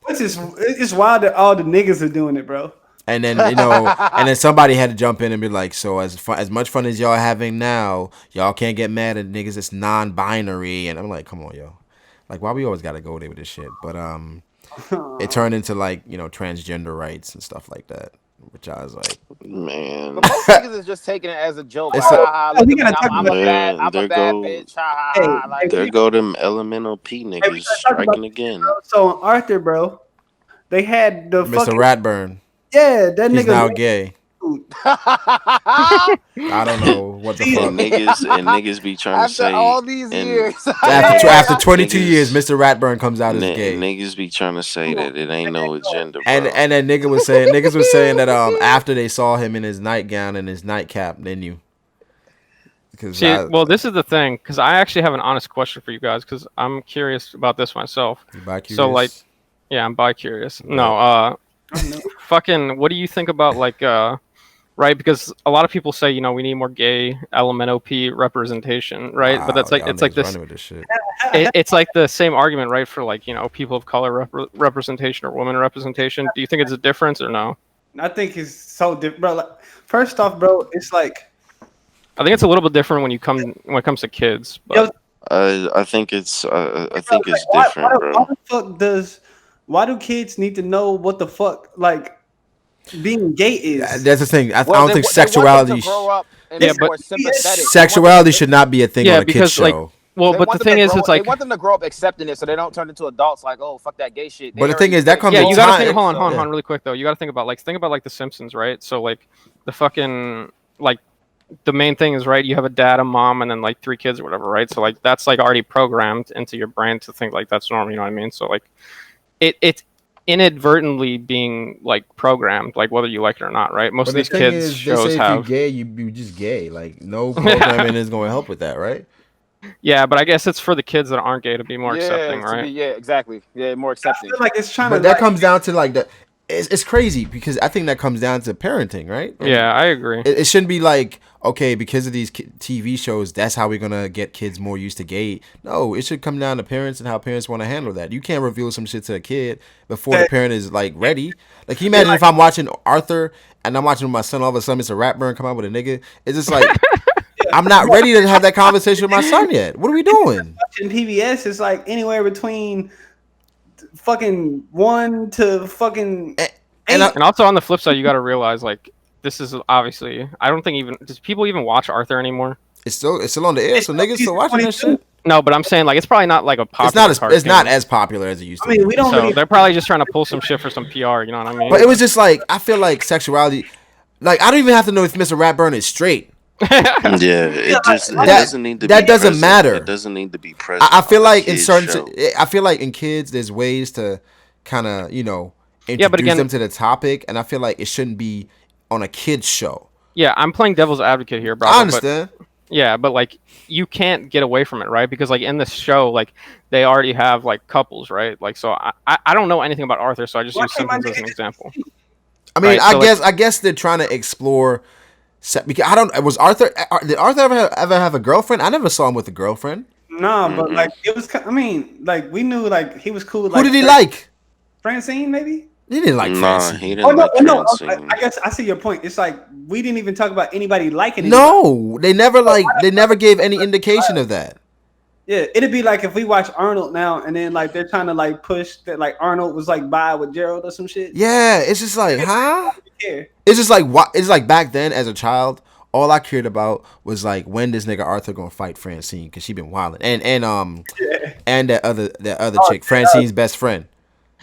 It's wild that all the niggas are doing it, bro. And then and then somebody had to jump in and be like, so as much fun as y'all are having now, y'all can't get mad at niggas that's non-binary. And I'm like, come on, yo, like why we always gotta go there with this shit? But it turned into like transgender rights and stuff like that, which I was like, man. But most niggas is just taking it as a joke. I'm a bad bitch. There go them elemental P niggas striking again. So on Arthur, bro, they had the Mr. Ratburn. Yeah, that He's nigga now gay. I don't know what the fuck. Niggas be trying to say all these years. After 22 years, Mr. Ratburn comes out as gay. Niggas be trying to say that it ain't no agenda, bro. And that niggas was saying that after they saw him in his nightgown and his nightcap, they knew. Well, this is the thing, because I actually have an honest question for you guys, because I'm curious about this myself. You bi-curious? So like, yeah, I'm bi-curious. No, fucking, what do you think about like right? Because a lot of people say, you know, we need more gay LMNOP representation, right? Wow, but that's like y'all it's like niggas this. running with this shit. It's like the same argument, right? For like, you know, people of color representation or women representation. Do you think it's a difference or no? I think it's so different, bro. Like, first off, bro, it's like I think it's a little bit different when it comes to kids. But I think it's why, different, bro. why the fuck why do kids need to know what the fuck like being gay is? That's the thing. I don't think sexuality. Grow up and Yeah, be but more sympathetic. Sexuality should not be a thing on a kid's show. Like, well, but the thing is, it's like they want them to grow up accepting it, so they don't turn into adults like, oh, fuck that gay shit. But the thing is, that comes. Yeah, you gotta think. Hold on, really quick though. You gotta think about like The Simpsons, right? So like the fucking like the main thing is, right, you have a dad, a mom, and then like 3 kids or whatever, right? So like that's like already programmed into your brain to think like that's normal. You know what I mean? So like it's inadvertently being like programmed, like whether you like it or not, right? Most of these kids shows have. If you're gay, you just gay. Like no programming is going to help with that, right? Yeah, but I guess it's for the kids that aren't gay to be more accepting, right? Exactly. Yeah, more accepting. I feel like it's trying but to. That like, comes down to like the. It's crazy because I think that comes down to parenting, right? And yeah, I agree. It shouldn't be like, okay, because of these TV shows, that's how we're gonna get kids more used to gay. No, it should come down to parents and how parents want to handle that. You can't reveal some shit to a kid before the parent is like ready. Like, can you imagine if I'm watching Arthur and I'm watching with my son, all of a sudden it's a rap burn come out with a nigga? It's just like. I'm not ready to have that conversation with my son yet. What are we doing? Watching PBS is like anywhere between fucking 1 to fucking 8. And also on the flip side, you got to realize like this is obviously. I don't think does people even watch Arthur anymore? It's still on the air, so niggas still watching that shit. No, but I'm saying like it's probably not like a popular. It's not as popular as it used to. I mean, we don't. So they're probably just trying to pull some shit for some PR. You know what I mean? But it was just like I feel like sexuality. Like I don't even have to know if Mr. Ratburn is straight. It doesn't need to. That doesn't matter. It doesn't need to be present. I feel like in kids, there's ways to kind of introduce them to the topic, and I feel like it shouldn't be on a kids show. Yeah, I'm playing devil's advocate here, bro. I understand. But like you can't get away from it, right? Because like in this show, like they already have like couples, right? Like so, I don't know anything about Arthur, so I just use Simpsons as an example. I mean, I guess they're trying to explore. Because I don't. Was Arthur? Did Arthur ever have a girlfriend? I never saw him with a girlfriend. No, but like it was. I mean, like we knew like he was cool. Like, who did he like? Francine, maybe. He didn't like Francine. He didn't like Francine. I guess I see your point. It's like we didn't even talk about anybody liking. No, they never They never gave any indication of that. Yeah, it'd be like if we watch Arnold now, and then like they're trying to like push that like Arnold was like bi with Gerald or some shit. Yeah, it's just like, huh? It's just like what? It's like back then as a child, all I cared about was like when this nigga Arthur gonna fight Francine because she been wilding, and that other chick, Francine's best friend.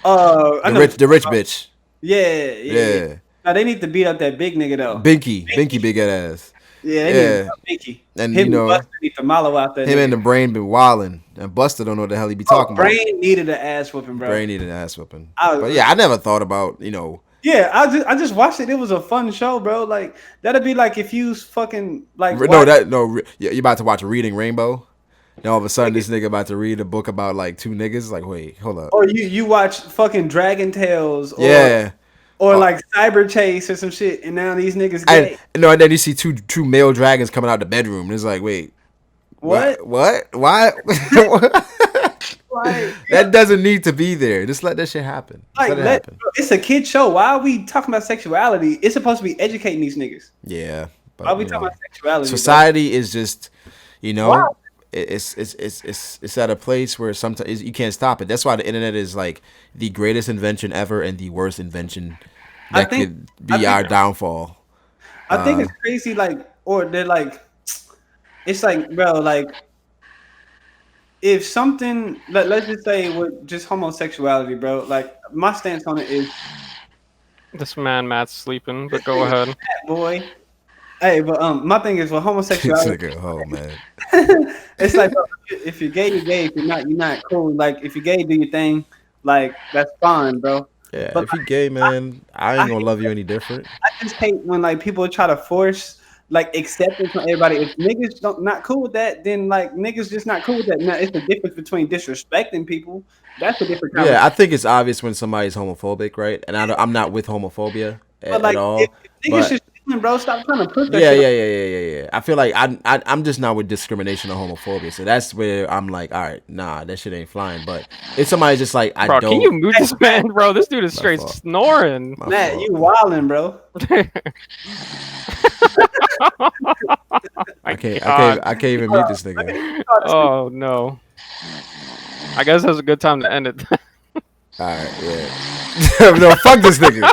The rich bitch. Yeah. Now they need to beat up that big nigga though. Binky big ass. Yeah. Binky. And him and need to mollow out there. Him and the Brain been wilding, and Buster don't know what the hell he be talking about. Brain needed an ass whooping, bro. Brain needed an ass whooping. But yeah, I never thought about Yeah, I just watched it. It was a fun show, bro. Like that'd be like if you fucking like. You about to watch Reading Rainbow? And all of a sudden, this nigga about to read a book about like 2 niggas. Like, wait, hold up. Or you watch fucking Dragon Tales. Or like Cyber Chase or some shit, and now these niggas gay. And then you see two male dragons coming out the bedroom, and it's like, wait, what? Why? That doesn't need to be there. Just let that shit happen. It's a kid show. Why are we talking about sexuality? It's supposed to be educating these niggas. Yeah, but why are we talking about sexuality? Society is just, wow. It's at a place where sometimes you can't stop it. That's why the internet is like the greatest invention ever and the worst invention that could be our downfall. I think it's crazy, or they're like, it's like, bro, like, if something, let's just say with just homosexuality, bro, like, my stance on it is. This man, Matt's sleeping, but go ahead. Boy. Hey, but my thing is with homosexuality. Oh man. It's like, bro, if you're gay, you're gay. If you're not cool. Like, if you're gay, do your thing. Like, that's fine, bro. Yeah, but if you're gay, man, I ain't gonna love you any different. I just hate when like people try to force like acceptance from everybody. If niggas not cool with that, then like niggas just not cool with that. Now it's the difference between disrespecting people. That's a different. Yeah, I think it's obvious when somebody's homophobic, right? And I'm not with homophobia at all. If niggas just bro. Stop trying to put that Yeah. I feel like I'm just not with discrimination or homophobia, so that's where I'm like, all right, nah, that shit ain't flying. But if somebody's just like, bro, can you mute this man, bro? This dude is straight snoring. Matt, you wildin', bro. I can't even mute this nigga. Oh no. I guess that's a good time to end it. All right, yeah. No, fuck this nigga.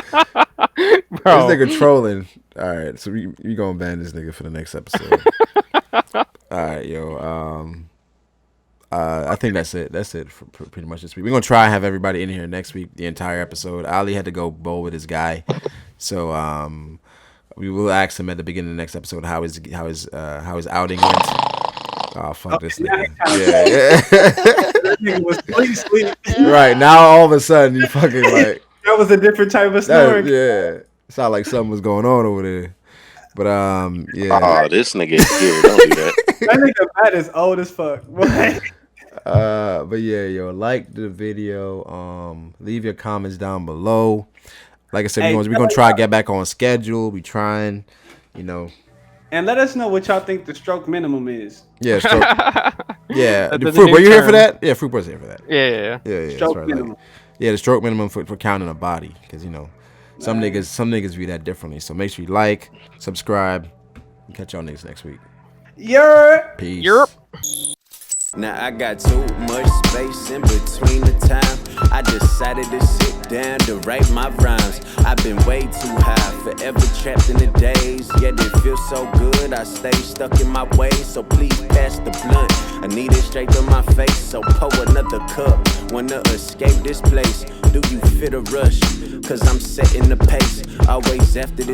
Bro. This nigga trolling. All right, so we gonna ban this nigga for the next episode. All right, yo. I think that's it. That's it for pretty much this week. We're gonna try and have everybody in here next week, the entire episode. Ali had to go bowl with his guy, so we will ask him at the beginning of the next episode how his outing went. Oh fuck this nigga! Yeah. That nigga was sleep. Right now, all of a sudden, you fucking like. That was a different type of snoring. Yeah, sounded like something was going on over there. But yeah. Oh, this nigga is here. Don't do that. That nigga Matt is old as fuck. But yeah, yo, like the video. Leave your comments down below. Like I said, we're gonna try to get back on schedule. We trying, you know. And let us know what y'all think the stroke minimum is. Yeah, stroke. Yeah, Froob, were you here for that? Yeah, Froob was here for that. Yeah. Stroke right, minimum. Like, yeah, the stroke minimum for counting a body, because you know, some niggas view that differently. So make sure you like, subscribe, and catch y'all niggas next week. Peace. Now I got too much space in between the time. I decided to sit down to write my rhymes. I've been way too high, forever trapped in the days. Yet it feels so good, I stay stuck in my ways. So please pass the blunt, I need it straight to my face. So pour another cup, wanna escape this place. Do you feel a rush? Cause I'm setting the pace, always after this